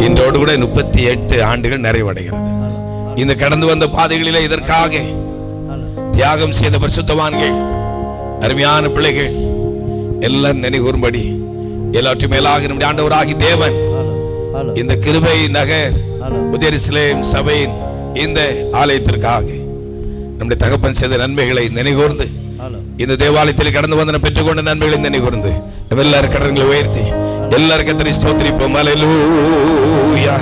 இன்றோடு கூட 38 ஆண்டுகள் நிறைவடைகிறது. இந்த கடந்து வந்த பாதைகளிலே இதற்காக தியாகம் செய்த பரிசுத்தவான்கள், அருமையான பிள்ளைகள் எல்லாம் நினைவுறும்படி எல்லாற்றையும் மேலாக நம்முடைய ஆண்டவராகி தேவன் இந்த கிருபை நகர் எருசலேம் சபையின் இந்த ஆலயத்திற்காக நம்முடைய தகப்பன் செய்த நன்மைகளை நினைவுகூர்ந்து, இந்த தேவாலயத்தில் கடந்து வந்து பெற்றுக்கொண்ட நன்மைகளை நினைவுகூர்ந்து எல்லாரும் கடன்களை உயர்த்தி எல்லாரும் கர்த்தரை ஸ்தோத்திரிப்போம். ஹல்லேலூயா,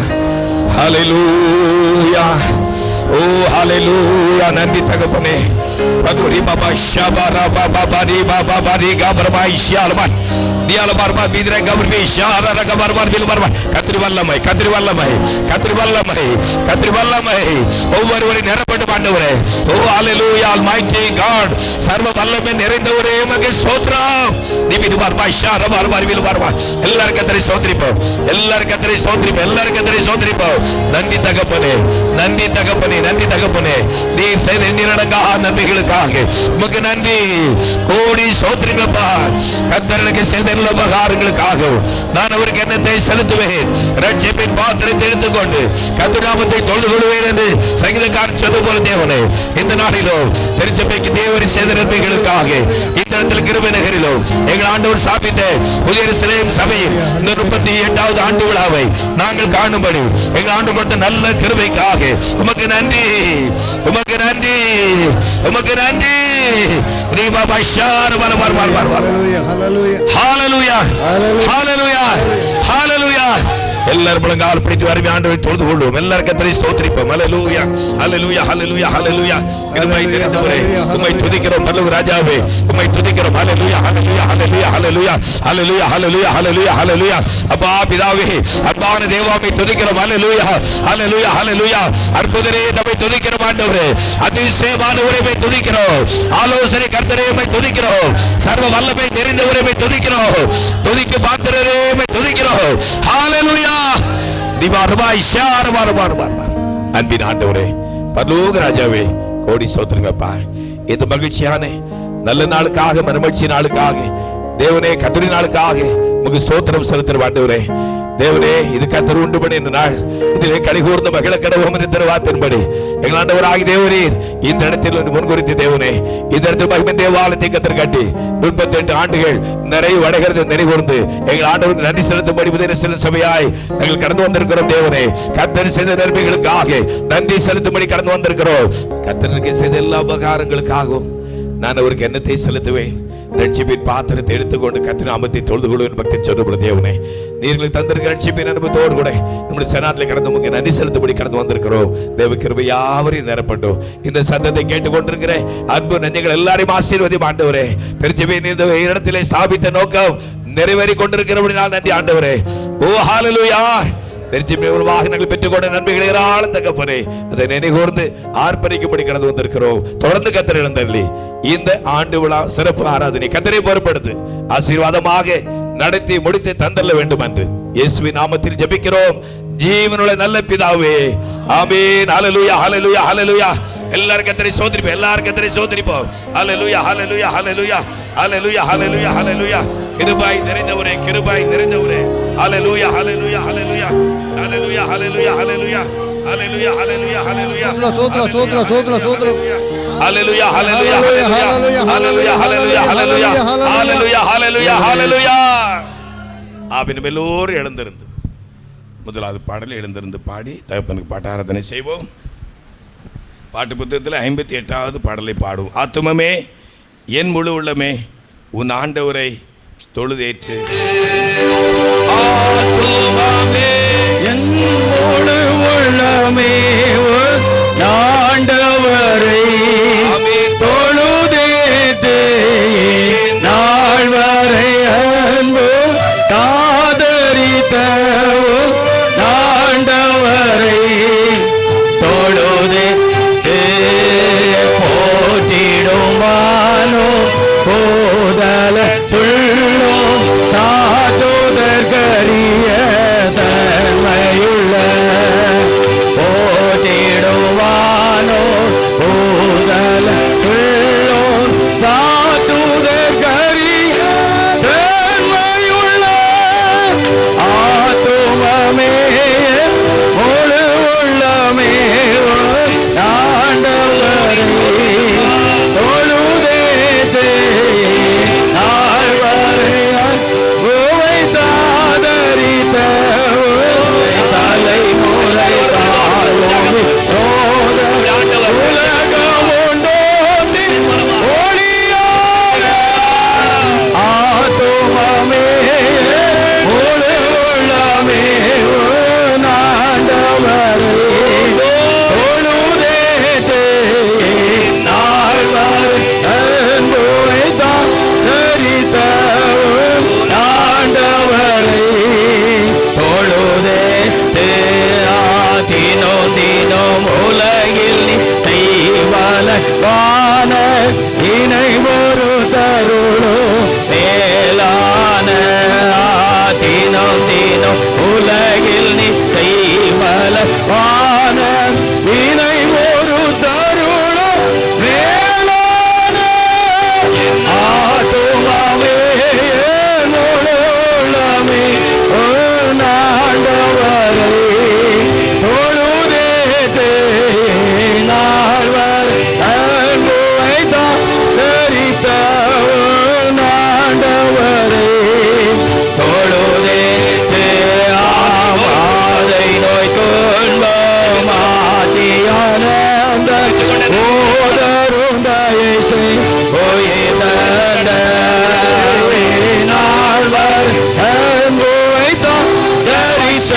ஹல்லேலூயா, ஓ ஹல்லேலூயா. நன்றி தகப்பனே. பகுரி பாபா ஷபாரா பாபா பாரி பாபா பாரி கபர்பா இஷாலமா தியாலபார்பா பித்ர கபர்பி ஷாரா கபர்பா பில்பர்பா. கர்த்தர் வல்லமை, கர்த்தர் வல்லமை, கர்த்தர் வல்லமை, கர்த்தர் வல்லமை ஒவ்வொருவரையும் நிரப்பட்டு ஆண்டவரே. ஓ ஹல்லேலூயா, ஆல்மைட்டி காட், சர்வ வல்லமை நிறைந்தவரே உமக்கு ஸ்தோத்திரம். நிபிது பார்பா ஷாரா பார்பா பில்பர்பா. எல்லாரும் கர்த்தரை ஸ்தோத்திரிப்போம், எல்லாரும் கர்த்தரை ஸ்தோத்திரிப்போம், எல்லாரும் கர்த்தரை ஸ்தோத்திரிப்போம். நன்றி தகப்பனே, நன்றி தகப்பனே, நன்றி தகப்பனே. நீர் செய்த எண்ணிலடங்கா நன்மைகளுக்காக உமக்கு நன்றி. கோடி ஸ்தோத்திரங்களப்பா. கர்த்தருக்கு செய்த எல்லா உபகாரங்களுக்காக நான் அவருக்கு என்னத்தை செலுத்துவேன். ரட்சிப்பின் பாத்திரத்தை எடுத்துக்கொண்டு கர்த்தர் நாமத்தை தொழுது கொள்வேன் என்று சங்கீதக்காரன் சொன்னது போல தேவனே, இந்த நாளிலோ திருச்சபைக்கு தேவன் செய்த நன்மைகளுக்காக இந்த இடத்தில் கிருபை நகரிலோ எங்கள் ஆண்டவர் ஸ்தாபித்த புதிய எருசலேம் சபையின் இந்த 38வது ஆண்டு விழாவை நாங்கள் காணும்படி எங்கள் ஆண்டு கொடுத்த நல்ல கிருபைக்காக உமக்கு நன்றி, உமக்கு நன்றி, உமக்கு நன்றி. ரீபா பஷார் வர வர வர வர வர. ஹல்லேலூயா, ஹல்லேலூயா, ஹல்லேலூயா. எல்லாரும் முழங்கால் பிடித்து வருவி ஆண்டவரை தொழுது கொள்வோம். எல்லாரும் கர்த்தரை ஸ்தோத்திரிப்போம். ஹல்லேலூயா, ஹல்லேலூயா, ஹல்லேலூயா, ஹல்லேலூயா. கிருபை நிறைந்தவரே உம்மை துதிக்கிறோம். நல்ல ராஜாவே உம்மை துதிக்கிறோம். ஹல்லேலூயா, ஹல்லேலூயா, ஹல்லேலூயா, ஹல்லேலூயா, ஹல்லேலூயா, ஹல்லேலூயா, ஹல்லேலூயா, ஹல்லேலூயா. அப்பா பிதாவே, அன்பான தேவாவை துதிக்கிறோம். ஹல்லேலூயா, ஹல்லேலூயா, ஹல்லேலூயா. அற்புதரே நம்மை துதிக்கிறோம். ஆண்டவரே அதிசயமானவரே உம்மை துதிக்கிறோம். ஆலோசனை கர்த்தரே உம்மை துதிக்கிறோம். சர்வ வல்லமை நிறைந்தவரே உம்மை துதிக்கிறோம். துதிக்கு பாத்திரரே உம்மை துதிக்கிறோம். ஹல்லேலூயா. அன்பின் ஆண்டவரே, பரலோக ராஜாவே, கோடி ஸ்தோத்திரங்கப்பா. இந்த மகிழ்ச்சியான நல்ல நாளுக்காக, மகிழ்ச்சி நாளுக்காக, தேவனே கர்த்தரின் நாளுக்காக உங்களுக்கு ஸ்தோத்திரம் செலுத்துற ஆண்டவரே. தேவனே, இது கர்த்தர் உண்டு பண்ணி இந்த நாள் இதிலே கலிகூர்ந்த மகிழ கடவோம் என்று தருவாத்தின்படி எங்கள் ஆண்டவராகிய தேவரீர் இந்த இடத்தில் முன்குறித்து தேவனே, இந்த இடத்தில் மகிமை தேவாலயத்தை கர்த்தர் கட்டி 38 ஆண்டுகள் நிறைவு அடைகிறது நினைவுகூர்ந்து எங்கள் ஆண்டவருக்கு நன்றி செலுத்தும்படி புதிய எருசலேம் சபையாய் நாங்கள் கடந்து வந்திருக்கிறோம். தேவனே, கர்த்தர் செய்த நன்மைகளுக்காக நன்றி செலுத்தும்படி கடந்து வந்திருக்கிறோம். கர்த்தருக்கு செய்த எல்லா உபகாரங்களுக்காகவும் நான் அவருக்கு என்னத்தை செலுத்துவேன். ரட்சிப்பின் பாத்திரத்தை எடுத்துக்கொண்டு கர்த்தர் நாமத்தை தொழுது கொள்வேன் பக்தி சொல்லும்போது தேவனே, நீர்களுக்கு தந்திருக்க ரட்சிப்பின் அனுபவத்தோடு கூட நம்முடைய சனாத்தில் கடந்து உங்களுக்கு நன்றி செலுத்தும்படி கடந்து வந்திருக்கிறோம். தேவ கிருபை யாவரையும் நிரப்பட்டும். இந்த சத்தத்தை கேட்டுக்கொண்டிருக்கிற அன்பு நெஞ்சங்கள் எல்லாரையும் ஆசீர்வதியும் ஆண்டவரே. திருச்சபையின் இந்த இடத்திலே ஸ்தாபித்த நோக்கம் நிறைவேறி கொண்டிருக்கிறபடினால் நன்றி ஆண்டவரே. ஓ ஹல்லேலூயா. வாகனங்கள் பெற்றுக்கொண்ட நன்மைகளை ஏராளம் தகப்பனே, அதை நினைகூர்ந்து ஆர்ப்பரிக்கும்படி கடந்து வந்திருக்கிறோம். தொடர்ந்து கர்த்தர் எழுந்தருளி இந்த ஆண்டு விழா சிறப்பு ஆராதனை கர்த்தரை பொறுப்படுத்து ஆசீர்வாதமாக நடத்தி முடித்து தந்தள்ள வேண்டும் என்று இயேசுவின் நாமத்தில் ஜெபிக்கிறோம் ஜீவனுள்ள நல்ல பிதாவே, ஆமென். ஹல்லேலூயா, ஹல்லேலூயா, ஹல்லேலூயா. எல்லாரும் கர்த்தரை ஸ்தோத்திரிப்போம், எல்லாரும் கர்த்தரை ஸ்தோத்திரிப்போம். ஹல்லேலூயா, ஹல்லேலூயா, ஹல்லேலூயா, ஹல்லேலூயா, ஹல்லேலூயா, ஹல்லேலூயா. கிருபை நிறைந்தவரே, கிருபை நிறைந்தவரே. ஹல்லேலூயா, ஹல்லேலூயா, ஹல்லேலூயா, ஹல்லேலூயா, ஹல்லேலூயா, ஹல்லேலூயா, ஹல்லேலூயா, ஹல்லேலூயா, ஹல்லேலூயா. சோத்ர சோத்ர சோத்ர சோத்ர. ஹல்லேலூயா, ஹல்லேலூயா, ஹல்லேலூயா, ஹல்லேலூயா, ஹல்லேலூயா, ஹல்லேலூயா, ஹல்லேலூயா, ஹல்லேலூயா, ஹல்லேலூயா. ஆபின் எல்லோரும் எழுந்திருந்து முதலாவது பாடல் எழுந்திருந்து பாடி தகப்பனுக்கு பாட்டு ஆராதனை செய்வோம். பாட்டு புத்தகத்தில் 58வது பாடலை பாடுவோம். ஆத்துமமே என் முழு உள்ளமே உன் ஆண்டவரை தொழுதேற்று. ஆத்துமமே என் முழு உள்ளமே உன் ஆண்டவரை தொழுதேற்று. நாள் வரை அன்பு காதரித்த ஆண்டவரை தொழுதேற்று. போற்றிடுமானோ போதல துள்ளோ சாதுதற்கரிய தன்மையுள்ள. போற்றிடுவானோ போதல துள்ளோ சாதுதற்கரிய தன்மையுள்ள. ஆத்துமமே தினம் உலகில் நீ செய்வல வான இணை ஒரு தருளோ மேலான தினம் தினம் உலகில் நீ செய்வல வான இணை ஒரு தருளோ மேலான ஆத்துமாவே உள்ளமே நாண்டவரை தொழுதே நாள்வர் அன்புவை தரித்த நாண்டவரை தொழுதே ஆவாதை நோய் துன்பமாதியானந்த ஓதருந்தையை செய்ய நாள்வர் அன்புவை தரிச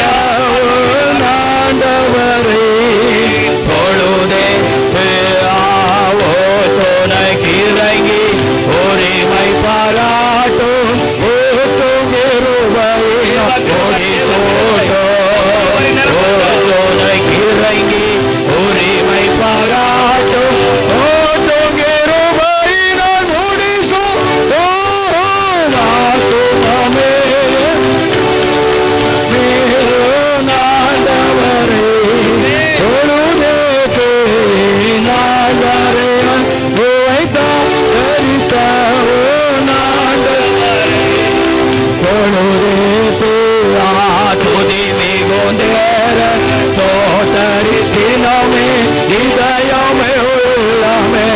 நாண்டவரை தொழுதே ஆவோ துணைக்கிறங்கி உரிமை பாராட்டும் ஊற்றும் துணைக்கிறங்கி உரிமை பாராட்டும் ஊற்றும் இருவையினால் முடிசோ நாட்டுமே நாண்டவரே தொழுதே நாண்டவரே தரித்த நாண்டவரே தொழுதே துதி மிகுந்தேர தோத்தரி தினமே இதயமே உள்ளமே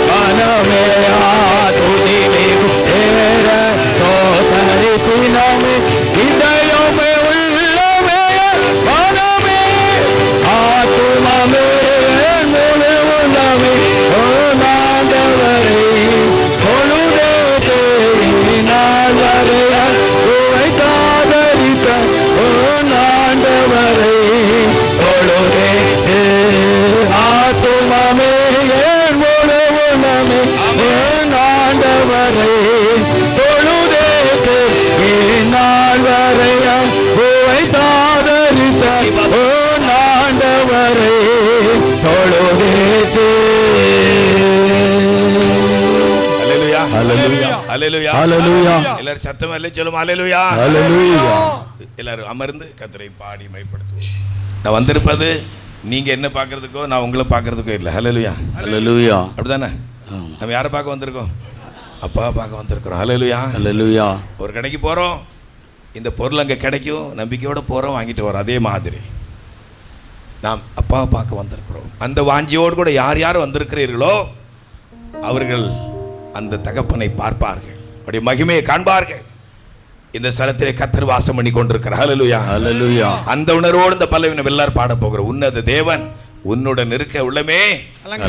மனமே துதி மிகுந்தேர தோத்தரி தினமே இதயமே உள்ளமே மனமே ஆத்துமமே முழு உள்ளமே ஓ நாண்டவரே தொழுதே நாண்டவரே உவை காதலித்த ஓ நாண்டவரே தொழுதே ஆத்துமமே முழு உள்ளமே ஓ நாண்டவரே தொழுதே நால்வரையாம் உவை காதலித்த ஓ நாண்டவரே தொழுதே அல்லேலூயா ஹல்லேலூயா அல்லேலூயா ஹல்லேலூயா எல்லாரும் சத்தமா இல்லை சொல்லுமா அல்லேலூயா ஹல்லேலூயா எல்லாரும் அமர்ந்து கர்த்தரை பாடி மைப்படுத்துவோம். நான் வந்திருப்பது நீங்க என்ன பார்க்கறதுக்கோ நான் உங்களை பார்க்கறதுக்கோ இல்லை. ஹல்லேலூயா ஹல்லேலூயா அப்படிதானே? நம்ம யாரை பார்க்க வந்திருக்கோம்? அப்பா பார்க்க வந்திருக்கிறோம். ஹல்லேலூயா ஹல்லேலூயா ஒரு கடைக்கு போகிறோம், இந்த பொருள் அங்கே கிடைக்கும் நம்பிக்கையோடு போகிறோம், வாங்கிட்டு வரோம். அதே மாதிரி நாம் அப்பாவை பார்க்க வந்திருக்கிறோம். அந்த வாஞ்சியோடு கூட யார் யார் வந்திருக்கிறீர்களோ அவர்கள் அந்த தகப்பனை பார்ப்பார்கள், அவருடைய மகிமையை காண்பார்கள். இந்த ஸ்தலத்திலே கர்த்தர் வாசம் பண்ணி கொண்டிருக்கிறார். ஹல்லேலூயா ஹல்லேலூயா அந்த உணர்வோடு இந்த பல்லவினை எல்லாரும் பாட போகிறோம். உன்னத தேவன் உன்னுடன் இருக்க உள்ளமே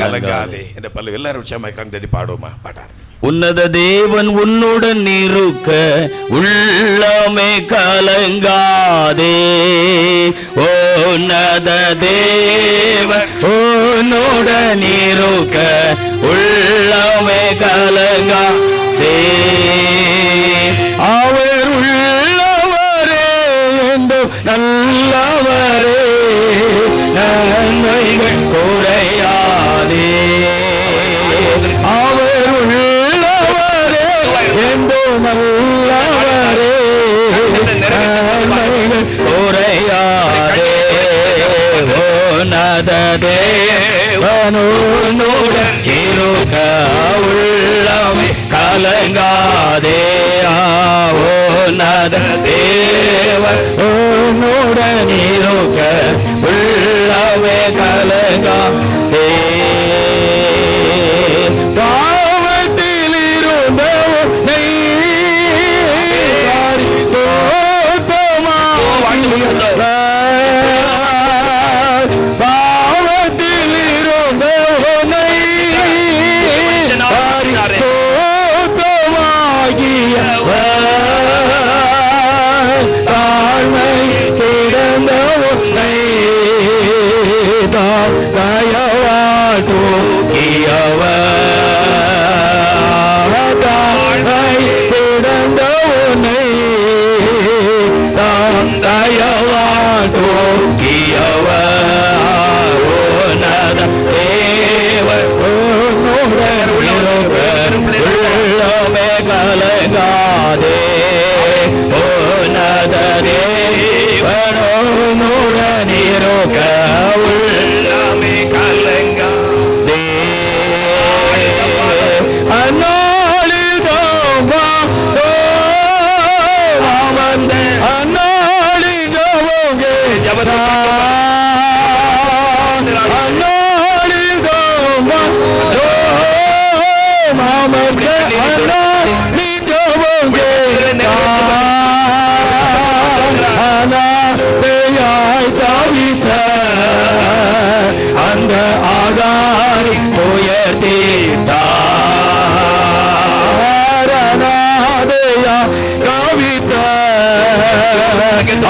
கலங்காதே என்ற பல்லவி எல்லாரும் உற்சாகமாய் கலந்து பாடுவோமா? பாட்டார். உன்னத தேவன் உன்னுடன் இருக்க உள்ளமே கலங்காதே. உன்னத தேவன் உன்னுடன் இருக்க உள்ளமே கலங்காதே. அவர் உள்ளவரே என்று நல்லவரே நன்மைகள் குறையாதே. அவர் உள்ளவரே என்று நல்லவரே நன்மைகள் குறையாதே. உன்னத தேவனுடன் இருக்க உள்ளமே கலங்காதே. உன்னத தேவன் உன்னுடன் இருக்க உள்ளமே கலங்காதே. பாவத்தில் இருந்த உன்னை பாவத்தில் இருந்த உன்னை தாழ்மை கிடந்த உன்னை தயவால் தூக்கியவர். தாழ்மை கிடந்த உன்னை தயவால் தூக்கியவர். கலங்காதே உன்னத தேவனுடன் இருக்க உள்ளமே கலங்காதே அந்நாளில் அவன் அந்நாளில் ஜபதா அந்த ஆகாரி உயர்த்தீதாரநாதையா கவித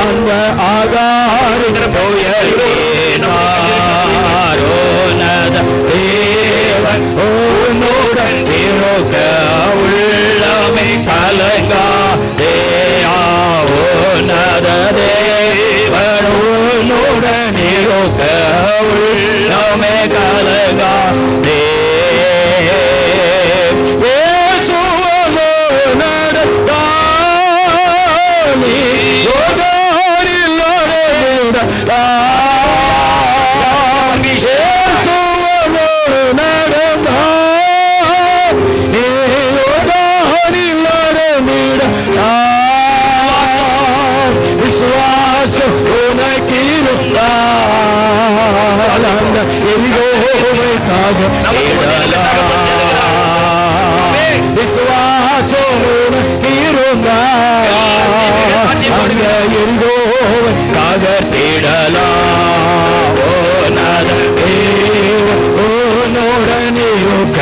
அந்த ஆகாரி உயர்த்தீனாரோனத தேவன் உன்னுடன் இருக்க உள்ளமே கலங்காதேயாவோனத தேவன் உன்னுடன் இருக்க உள்ளமே கலங்காதே விசுவாசம் ககர்த்திடலாம் உன்னுடன் இருக்க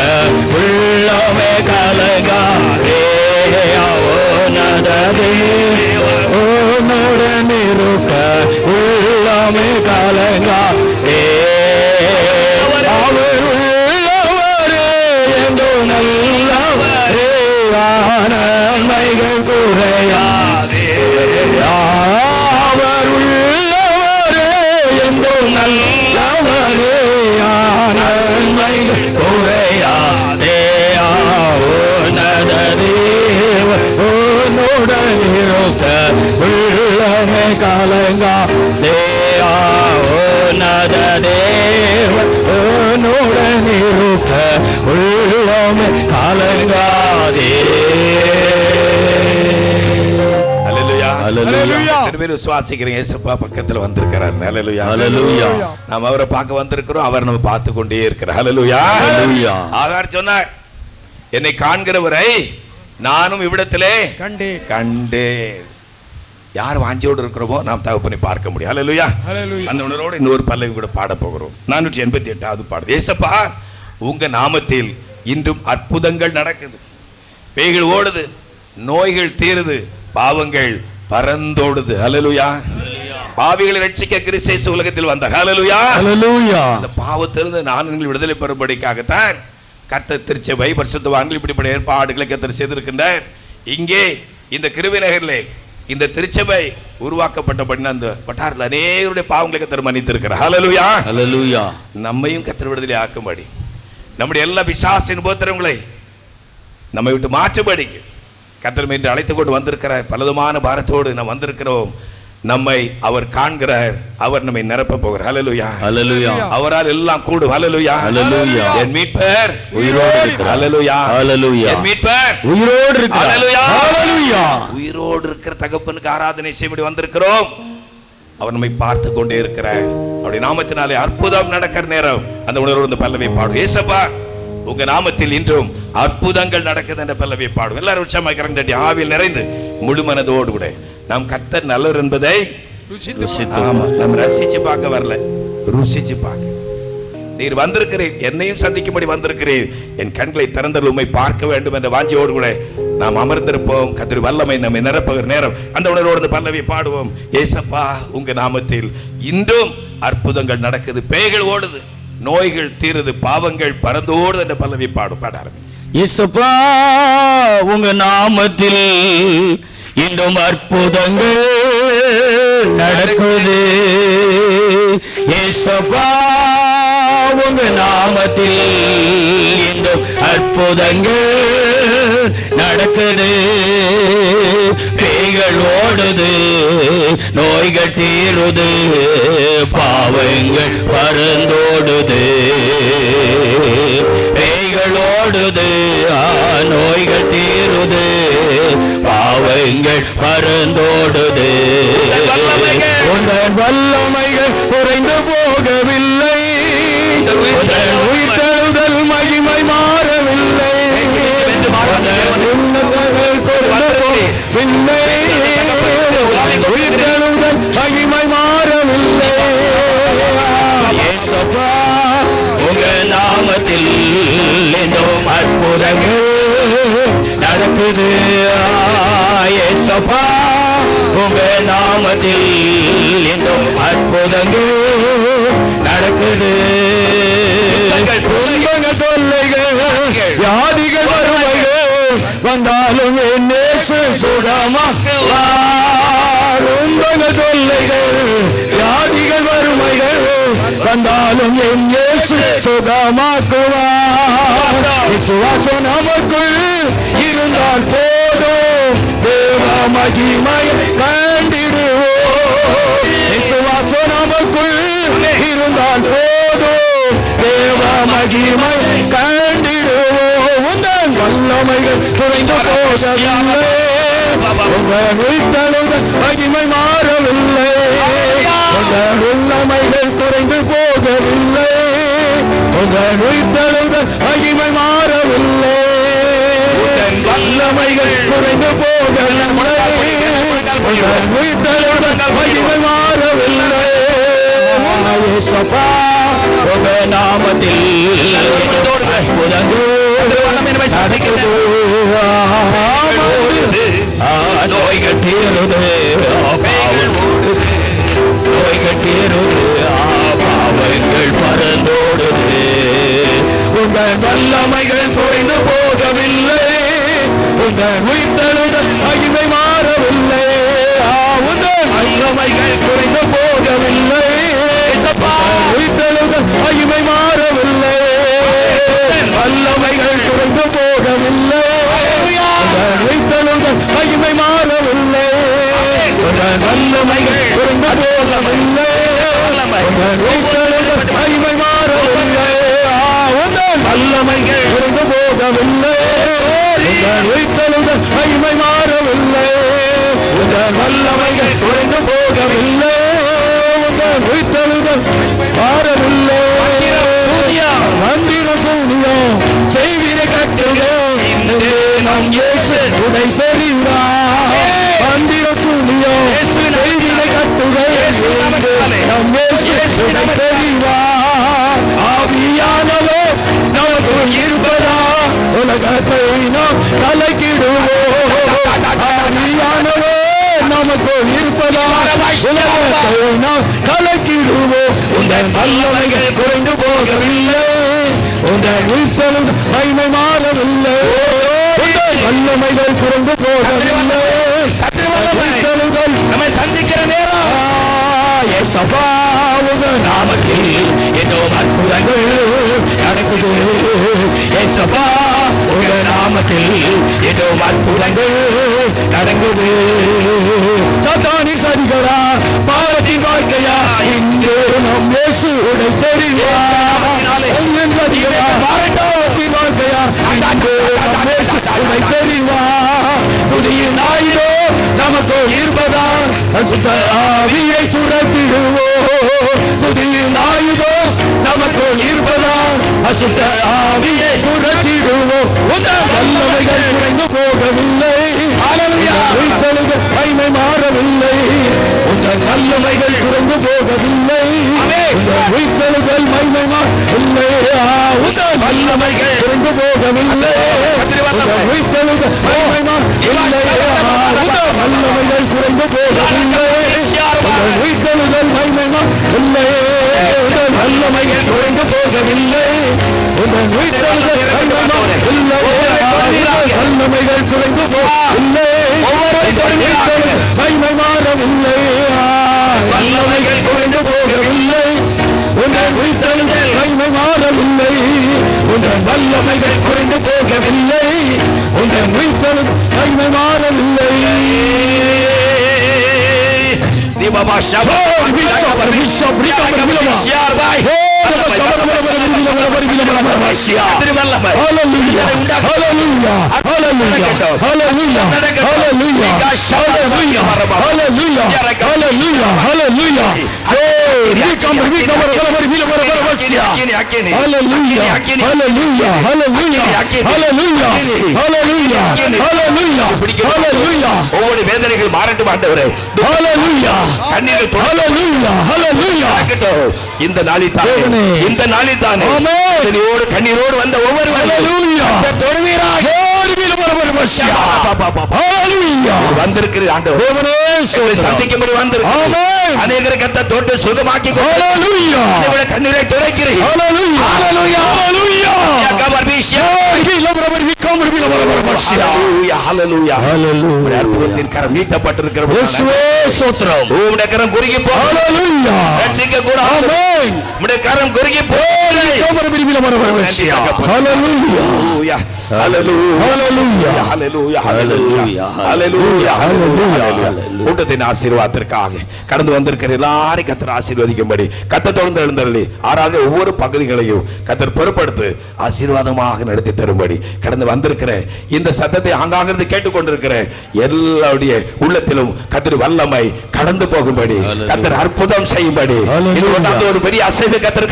உள்ளமே கலங்காதே உன்னத உன்னுடன் இருக்க உள்ளமே கலங்காதே அவர் உள்ளவரே என்று நல்லவரே நன்மைகள் குறையாதே அவர் உள்ளவரே என்று நல்லவரே நன்மைகள் குறையாதே உன்னத தேவ உன்னுடன் இருக்க உள்ளமே கலங்காதே உன்னத தேவ உன்னுடன் இருக்க உள்ளமே கலங்காதே. விசுவாசிக்கிறீங்க ஏசப்பா பக்கத்துல வந்திருக்கிறார். ஹல்லேலூயா ஹல்லேலூயா. நாம் அவரை பார்க்க வந்திருக்கிறோம், அவர் நம்ம பார்த்து கொண்டே இருக்கிறார். ஹல்லேலூயா ஹல்லேலூயா. ஆகார் சொன்னார், என்னை காண்கிறவரை நானும் இவ்விடத்திலே கண்டேன். யார் வாஞ்சியோடு இருக்கிறோமோ நாம் தகப்பனை பார்க்க முடியும். ஹல்லேலூயா ஹல்லேலூயா. அந்த உணர்வோடு இன்னொரு பல்லவி கூட பாட போகிறோம். 488வது பாடல். ஏசப்பா உங்க நாமத்தில் இன்றும் அற்புதங்கள் நடக்குது, பேய்கள் ஓடுது, நோய்கள் தீருது, பாவங்கள் பறந்தோடுது. ஹல்லேலூயா. பாவிகளை ரட்சிக்க கிறிஸ்து உலகத்தில் வந்தார். ஹல்லேலூயா ஹல்லேலூயா. அந்த பாவத்திலிருந்து நான் நீங்கள் விடுதலை பெறும்படிக்காகத்தான் கர்த்தர் திருச்சபை பரிசுத்தவான்கள் இப்படிப்பட்ட ஏற்பாடுகளை கர்த்தர் செய்திருக்கின்றார். இங்கே இந்த கிருபை நகரிலே இந்த திருச்சபை உருவாக்கப்பட்டபடின அந்த வட்டாரத்தில் அநேகருடைய பாவங்களை கர்த்தர் மன்னித்திருக்கிறார். ஹல்லேலூயா ஹல்லேலூயா. நம்மையும் கர்த்தர் விடுதலை ஆக்கும்படி, நம்முடைய எல்லா பிசாசின் உபத்திரவங்களை நம்மை விட்டு மாற்றும்படிக்கு கர்த்தர் என்று அழைத்து கொண்டு வந்திருக்கிறார். பலவிதமான பாரத்தோடு நாம் வந்திருக்கிறோம். நம்மை அவர் காண்கிறார், அவர் நம்மை நிரப்ப போகிறார். ஹல்லேலூயா ஹல்லேலூயா. அவரால் எல்லாம் கூடும். ஹல்லேலூயா ஹல்லேலூயா. என் மீட்பர் உயிரோடு இருக்கிறார். ஹல்லேலூயா ஹல்லேலூயா. என் மீட்பர் உயிரோடு இருக்கிறார். ஹல்லேலூயா ஹல்லேலூயா. உயிரோடு இருக்கிற தகப்பனுக்கு ஆராதனை செய்ய வந்திருக்கிறோம். அவர் நம்மை பார்த்து கொண்டே இருக்கிறார். அவருடைய நாமத்தினாலே அற்புதம் நடக்கிற நேரம் அந்த உணர்வோடு இந்த பல்லவி பாடும். ஏசப்பா உங்க நாமத்தில் இன்றும் அற்புதங்கள் நடக்குது என்ற பல்லவியை பாடும். எல்லாரும் உற்சாகமாக கரங்களை தட்டி ஆவியில் நிறைந்து முழு மனதோடு கூட நாம் கர்த்தர் நல்லவர் என்பதை நம்ம ரசிச்சு பார்க்க வரல, ருசிச்சு பார்க்க. நீர் வந்திருக்கிறீர், என்னையும் சந்திக்கும்படி வந்திருக்கிறீர். என் கண்களை திறந்தல் உம்மை பார்க்க வேண்டும் என்ற வாஞ்சியோடு கூட நாம் அமர்ந்திருப்போம். கர்த்தர் வல்லமை நம்மை நிரப்புகிற நேரம் அந்த உணர்வோடு பல்லவியை பாடுவோம். ஏசப்பா உங்க நாமத்தில் இன்றும் அற்புதங்கள் நடக்குது, பேய்கள் ஓடுது, நோய்கள் தீருது, பாவங்கள் பறந்தோடு என்ற பல்லவி பாட ஆரம்பி. இயேசுப்பா உங்க நாமத்தில் இன்றும் அற்புதங்கள் நடக்குது. இயேசுப்பா உங்க நாமத்தில் இன்றும் அற்புதங்கள் நடக்குது, பேய்கள் ஓடுது, நோய்கள் தீருது, பாவங்கள் பறந்தோடுது. பேய்கள் ஓடுது, நோய்கள் தீருது, பாவங்கள் பறந்தோடுது. உந்தன் வல்லமைகள் குறைந்து போகவில்லை, உயிர்த்தெழுதல் மகிமை மாறவில்லை, உயிர்த்தெழுதல் மகிமை மாறவில்லை. இயேசுவா உங்க நாமத்தில் இன்னும் அற்புதங்கள் நடக்குது. இயேசுவா உங்க நாமத்தில் இன்னும் அற்புதங்கள் நடக்குது. துன்பங்கள் தொல்லைகள் வியாதிகள் வறுமைகள் வந்தாலும் என் இயேசு சுகமாக்குவார். துன்பங்கள் தொல்லைகள் வியாதிகள் வறுமைகள் வந்தாலும் என் இயேசு சுகமாக்குவார். விசுவாசம் நமக்குள் இருந்தால் போதும், தேவ மகிமை கண்டிடுவோம். விசுவாசம் நமக்குள் இருந்தால் போதும், தேவ மகிமை கண்டிடுவோம். உந்தன் வல்லமைகள் குறைந்து போகவில்லை, உங்கள் உயிர்த்தெழுதல் மகிமை மாறவில்லை. உங்கள் வல்லமைகள் குறைந்து போகவில்லை, உங்கள் உயிர்த்தெழுதல் மகிமை மாறவில்லை. உங்கள் வல்லமைகள் குறைந்து போகவில்லை, உங்கள் உயிர்த்தெழுதல் மகிமை மாறவில்லை. இயேசுவா உங்க நாமத்தில் நோய்கள் தீருது, நோய்கள் தீருது, பாவங்கள் பறந்தோடுது. உங்கள் வல்லமைகள் குறைந்து போகவில்லை, உங்கள் உயிர்த்தெழுதல் மகிமை மாறவில்லை. உங்கள் வல்லமைகள் குறைந்து போகவில்லை, உயிர்த்தெழுதல் மகிமை மாறவில்லை. வல்லமைகள் குறைந்து போகவில்லை, உயிர்த்தெழுதல் மகிமை மாறவில்லை. வல்லமைகள் குறைந்து போகவில்லை, உயிர்த்தெழுதல் மகிமை மாறவில்லை. வல்லமைகள் குறைந்து போகவில்லை, உயிர்த்தெழுதல் மகிமை மாறவில்லை. வல்லமைகள் குறைந்து போகவில்லை, உயிர்த்தெழுதல் மாறவில்லை. மந்திர சூனியம் செய்வின கட்டுகள் நம் இயேசு உடை தெரிவார். மந்திர சூனியம் செய்வின கட்டுகள் நம் இயேசு உடை தெரிவார். ஆவியானவோ நமக்கு இருப்பதா, உலகத்தை நாம் கலக்கிடுவோம். ஆவியானவோ நமக்கு இருப்பதா, உலகத்தை நாம் கலக்கிடுவோம். உங்கள் வல்லமைகள் குறைந்து போகவில்லை, உங்கள் உயிர்த்தெழுதல் மகிமை மாறவில்லை. வல்லமைகள் குறைந்து போகவில்லை, உயிர்த்தெழுதல் நம்மை சந்திக்கிற நேரம். இயேசுவா உங்க நாமத்தில் இன்னும் அற்புதங்கள் நடக்குது. இயேசுவா உங்க நாமத்தில் இன்னும் அற்புதங்கள் நடக்குது. சாத்தானின் சரிகளா, பாவத்தின் வாழ்க்கையா, இன்று நம் இயேசு உடை தெரிவார். பாவத்தின் வாழ்க்கையா, இன்று நம் இயேசு உடை தெரிவார். துதியின் ஆயுதோ நமக்கு இருப்பதா, பரிசுத்த ஆவியை துரத்திடுவோம். துதியின் ஆயுதோ நமக்கு இருப்பதா, பரிசுத்த ஆவியை துரத்திடுவோம். உங்கள் வல்லமைகள் குறைந்து போகவில்லை, உயிர்த்தெழுதல் மகிமை மாறவில்லை. உங்கள் வல்லமைகள் குறைந்து போகவில்லை, உயிர்த்தெழுதல் மகிமை மாறவில்லை. உங்கள் வல்லமைகள் குறைந்து போகவில்லை, உயிர்த்தெழுதல் மகிமை மாறவில்லை. வல்லமைகள் குறைந்து போகவில்லை, உயிர்த்தெழுதல் மகிமை மாறவில்லை. வல்லமைகள் குறைந்து போகவில்லை, உயிர்த்தெழுதல் மகிமை மாறவில்லை. வல்லமைகள் குறைந்து போகவில்லை, மகிமை மாறவில்லை. வல்லமைகள் குறைந்து போகவில்லை, உயிர்த்தெழுதல் மகிமை மாறவில்லை. வல்லமைகள் குறைந்து போகவில்லை, உங்கள் மீட்பெரும் தன்மை மாறவில்லை. ஒவ்வொரு வேதனைகள் மாறட்டும் ஆண்டவரே. இந்த நாளில் தானே கண்ணீரோடு வந்த ஒவ்வொருவரும் வந்திருக்கிற ஆண்டவர் சந்திக்கும்படி வந்திருக்கிறேன். அநேகரை கத்த தொட்டு சுகமாக்கி கண்ணீரை துடைக்கிறேன். அற்புதத்தின் கரம் நீட்டப்பட்டிருக்கிற கரம் குறுகி போக கூட கரம் குறுகி கூட்டத்தின் ஆசீர்வாதத்திற்காக கடந்து வந்திருக்கிற எல்லாரையும் கத்தர் ஆசீர்வதிக்கும்படி கத்த தொடர்ந்து எழுந்தருளி ஆறாவது ஒவ்வொரு பகுதிகளையும் கத்தர் பொறுப்படுத்து ஆசீர்வாதமாக நடத்தி தரும்படி கடந்து வந்திருக்கிற இந்த சத்தத்தை ஆங்காங்கிருந்து கேட்டுக்கொண்டிருக்கிற எல்லாருடைய உள்ளத்திலும் கத்தர் வல்லமை கடந்து போகும்படி கத்தர் அற்புதம் செய்யும்படி ஒரு பெரிய அசைவு கத்தர்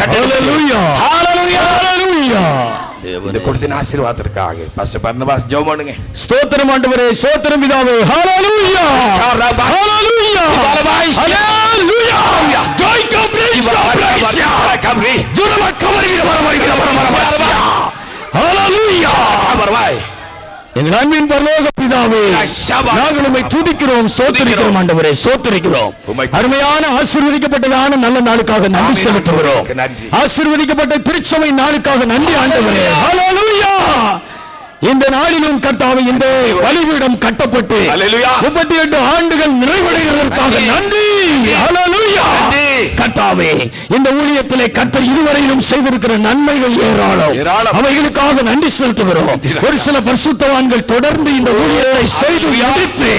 இந்த கொடுத்தின் ஆசீர்வாதத்திற்காக பாஸ்டர் பர்னபாஸ் ஜெபம் பண்ணுங்க. ஸ்தோத்திரம் ஆண்டவரே, ஸ்தோத்திரம் பிதாவே. ஹalleluya ஹalleluya ஹalleluya. ஜெய் கப்ரீஷ் கப்ரி ஜுரமா கவரில வரவரில ஹalleluya. வரவாய் எங்கள் அன்பின் பரலோக பிதாவே, நாங்கள் உம்மை துதிக்கிறோம், ஸ்தோத்திரிக்கிறோம் ஆண்டவரே, ஸ்தோத்திரிக்கிறோம். அருமையான ஆசீர்வதிக்கப்பட்டதான நல்ல நாளுக்காக நன்றி செலுத்துகிறோம். ஆசீர்வதிக்கப்பட்ட திருச்சபை நாளுக்காக நன்றி ஆண்டவரே. ஹalleluya. இந்த நாளிலும் கர்த்தாவே இந்த பலிபீடம் கட்டப்பட்டு 38 ஆண்டுகள் நிறைவடைவதற்காக நன்றி. ஹalleluya. கர்த்தாவே இந்த ஊழியத்திலே கர்த்தர் இதுவரையிலும் செய்திருக்கிற நன்மைகள் ஏராளம். அவைகளுக்காக நன்றி செலுத்துகிறோம். ஒரு சில பரிசுத்தவான்கள் தொடர்ந்து இந்த ஊழியத்தை செய்து முடித்து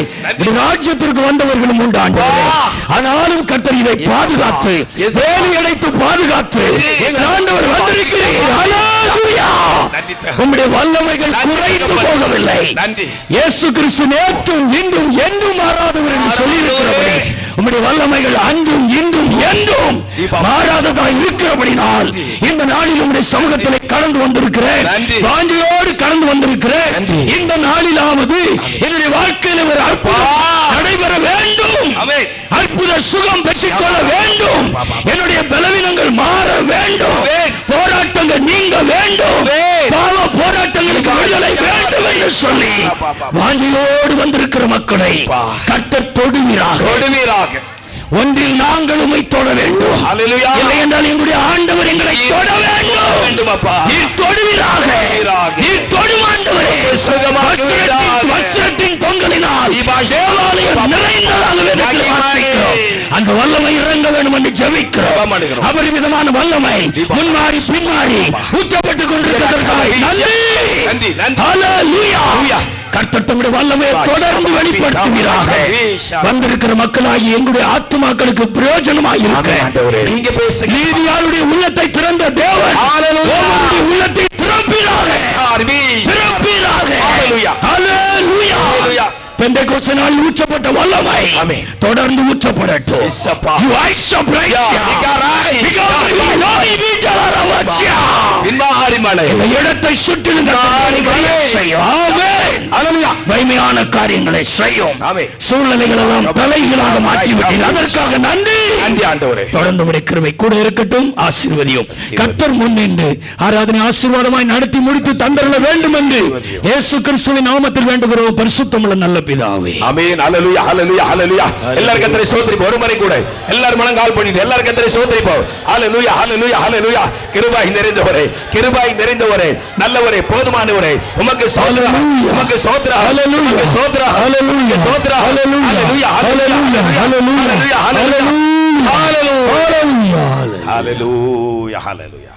ராஜ்யத்திற்கு வந்தவர்களும் உண்டு ஆண்டவரே. ஆனாலும் கர்த்தர் இதை பாதுகாத்து வேலி அடைத்து பாதுகாத்து எங்கள் ஆண்டவர் வந்திருக்கிறீர். ஹalleluya. உம்முடைய வல்லமைகள் குறைந்து போகவில்லை. இயேசு கிறிஸ்து நேற்றும் இன்றும் என்றும் மாறாதவர் என்று சொல்லியிருக்கிறபடி உம்முடைய வல்லமைகள் அன்றும் இன்றும் என்றும் மாறாததாய் இருக்கிறபடினால் இந்த நாளில் உம்முடைய சமூகத்திலே கடந்து வந்திருக்கிறேன். வாஞ்சியோடு கடந்து வந்திருக்கிறேன். இந்த நாளிலாவது என்னுடைய வாழ்க்கையில் ஒரு அற்புதம் நடைபெற வேண்டும். அற்புத சுகம் பெற்றுக்கொள்ள வேண்டும். என்னுடைய பலவீனங்கள் மாற வேண்டும். போராட்டங்கள் நீங்க வேண்டும். பாவ போராட்டங்களுக்கு விடுதலை வேண்டும் என்று சொல்லி வாஞ்சியோடு வந்திருக்கிற மக்களை கர்த்தர் தொடுவீராக. ஒன்றில் நாங்கள் உம்மை தொட வேண்டும். இல்லை என்றால் எங்களுடைய ஆண்டவர் எங்களை தொட வேண்டும். நீர் தொடுவீராக. நீர் தொடும் ஆண்டவரே. வஸ்திரத்தின் தொங்கலினால் தேவாலயம் நிறைந்ததாக அந்த வல்லமை இறங்க வேண்டும் என்று ஜெபிக்கிறோம். அபரிமிதமான வல்லமை முன்மாறி பின்மாறி ஊற்றப்பட்டுக் கொண்டிருக்கிறதற்காக நன்றி. ஹalleluya. கர்த்தர் தம்முடைய வல்லமையை தொடர்ந்து வெளிப்படுத்துவீராக. வந்திருக்கிற மக்களாகி எங்களுடைய ஆத்துமாக்களுக்கு பிரயோஜனமாக இருக்க நீதியாளுடைய உள்ளத்தை திறந்த தேவன் உள்ளத்தை திறப்பீராக. பெந்தெகோஸ்தே நாளில் ஊற்றப்பட்ட வல்லமை தொடர்ந்து ஊற்றப்படட்டும். இடத்தை சுற்றிலும் வலிமையான காரியங்களை செய்யும். சூழ்நிலைகள் எல்லாம் தலைகளாக மாற்றிவிட்டீர்கள். அதற்காக நன்றி. தொடர்ந்து உடைய கிருபை கூட இருக்கட்டும். ஆசீர்வதியும். கர்த்தர் முன்னின்று ஆராதனை ஆசீர்வாதமாய் நடத்தி முடித்து தந்தரல வேண்டும் என்று இயேசு கிறிஸ்துவின் நாமத்தில் வேண்டுகிறோம். பரிசுத்தமுள்ள நல்ல பிதாவே. ஆமென். ஹalleluya ஹalleluya ஹalleluya. எல்லாரும் கர்த்தரை ஸ்தோத்திரிப்போம். ஒரு முறை கூட எல்லாரும் முழங்கால் பண்ணிட்டு எல்லாரும் கர்த்தரை ஸ்தோத்திரிப்போம். ஹalleluya ஹalleluya ஹalleluya. கிருபை நிறைந்தவரே, கிருபை நிறைந்தவரே, நல்லவரே, போதுமானவரே, உமக்கு ஸ்தோத்திரம், உமக்கு ஸ்தோத்திரம், ஹalleluya ஸ்தோத்திரம், ஹalleluya ஸ்தோத்திரம், ஹalleluya ஹalleluya ஹalleluya ஹalleluya ஹalleluya ஹalleluya.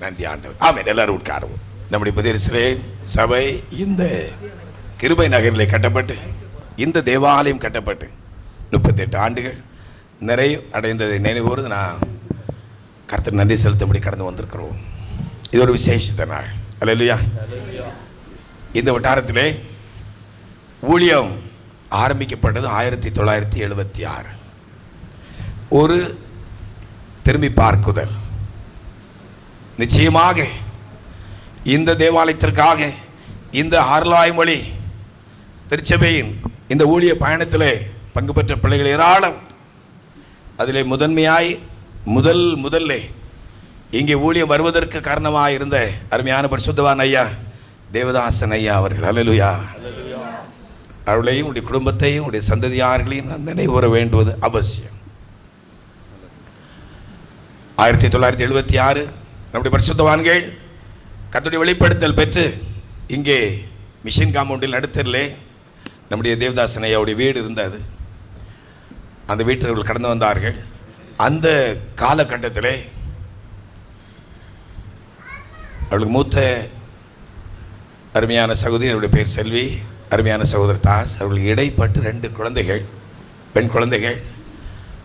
நன்றி ஆண்டவரே. ஆமென். எல்லாரும் உட்காருவோம். நம்முடைய புதிய சபை இந்த கிருபை நகரில் கட்டப்பட்டு இந்த தேவாலயம் கட்டப்பட்டு 38 ஆண்டுகள் நிறைய அடைந்ததை நினைவுறது நான் கர்த்தர் நன்றி செலுத்தும்படி கடந்து வந்திருக்கிறோம். இது ஒரு விசேஷித்த நாள். அல்லேலூயா. இந்த வட்டாரத்திலே ஊழியம் ஆரம்பிக்கப்பட்டது 1976. ஒரு திரும்பி பார்க்குதல். நிச்சயமாக இந்த தேவாலயத்திற்காக இந்த ஆர்லாய்மொழி திருச்சபையின் இந்த ஊழிய பயணத்திலே பங்கு பெற்ற பிள்ளைகள் ஏராளம். அதிலே முதன்மையாய் முதல்ல இங்கே ஊழியம் வருவதற்கு காரணமாக இருந்த அருமையான பரிசுத்தவான் ஐயா தேவதாசன் ஐயா அவர்கள். அல்லேலூயா. அவர்களையும் உடைய குடும்பத்தையும் உடைய சந்ததியார்களையும் நான் நினைவுற வேண்டுவது அவசியம். 1976 நம்முடைய பரிசுத்தவான்கள் கர்த்தருடைய வெளிப்படுத்தல் பெற்று இங்கே மிஷன் காம்பவுண்டில் நடுத்தரிலே நம்முடைய தேவதாசன் ஐயாவுடைய வீடு இருந்தது. அந்த வீட்டில் கடந்து வந்தார்கள். அந்த காலகட்டத்திலே அவளுக்கு மூத்த அருமையான சகோதரி, அவருடைய பேர் செல்வி, அருமையான சகோதரர் தாஸ், அவர்களுக்கு இடைப்பட்டு 2 குழந்தைகள், பெண் குழந்தைகள்,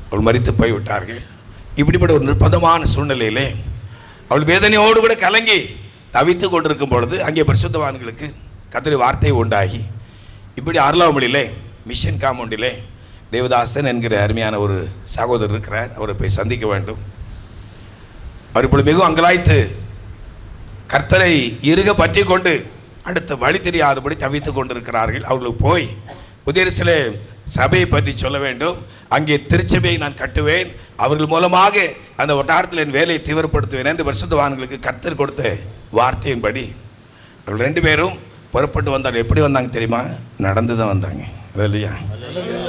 அவள் மரித்து போய்விட்டார்கள். இப்படிப்பட்ட ஒரு நிர்பந்தமான சூழ்நிலையிலே அவள் வேதனையோடு கூட கலங்கி தவித்து கொண்டிருக்கும் பொழுது அங்கே பரிசுத்தவான்களுக்கு கர்த்தருடைய வார்த்தை உண்டாகி இப்படி ஆர்லாமொழியிலே மிஷன் காம்பவுண்டிலே தேவதாசன் என்கிற அருமையான ஒரு சகோதரர் இருக்கிறார், அவரை போய் சந்திக்க வேண்டும். அவர் இப்பொழுது மிகவும் அங்கலாய்த்து கர்த்தரை இறுக பற்றி கொண்டு அடுத்த வழி தெரியாதபடி தவித்து கொண்டிருக்கிறார்கள். அவர்களுக்கு போய் புதிய சபையை பற்றி சொல்ல வேண்டும். அங்கே திருச்சபையை நான் கட்டுவேன், அவர்கள் மூலமாக அந்த வட்டாரத்தில் என் வேலையை தீவிரப்படுத்துவேன் என்று பரிசுத்தவான்களுக்கு கர்த்தர் கொடுத்த வார்த்தையின்படி அவர்கள் 2 பேரும் புறப்பட்டு வந்தாங்க. எப்படி வந்தாங்க தெரியுமா? நடந்து தான் வந்தாங்க. இல்லையா?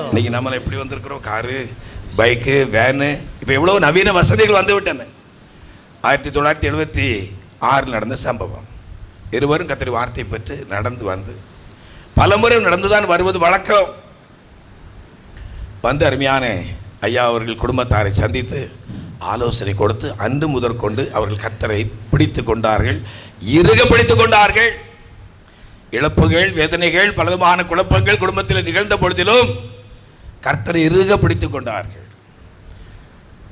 இன்னைக்கு நம்மளை எப்படி வந்திருக்கிறோம்? காரு, பைக்கு, வேனு, இப்போ எவ்வளோ நவீன வசதிகள் வந்து விட்டன. 1976 நடந்த சம்பவம். இருவரும் கர்த்தருடைய வார்த்தை பெற்று நடந்து வந்து பலமுறை நடந்துதான் வருவது வழக்கம். வந்து அருமையான ஐயா அவர்கள் குடும்பத்தாரை சந்தித்து ஆலோசனை கொடுத்து அன்று முதற்கொண்டு அவர்கள் கர்த்தரை பிடித்து கொண்டார்கள், இறுக பிடித்து கொண்டார்கள். இழப்புகள், வேதனைகள், பலவிதமான குழப்பங்கள் குடும்பத்தில் நிகழ்ந்த பொழுதிலும் கர்த்தரை இறுக பிடித்து கொண்டார்கள்.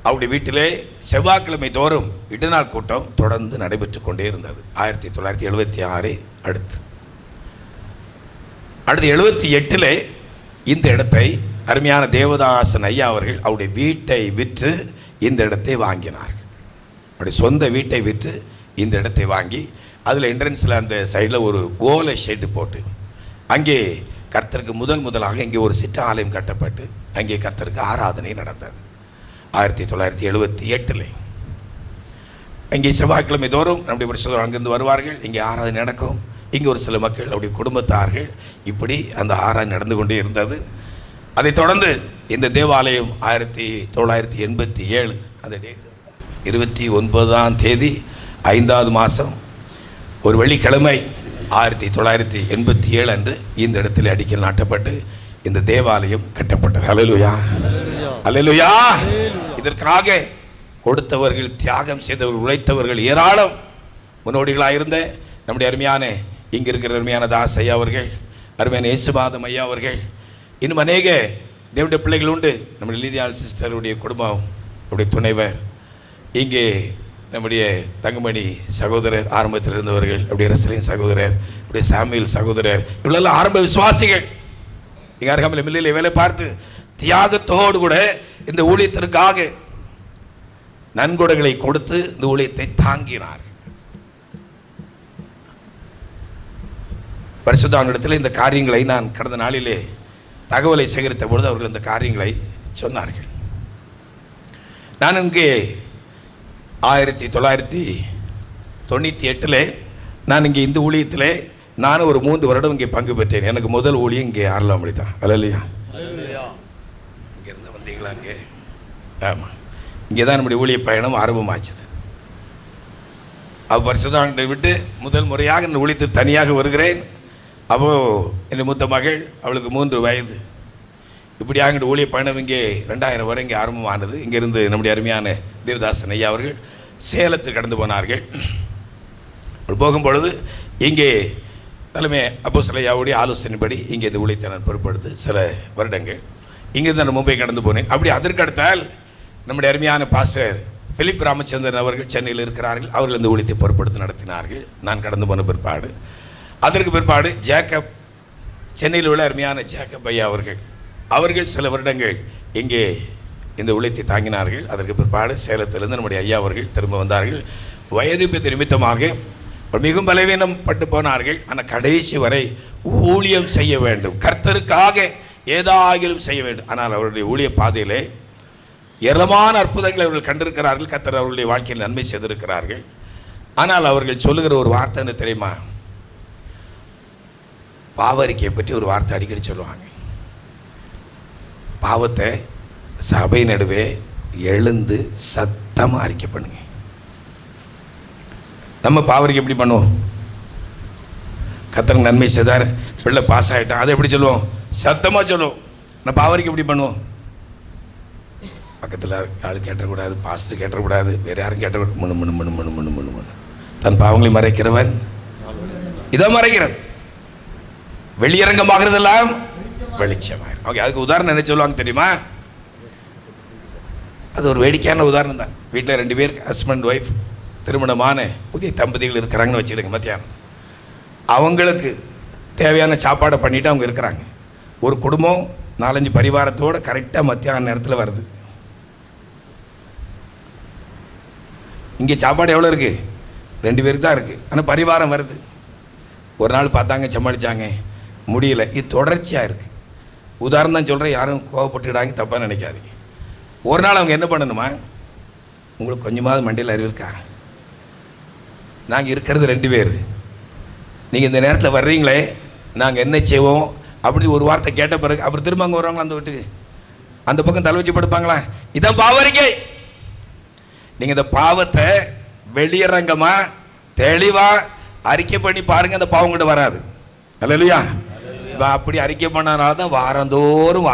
அவருடைய வீட்டிலே செவ்வாய்க்கிழமை தோறும் இடுநாள் கூட்டம் தொடர்ந்து நடைபெற்று கொண்டே இருந்தது. 1976 அடுத்து 78 இந்த இடத்தை அருமையான தேவதாசன் ஐயா அவர்கள் அவருடைய வீட்டை விற்று இந்த இடத்தை வாங்கினார்கள். அவருடைய சொந்த வீட்டை விற்று இந்த இடத்தை வாங்கி அதில் என்ட்ரன்ஸில் அந்த சைடில் ஒரு ஓலை ஷெட்டு போட்டு அங்கே கர்த்தருக்கு முதலாக இங்கே ஒரு சிற்றாலயம் கட்டப்பட்டு அங்கே கர்த்தருக்கு ஆராதனை நடந்தது. 1978 இங்கே செவ்வாய்க்கிழமை தோறும் நம்முடைய வருஷம் அங்கிருந்து வருவார்கள், இங்கே ஆராதனை நடக்கும். இங்கே ஒரு சில மக்கள் அவருடைய குடும்பத்தார்கள், இப்படி அந்த ஆராதனை நடந்து கொண்டே இருந்தது. அதைத் தொடர்ந்து இந்த தேவாலயம் 1987 அந்த டேட் 29ஆம் தேதி 5வது மாதம் ஒரு வெள்ளிக்கிழமை 1987 அன்று இந்த இடத்தில் அடிக்கல் நாட்டப்பட்டு இந்த தேவாலயம் கட்டப்பட்டது. அல்லேலூயா, அல்லேலூயா. இதற்காக கொடுத்தவர்கள், தியாகம் செய்தவர்கள், உழைத்தவர்கள் ஏராளம். முன்னோடிகளாக இருந்த நம்முடைய அருமையான இங்கே இருக்கிற அருமையான தாஸ் ஐயா அவர்கள், அருமையான இயேசுபாதம் ஐயா அவர்கள், இன்னும் அநேக தேவனுடைய பிள்ளைகள் உண்டு. நம்முடைய லீதியாள் சிஸ்டருடைய குடும்பம், நம்முடைய துணைவர், இங்கே நம்முடைய தங்கமணி சகோதரர் ஆரம்பத்தில் இருந்தவர்கள், அப்படியே ரசலின் சகோதரர், அப்படியே சாமியல் சகோதரர், இவளெல்லாம் ஆரம்ப விசுவாசிகள். இங்கே அருகாமையில் மில்லில் வேலை பார்த்து தியாகத்தோடு கூட இந்த ஊழியத்திற்காக நன்கொடைகளை கொடுத்து இந்த ஊழியத்தை தாங்கினார். பரிசுத்தவான்களிடத்தில் இந்த காரியங்களை நான் கடந்த நாளிலே தகவலை சேகரித்த பொழுது அவர்கள் இந்த காரியங்களை சொன்னார்கள். நான் இங்கே 1998 நான் இங்கே இந்த ஊழியத்தில் நானும் ஒரு 3 வருடம் இங்கே பங்கு பெற்றேன். எனக்கு முதல் ஊழியம் இங்கே ஆரலாமொழி தான். அல்லேலூயா. இங்கேருந்து வந்தீங்களா? இங்கே ஆமாம், இங்கே தான் நம்முடைய ஊழிய பயணம் ஆரம்பமாச்சுது. பரிசுத்தவான்களை விட்டு முதல் முறையாக இந்த ஊழியத்தில் தனியாக வருகிறேன். அப்போது என் மூத்த மகள், அவளுக்கு 3 வயது. இப்படியாக எங்கள் ஊழிய பயணம் இங்கே 2000 வரை இங்கே ஆரம்பமானது. இங்கேருந்து நம்முடைய அருமையான தேவதாசன் ஐயா அவர்கள் சேலத்தில் கடந்து போனார்கள். போகும் பொழுது இங்கே தலைமை அப்போஸ்தலருடைய ஆலோசனைப்படி இங்கே இந்த ஊழியத்தை நான் பொறுப்படுத்து சில வருடங்கள் இங்கிருந்து நான் மும்பை கடந்து போனேன். அப்படி அதற்கடுத்தால் நம்முடைய அருமையான பாஸ்டர் பிலிப் ராமச்சந்திரன் அவர்கள் சென்னையில் இருக்கிறார்கள். அவர்கள் இந்த ஊழியத்தை பொறுப்படுத்தி நடத்தினார்கள். நான் கடந்து போன பிற்பாடு அதற்கு பிற்பாடு ஜேக்கப், சென்னையில் உள்ள அருமையான ஜேக்கப் ஐயா அவர்கள் சில வருடங்கள் இங்கே இந்த ஊழியத்தை தாங்கினார்கள். அதற்கு பிற்பாடு சேலத்திலிருந்து நம்முடைய ஐயா அவர்கள் திரும்ப வந்தார்கள். வயது நிமித்தமாக மிகவும் பலவீனம் பட்டு போனார்கள். ஆனால் கடைசி வரை ஊழியம் செய்ய வேண்டும், கர்த்தருக்காக ஏதாகிலும் செய்ய வேண்டும். ஆனால் அவருடைய ஊழிய பாதையிலே ஏராளமான அற்புதங்களை அவர்கள் கண்டிருக்கிறார்கள். கர்த்தர் அவர்களுடைய வாழ்க்கையில் நன்மை செய்திருக்கிறார்கள். ஆனால் அவர்கள் சொல்லுகிற ஒரு வார்த்தை என்ன தெரியுமா? பாவரிக்கையை பற்றி ஒரு வார்த்தை அடிக்கடி சொல்லுவாங்க. பாவத்தை சபை நடுவே எழுந்து சத்தமாக அறிக்கை பண்ணுங்க. நம்ம பாவரிக்கை எப்படி பண்ணுவோம்? கர்த்தருக்கு நன்மை செய்தார், பிள்ளை பாஸ் ஆகிட்டான், அதை எப்படி சொல்லுவோம்? சத்தமாக சொல்லுவோம். நான் பாவரிக்கை எப்படி பண்ணுவோம்? பக்கத்தில் ஆள் கேட்டக்கூடாது, பாஸ்டர் கேட்டக்கூடாது, வேறு யாரும் கேட்டக்கூடாது. முன்னு முன்னு முன்னு முன்னு முன்னு முன்னு முன்னு தன் பாவங்களை மறைக்கிறவன் இதை மறைக்கிறது. வெளியரங்கமாகிறதெல்லாம் வெளிச்சமாயிரும். ஓகே, அதுக்கு உதாரணம் என்ன சொல்லுவாங்க தெரியுமா? அது ஒரு வேடிக்கையான உதாரணம் தான். வீட்டில் 2 பேர் ஹஸ்பண்ட் ஒய்ஃப் திருமணமான புதிய தம்பதிகள் இருக்கிறாங்கன்னு வச்சுக்கிடுங்க. மத்தியானம் அவங்களுக்கு தேவையான சாப்பாடை பண்ணிவிட்டு அவங்க இருக்கிறாங்க. ஒரு குடும்பம் 4-5 பரிவாரத்தோடு கரெக்டாக மத்தியான நேரத்தில் வருது. இங்கே சாப்பாடு எவ்வளோ இருக்குது? 2 பேருக்கு தான் இருக்குது. ஆனால் பரிவாரம் வருது. ஒரு நாள் பார்த்தாங்க, சமாளித்தாங்க, முடியல. இது தொடர்ச்சியாக இருக்குது. உதாரணம் தான் சொல்கிறேன், யாரும் கோவப்பட்டுக்கிடாங்க, தப்பாக நினைக்காதீங்க. ஒரு நாள் அவங்க என்ன பண்ணணுமா? உங்களுக்கு கொஞ்சமாவது மண்டியில் அறிவு இருக்கா? நாங்கள் இருக்கிறது 2 பேர், நீங்கள் இந்த நேரத்தில் வர்றீங்களே, நாங்கள் என்ன செய்வோம் அப்படி ஒரு வார்த்தை கேட்ட பிறகு அப்புறம் திரும்ப அங்கே வருவாங்களா அந்த வீட்டுக்கு? அந்த பக்கம் தலை வச்சு படுப்பாங்களா? இதான் பாவரிக்கை. நீங்கள் இந்த பாவத்தை வெளியரங்கமாக தெளிவாக அறிக்கை பண்ணி பாருங்கள், அந்த பாவம் கிட்ட வராது. அல்லேலூயா. அப்படி அறிக்கை பண்ணனால தான் வாரந்தோறும்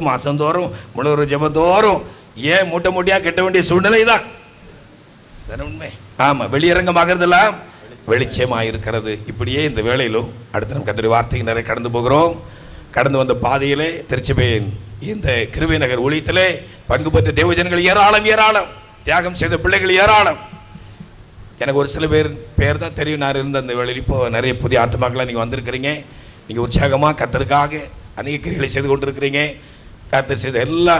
மாதந்தோறும் முழு ஜெபந்தோறும் ஏன் மூட்டை மூட்டையாக கட்ட வேண்டிய சூழ்நிலை தான். உண்மை. ஆமாம், வெளியரங்கமாகிறதெல்லாம் வெளிச்சமாக இருக்கிறது. இப்படியே இந்த வேளையிலும் அடுத்த நம்ம கர்த்தருடைய வார்த்தைக்கு நிறைய கடந்து போகிறோம். கடந்து வந்த பாதையிலே திருச்சபையின் இந்த கிருபை நகர் ஊழியத்திலே பங்கு பெற்ற தேவஜனங்கள் ஏராளம், தியாகம் செய்த பிள்ளைகள் ஏராளம். எனக்கு ஒரு சில பேர் தான் தெரியும். நான் இருந்த அந்த வேளையில் இப்போ நிறைய புதிய ஆத்மாக்களாக நீங்கள் வந்திருக்கிறீங்க. நீங்கள் உற்சாகமாக கர்த்தருக்காக அநேக கிரிகளை செய்து கொண்டிருக்கிறீங்க. கர்த்தர் செய்த எல்லா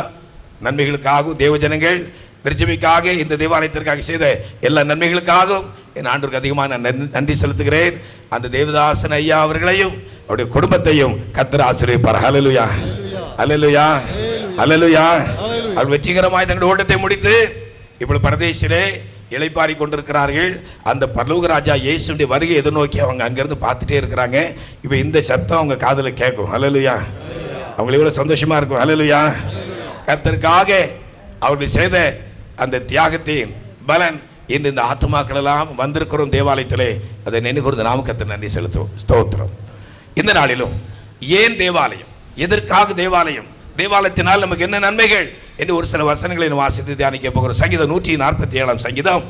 நன்மைகளுக்காகவும் தேவஜனங்கள் திருச்சபைக்காக இந்த தேவாலயத்திற்காக செய்த எல்லா நன்மைகளுக்காகவும் என் ஆண்டவருக்கு அதிகமாக நான் நன்றி செலுத்துகிறேன். அந்த தேவதாசன் ஐயா அவர்களையும் அவருடைய குடும்பத்தையும் கர்த்தர் ஆசீர்வதிப்பார். ஹல்லேலூயா, ஹல்லேலூயா, ஹல்லேலூயா. அவர் வெற்றிகரமாய் தங்களுடைய ஓட்டத்தை முடித்து இப்பொழுது பரதேசிலே இளைப்பாரி கொண்டிருக்கிறார்கள். அந்த பரலோக ராஜா இயேசுடைய வருகை எதிர்நோக்கி அவங்க அங்கேருந்து பார்த்துட்டே இருக்கிறாங்க. இப்போ இந்த சத்தம் அவங்க காதில் கேட்கும். ஹல்லேலூயா. அவங்களுக்கு எவ்வளோ சந்தோஷமாக இருக்கும். ஹல்லேலூயா. கர்த்தருக்காக அவர்கள் செய்த அந்த தியாகத்தின் பலன் இன்று இந்த ஆத்மாக்கள் எல்லாம் வந்திருக்கிறோம் தேவாலயத்திலே. அதை நினைவுகூர்ந்து நாம கர்த்தர் நன்றி செலுத்துவோம். ஸ்தோத்திரம். இந்த நாளிலும் ஏன் தேவாலயம், எதற்காக தேவாலயம், தேவாலயத்தினால் நமக்கு என்ன நன்மைகள் என்று ஒரு சில வசனங்களை வாசித்து தியானிக்க போகிறோம். சங்கீதம் 147 சங்கீதம்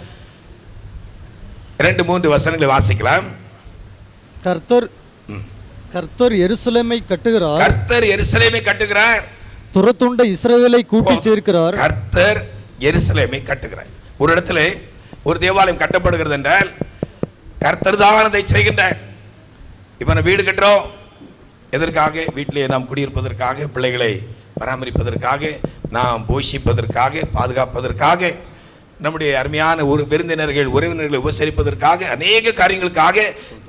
2-3 வசனங்களை வாசிக்கலாம். கர்த்தர் எருசலேமை கட்டுகிறார். கர்த்தர் எருசலேமை கட்டுகிறார். துரத்துண்ட இஸ்ரவேலை கூட்டி சேர்க்கிறார். கர்த்தர் எருசலேமை கட்டுகிறார். ஒரு இடத்துல ஒரு தேவாலயம் கட்டப்படுகிறது என்றால் கர்த்தர் தான் அதை செய்கின்றார். இப்போ நம்ம வீடு கட்டுறோம். எதற்காக? வீட்டிலே நாம் குடியிருப்பதற்காக, பிள்ளைகளை பராமரிப்பதற்காக, நாம் போஷிப்பதற்காக, பாதுகாப்பதற்காக, நம்முடைய அருமையான ஒரு விருந்தினர்கள் உறவினர்களை உபசரிப்பதற்காக, அநேக காரியங்களுக்காக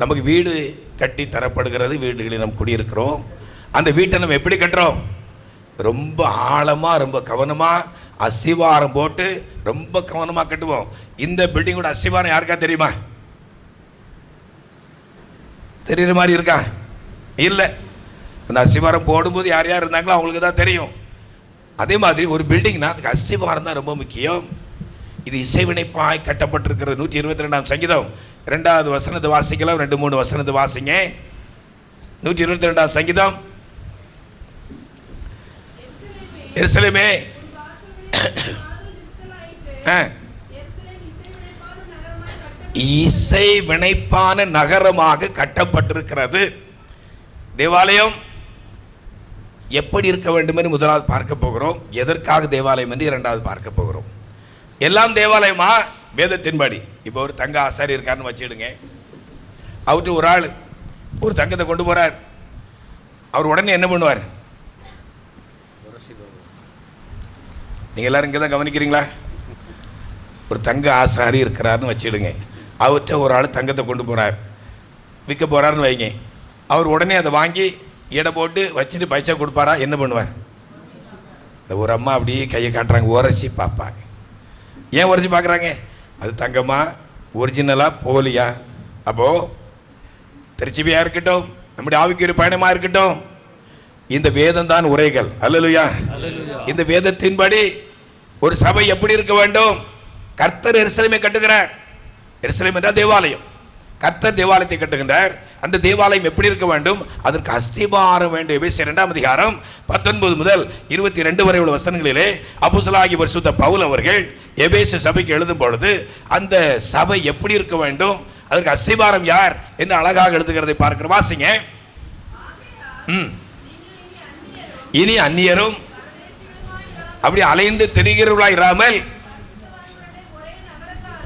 நமக்கு வீடு கட்டி தரப்படுகிறது. வீடுகளில் நாம் குடியிருக்கிறோம். அந்த வீட்டை நம்ம எப்படி கட்டுறோம்? ரொம்ப ஆழமாக, ரொம்ப கவனமாக அஸ்திவாரம் போட்டு ரொம்ப கவனமாக கட்டுவோம். இந்த பில்டிங்கோட அஸ்திவாரம் யாருக்கா தெரியுமா? தெரியுற மாதிரி இருக்கா? இல்லை. அந்த அஸ்திவாரம் போடும்போது யார் யார் இருந்தாங்களோ அவங்களுக்கு தான் தெரியும். அதே மாதிரி ஒரு பில்டிங்னா அதுக்கு அஸ்திவாரம் தான் ரொம்ப முக்கியம். இது இசைவினைப்பாய் கட்டப்பட்டிருக்கிறது. 122 சங்கீதம் 2வது வசனத்தை வாசிக்கலாம். 2-3 வசனத்தை வாசிங்க. 122 சங்கீதம். எருசலேமே இசை வினைப்பான நகரமாக கட்டப்பட்டிருக்கிறது. தேவாலயம் எப்படி இருக்க வேண்டும் என்று முதலாவது பார்க்க போகிறோம். எதற்காக தேவாலயம் என்று இரண்டாவது பார்க்க போகிறோம். எல்லாம் தேவாலயமா? வேதத்தின்படி. இப்போ ஒரு தங்க ஆசாரி இருக்காருன்னு வச்சுடுங்க. அவர்கிட்ட ஒரு ஆள் ஒரு தங்கத்தை கொண்டு போறார். அவர் உடனே என்ன பண்ணுவார்? நீங்கள் எல்லாரும் இங்கே தான் கவனிக்கிறீங்களா? ஒரு தங்க ஆசாரி இருக்கிறாருன்னு வச்சுடுங்க. அவர்கிட்ட ஒரு ஆள் தங்கத்தை கொண்டு போகிறார், விற்க போகிறாருன்னு வைங்க. அவர் உடனே அதை வாங்கி எடை போட்டு வச்சுட்டு பைசா கொடுப்பாரா? என்ன பண்ணுவார்? இந்த ஒரு அம்மா அப்படியே கையை காட்டுறாங்க, உரைச்சி பார்ப்பாங்க. ஏன் உரைச்சி பார்க்குறாங்க? அது தங்கமா, ஒரிஜினலாக, போலியா? அப்போது திருச்சிபியாக இருக்கட்டும், நம்முடைய ஆவிக்குரிய பயணமாக இருக்கட்டும், இந்த வேதம் தான் உரைகள். அல்லேலூயா. இந்த வேதத்தின்படி ஒரு சபை எப்படி இருக்க வேண்டும்? கர்த்தர் எருசலேமை கட்டுகிறார். எருசலேம் என்றால் தேவாலயம். கர்த்தர் தேவாலயத்தை கட்டுகின்றார். அந்த தேவாலயம் எப்படி இருக்க வேண்டும்? அதற்கு அஸ்திபாரம் வேண்டும். எபேசியர் 2 அதிகாரம் 19 முதல் 22 வரை உள்ள வசனங்களிலே அப்போஸ்தலனாகிய பரிசுத்த பவுல் அவர்கள் எபேசு சபைக்கு எழுதும் பொழுது அந்த சபை எப்படி இருக்க வேண்டும், அதற்கு அஸ்திபாரம் யார் என்று அழகாக எழுதுகிறதை பார்க்கிற வாசிங்க. இனி அந்நியரும் அப்படி அலைந்து திரிகிறவர்களாய் இராமல்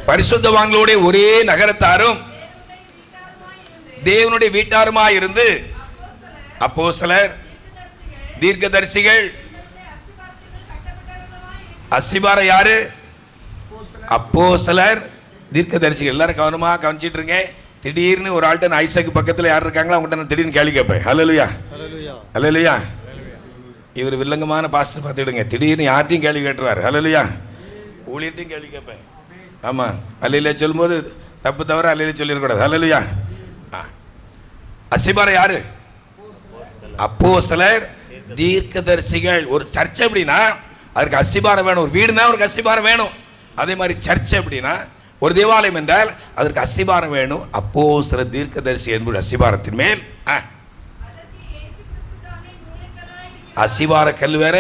பரிசுத்தவான்களோட ஒரே நகரத்தாரும் தேவனுடைய வீட்டாருமாய் இருந்து அப்போஸ்தலர், தீர்க்கதரிசிகள். அஸ்திபாரம் யாரு? அப்போஸ்தலர், தீர்க்கதரிசிகள். எல்லாரும் கவனமா கவனிச்சிட்டு இருங்க. திடீர்னு ஒரு ஆள்கிட்ட ஐசக்கு பக்கத்தில் யார் இருக்காங்களோ அவங்கள்ட்ட நான் திடீர்னு கேள்வி கேட்பேன். ஹல்லேலூயா, ஹல்லேலூயா. இவர் வில்லங்கமான பாஸ்டர் பார்த்துடுங்க, திடீர்னு யார்ட்டையும் கேள்வி கேட்டுருவார். ஹல்லேலூயா. ஊழியர்ட்டையும் கேள்வி கேட்பேன். ஆமாம், அல்லையில சொல்லும்போது தப்பு தவிர அல்லையில சொல்லிடக்கூடாது. ஹல்லேலூயா. அஸ்திபாரம் யாரு? அப்போஸ்தலர், தீர்க்கதரிசிகள். ஒரு சர்ச்சை அப்படின்னா அதற்கு அஸ்திபாரம் வேணும். ஒரு வீடுனா அவருக்கு அஸ்திபாரம் வேணும். அதே மாதிரி சர்ச்சை அப்படின்னா, ஒரு தேவாலயம் என்றால் அதற்கு அஸ்திபாரம் வேணும். அப்போஸ்தலர், தீர்க்கதரிசி என்பது அஸ்திபாரத்தின் மேல். அஸ்திபார கல் வேற,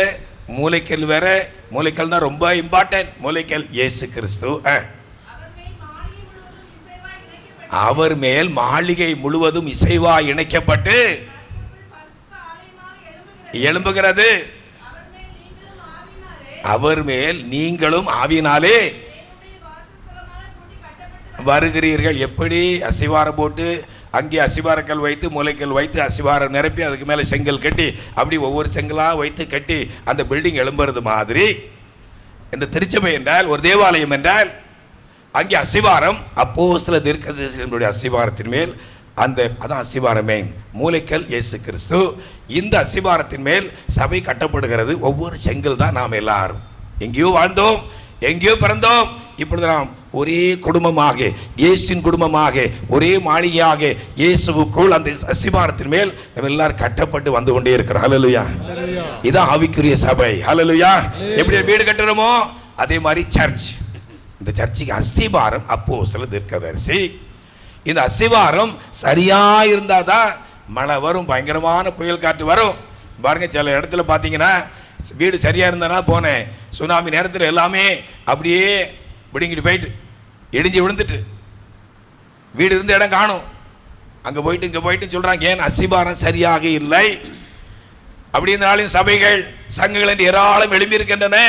மூளைக்கல் வேற. மூளைக்கல் தான் ரொம்ப இம்பார்ட்டன்ட். மூளைக்கல் இயேசு கிறிஸ்து. அவர் மேல் மாளிகை முழுவதும் இசைவாய் இணைக்கப்பட்டு எழும்புகிறது. அவர் மேல் நீங்களும் ஆவியினாலே வருகிறீர்கள். எப்படி? அஸ்திவாரம் போட்டு அங்கே அஸ்திபாரக்கல் வைத்து மூளைக்கல் வைத்து அஸ்திவாரம் நிரப்பி அதுக்கு மேலே செங்கல் கட்டி அப்படி ஒவ்வொரு செங்கலாக வைத்து கட்டி அந்த பில்டிங் எழும்புறது மாதிரி இந்த திருச்சபை என்றால், ஒரு தேவாலயம் என்றால் அங்கே அஸ்திவாரம் அப்போஸ்தலர், தீர்க்கதரிசிகளுடைய அஸ்திவாரத்தின் மேல் அதான் அஸ்திவாரமே. மூளைக்கல் இயேசு கிறிஸ்து. இந்த அஸ்திவாரத்தின் மேல் சபை கட்டப்படுகிறது. ஒவ்வொரு செங்கல் தான் நாம் எல்லாரும். எங்கேயோ வாழ்ந்தோம், எங்கேயோ பிறந்தோம். இப்பொழுது நாம் ஒரே குடும்பமாக, இயேசுவின் குடும்பமாக, ஒரே மாளிகையாக இயேசுவுக்குள் அந்த அஸ்திபாரத்தின் மேல் நம்ம எல்லாரும் கட்டப்பட்டு வந்து கொண்டே இருக்கிறோம். ஹல்லேலூயா. இதான் ஆவிக்குரிய சபை. ஹல்லேலூயா. எப்படி வீடு கட்டுறோமோ அதே மாதிரி சர்ச். இந்த சர்ச்சுக்கு அஸ்திபாரம் அப்போஸ்தலர், தீர்க்கதரிசி. இந்த அஸ்திபாரம் சரியா இருந்தால் தான் மழை வரும், பயங்கரமான புயல் காற்று வரும். பாருங்க, சில இடத்துல பார்த்தீங்கன்னா வீடு சரியாக இருந்தனா போனேன், சுனாமி நேரத்தில் எல்லாமே அப்படியே பிடிங்கிட்டு போயிட்டு இடிஞ்சு விழுந்துட்டு வீடு இருந்த இடம் காணும். அங்கே போயிட்டு இங்கே போயிட்டு சொல்கிறாங்க, ஏன்? அஸ்திபாரம் சரியாக இல்லை. அப்படி இருந்தாலும் சபைகள், சங்கங்கள் என்று ஏராளம் எழும்பியிருக்கின்றன.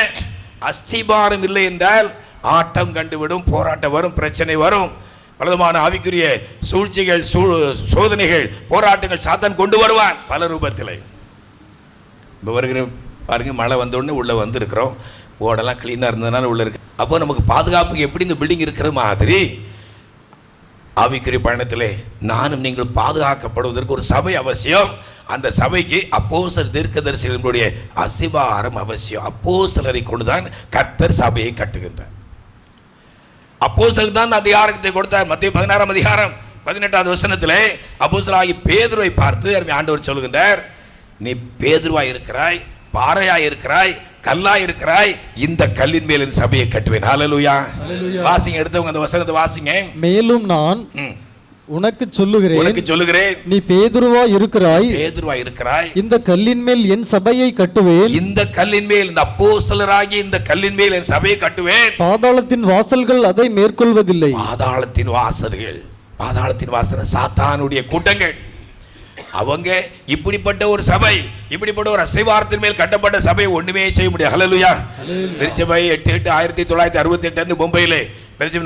அஸ்திபாரம் இல்லை என்றால் ஆட்டம் கண்டுவிடும், போராட்டம் வரும், பிரச்சனை வரும், பலவிதமான ஆவிக்குரிய சூழ்ச்சிகள், சோதனைகள், போராட்டங்கள் சாத்தான் கொண்டு வருவான் பல ரூபத்தில். இப்போ வருகிற பாருங்க, மழை வந்தோடனே உள்ளே வந்துருக்கிறோம், ஓடெல்லாம் க்ளீனாக இருந்ததுனால உள்ளே இருக்கு. அப்போ நமக்கு பாதுகாப்புக்கு எப்படி இந்த பில்டிங் இருக்கிற மாதிரி ஆவிக்குரிய பயணத்திலே நானும் நீங்கள் பாதுகாக்கப்படுவதற்கு ஒரு சபை அவசியம். அந்த சபைக்கு அப்போஸ்தலர், தீர்க்கதரிசிகளுடைய அஸ்திபாரம் அவசியம். அப்போஸ்தலரை கொண்டுதான் கர்த்தர் சபையை கட்டுகின்றார். அப்போஸ்தலருக்கு தான் அதிகாரத்தை கொடுத்தார். மத்தேயு 16 அதிகாரம் 18வது வசனத்திலே அப்போஸ்தலனாகிய பேதுருவை பார்த்து ஆண்டவர் சொல்லுகின்றார், நீ பேதுருவாய் இருக்கிறாய், பாறையாய் இருக்கிறாய், கல்லாய் இருக்கிறாய், இந்த கல்லின் மேல் என் சபையை கட்டுவேன். ஹல்லேலூயா. வாசிங்க, எடுத்தவங்க அந்த வசனத்தை வாசிங்க. மேலும் நான் உனக்கு சொல்லுகிறேன், நீ பேதுருவா இருக்கிறாய். இந்த கல்லின் மேல் என் சபையை கட்டுவேன். இந்த கல்லின் மேல், இந்த அப்போஸ்தலராகிய இந்த கல்லின் மேல் என் சபையை கட்டுவேன். பாதாளத்தின் வாசல்கள் அதை மேற்கொள்வதில்லை. பாதாளத்தின் வாசல் சாத்தானுடைய கூட்டங்கள். அவங்க இப்படிப்பட்ட ஒரு சபை, இப்படிப்பட்ட ஒரு அஸ்திவாரத்தின் மேல் கட்டப்பட்ட சபை ஒண்ணுமே செய்ய முடியாது. ஹல்லேலூயா. திருச்சபை 8/8/1968 மும்பையிலே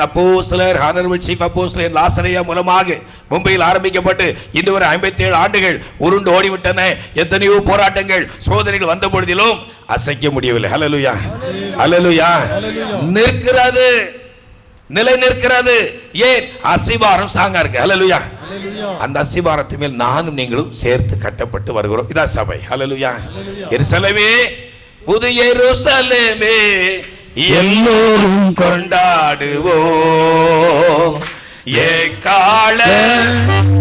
அப்போஸ்தலர் ஹானரபிள் சீஃப் அப்போஸ்தலர் லாசரையா மூலமாக மும்பையில் ஆரம்பிக்கப்பட்டு இன்று வரை 57 ஆண்டுகள் உருண்டு ஓடிவிட்டன. எத்தனையோ போராட்டங்கள், சோதனைகள் வந்த பொழுதிலும் அசைக்க முடியவில்லை. ஹல்லேலூயா, ஹல்லேலூயா. நிற்கிறது, நிலை நிற்கிறது. ஏன்? அஸ்திவாரம் ஸ்ட்ராங்கா இருக்கு. ஹல்லேலூயா. அந்த அஸ்திவாரத்தின் மேல் நானும் நீங்களும் சேர்த்து கட்டப்பட்டு வருகிறோம். இதான் சபை. ஹல்லேலூயா. எருசலேமே, புது எருசலேமே, எல்லோரும் கொண்டாடுவோம் எக்கால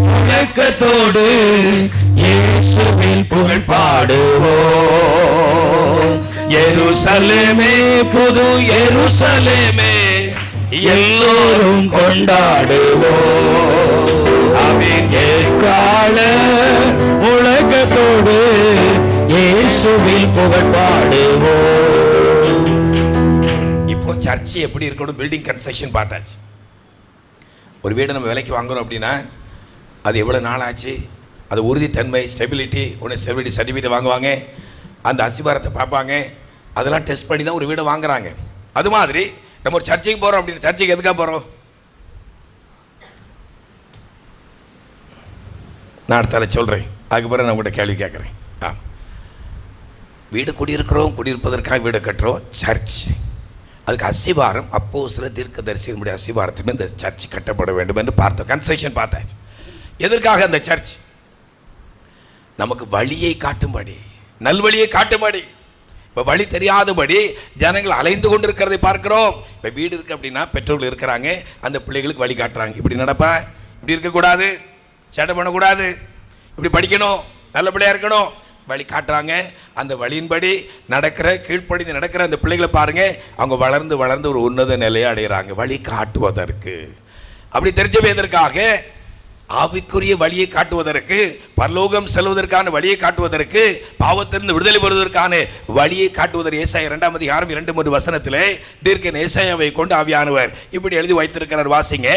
முழக்கத்தோடு இயேசுவின் புகழ் பாடுவோம். எருசலேமே, புது எருசலேமே, எல்லோரும் கொண்டாடுவோம். அவன் எக்கால முழக்கத்தோடு இயேசுவின் புகழ் பாடுவோம். இப்போ சர்ச்சு எப்படி இருக்கணும்? பில்டிங் கன்ஸ்ட்ரக்ஷன் பார்த்தாச்சு. ஒரு வீடு நம்ம விலைக்கு வாங்குறோம் அப்படின்னா அது எவ்வளோ நாள் ஆச்சு, அது உறுதித்தன்மை, ஸ்டெபிலிட்டி, ஒன்று ஸ்டெபிலிட்டி சர்டிஃபிகேட் வாங்குவாங்க, அந்த அஸ்திவாரத்தை பார்ப்பாங்க, அதெல்லாம் டெஸ்ட் பண்ணி தான் ஒரு வீடை வாங்குறாங்க. அது மாதிரி நம்ம ஒரு சர்ச்சைக்கு போகிறோம் அப்படின்னு, சர்ச்சைக்கு எதுக்காக போகிறோம்? நான் அடுத்தால சொல்கிறேன், அதுக்கப்புறம் நான் உங்கள்கிட்ட கேள்வி கேட்குறேன். வீடு குடியிருப்பதற்காக வீடு கட்டுறோம். சர்ச், அதுக்கு அஸ்திவாரம் அப்போஸ்தலர் தீர்க்கதரிசியினுடைய அஸ்திவாரத்துமே இந்த சர்ச் கட்டப்பட வேண்டும் என்று பார்த்தோம். கன்ஸ்ட்ரக்ஷன் பார்த்தாச்சு. எதற்காக அந்த சர்ச்? நமக்கு வழியை காட்டும்படி, நல்வழியை காட்டும்படி. இப்போ வழி தெரியாதபடி ஜனங்கள் அலைந்து கொண்டு இருக்கிறதை பார்க்கிறோம். இப்போ வீடு இருக்குது அப்படின்னா பெற்றோர்கள் இருக்கிறாங்க, அந்த பிள்ளைகளுக்கு வழி காட்டுறாங்க. இப்படி நடப்பா, இப்படி இருக்கக்கூடாது, சேட்டை பண்ணக்கூடாது, இப்படி படிக்கணும், நல்ல பிள்ளையாக இருக்கணும், வழி காட்டுறாங்க. அந்த வழியின்படி நடக்கிற, கீழ்ப்படிந்து நடக்கிற அந்த பிள்ளைகளை பாருங்கள், அவங்க வளர்ந்து வளர்ந்து ஒரு உன்னத நிலையை அடைகிறாங்க. வழி காட்டுவதற்கு, அப்படி தெரிஞ்சவையதற்காக, ஆவிக்குரிய வழியை காட்டுவதற்கு, பரலோகம் செல்வதற்கான வழியை காட்டுவதற்கு, பாவத்திலிருந்து விடுதலை பெறுவதற்கான வழியை காட்டுவதற்கு ஏசாயா 2:2-3 தீர்க்கன் ஏசாயாவை கொண்டு ஆவியானவர் இப்படி எழுதி வைத்திருக்கிறார். வாசிங்க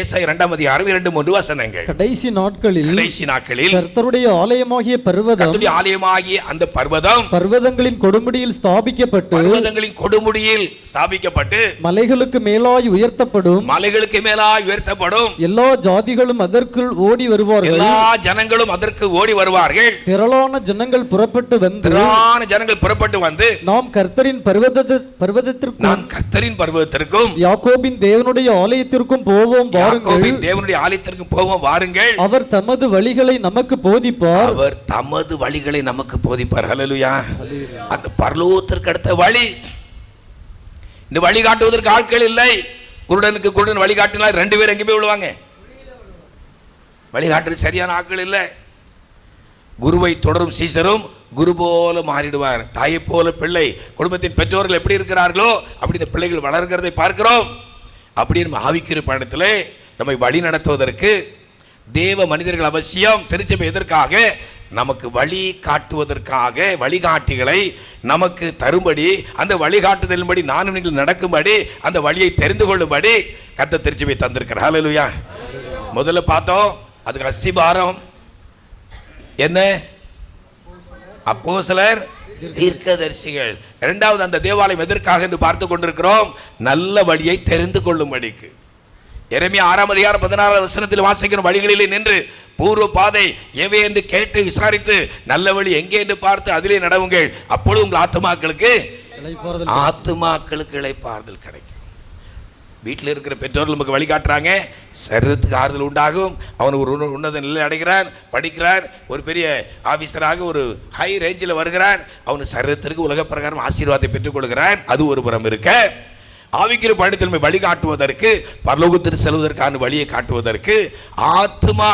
ஏசாயா 2:2-3. கடைசி நாட்களில் கர்த்தருடைய ஆலயமாகிய பர்வதம், ஆலயமாகிய அந்த பர்வதம் பர்வதங்களின் கொடுமுடியில் ஸ்தாபிக்கப்பட்டு மலைகளுக்கு மேலாய் உயர்த்தப்படும். எல்லா ஜாதிகளும் அதற்கு ஓடி வருவார்கள். எல்லா ஜனங்களும் அதற்கு ஓடி வருவார்கள். திரளான ஜனங்கள் புறப்பட்டு வந்து நாம் கர்த்தரின் பர்வதத்திற்கும் யாக்கோபின் தேவனுடைய ஆலயத்திற்கும் போவோம் வாருங்கள். அவர் தமது வழிகளை நமக்கு போதிப்பார். ஹல்லேலூயா. அந்த பரலோகத்திற்கு அடுத்த வழி. இந்த வழி காட்டுவதற்கு ஆட்கள் இல்லை. குருடனுக்கு குருடன் வழி காட்டினால் 2 பேர் எங்கே போய் விழுவாங்க? வழிகாட்டுறது சரியான ஆட்கள் இல்லை. குருவை தொடரும் சீசரும் குரு போல மாறிடுவார். தாயை போல பிள்ளை. குடும்பத்தின் பெற்றோர்கள் எப்படி இருக்கிறார்களோ அப்படி இந்த பிள்ளைகள் வளர்கிறதை பார்க்கிறோம். அப்படி நம்ம ஆவிக்குரிய பயணத்தில் நம்மை வழி நடத்துவதற்கு தேவ மனிதர்கள் அவசியம். திருச்சபை எதற்காக? நமக்கு வழி காட்டுவதற்காக, வழிகாட்டிகளை நமக்கு தரும்படி, அந்த வழிகாட்டுதலின்படி நானும் நீங்கள் நடக்கும்படி, அந்த வழியை தெரிந்து கொள்ளும்படி கர்த்தர் திருச்சபை தந்திருக்கிறார். ஹல்லேலூயா. முதல்ல பார்த்தோம், அதுக்கு அஸ்திபாரம் என்ன? அப்போஸ்தலர், தீர்க்கதரிசிகள். இரண்டாவது, அந்த தேவாலயம் எதற்காக என்று பார்த்து கொண்டிருக்கிறோம்? நல்ல வழியை தெரிந்து கொள்ளும்படிக்கு. எரேமியா 6:16 வாசிக்கிற வழிகளிலே நின்று பூர்வ பாதை எவை என்று கேட்டு விசாரித்து நல்ல வழி எங்கே என்று பார்த்து அதிலே நடவுங்கள். அப்பொழுது உங்கள் ஆத்துமாக்களுக்கு இளைப்பாறுதல் கிடைக்கும். வீட்டில் இருக்கிற பெற்றோர்கள் நமக்கு வழிகாட்டுறாங்க, சரீரத்துக்கு ஆறுதல் உண்டாகும். அவனுக்கு ஒரு உன்னத நிலை அடைகிறான், படிக்கிறான், ஒரு பெரிய ஆஃபீஸராக ஒரு ஹை ரேஞ்சில் வருகிறான். அவனுக்கு சரீரத்திற்கு உலக பிரகாரம் ஆசீர்வாதத்தை பெற்றுக்கொள்கிறான். அது ஒரு புறம் இருக்க, ஆவிக்கிற பயணத்தில் வழிகாட்டுவதற்கு, பரலோகத்திற்கு செல்வதற்கான வழியை காட்டுவதற்கு ஆத்மா,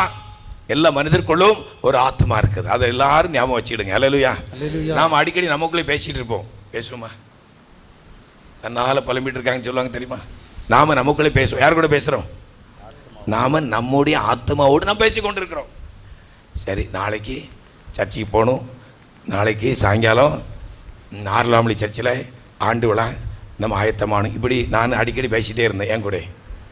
எல்லா மனிதர்களும் ஒரு ஆத்மா இருக்குது. அதை எல்லாரும் ஞாபகம் வச்சுக்கிடுங்க. ஹல்லேலூயா. நாம் அடிக்கடி நமக்குள்ளே பேசிகிட்டு இருப்போம். பேசுவோமா? தன்னால் புலம்பிட்டு இருக்காங்கன்னு சொல்லுவாங்க தெரியுமா? நாம் நமக்குள்ளே பேசுவோம். யார் கூட பேசுகிறோம்? நாம் நம்முடைய ஆத்மாவோடு நாம் பேசி கொண்டிருக்கிறோம். சரி, நாளைக்கு சர்ச்சுக்கு போகணும், நாளைக்கு சாயங்காலம் நார்லாமலி சர்ச்சில் ஆண்டு விழா நம்ம ஆயத்தமானும். இப்படி நான் அடிக்கடி பேசிகிட்டே இருந்தேன். என் கூட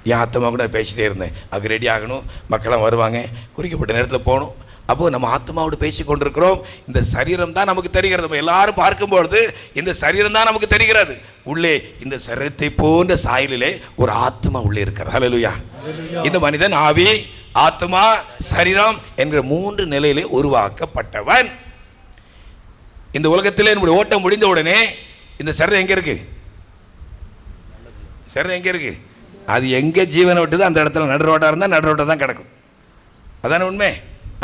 என் ஆத்மா கூட பேசிகிட்டே இருந்தேன். அதுக்கு ரெடி ஆகணும், மக்கள்லாம் வருவாங்க, குறிக்கப்பட்ட நேரத்தில் போகணும். அப்போது நம்ம ஆத்மாவோடு பேசி கொண்டிருக்கிறோம். இந்த சரீரம் தான் நமக்கு தெரிகிறது. நம்ம எல்லாரும் பார்க்கும்பொழுது இந்த சரீரம் தான் நமக்கு தெரிகிறது. உள்ளே இந்த சரீரத்தை போன்ற சாயலிலே ஒரு ஆத்மா உள்ளே இருக்கிறது. ஹல்லேலூயா. இந்த மனிதன் ஆவி, ஆத்மா, சரீரம் என்கிற 3 நிலையிலே உருவாக்கப்பட்டவன். இந்த உலகத்திலே நம்முடைய ஓட்டம் முடிந்த உடனே இந்த சரீரம் எங்கே இருக்கு? சரீரம் எங்கே இருக்கு? அது எங்கே ஜீவனை விட்டுது அந்த இடத்துல நடு ரோட்டாக இருந்தால் நடு ரோட்டாக தான் கிடக்கும். அதான உண்மை.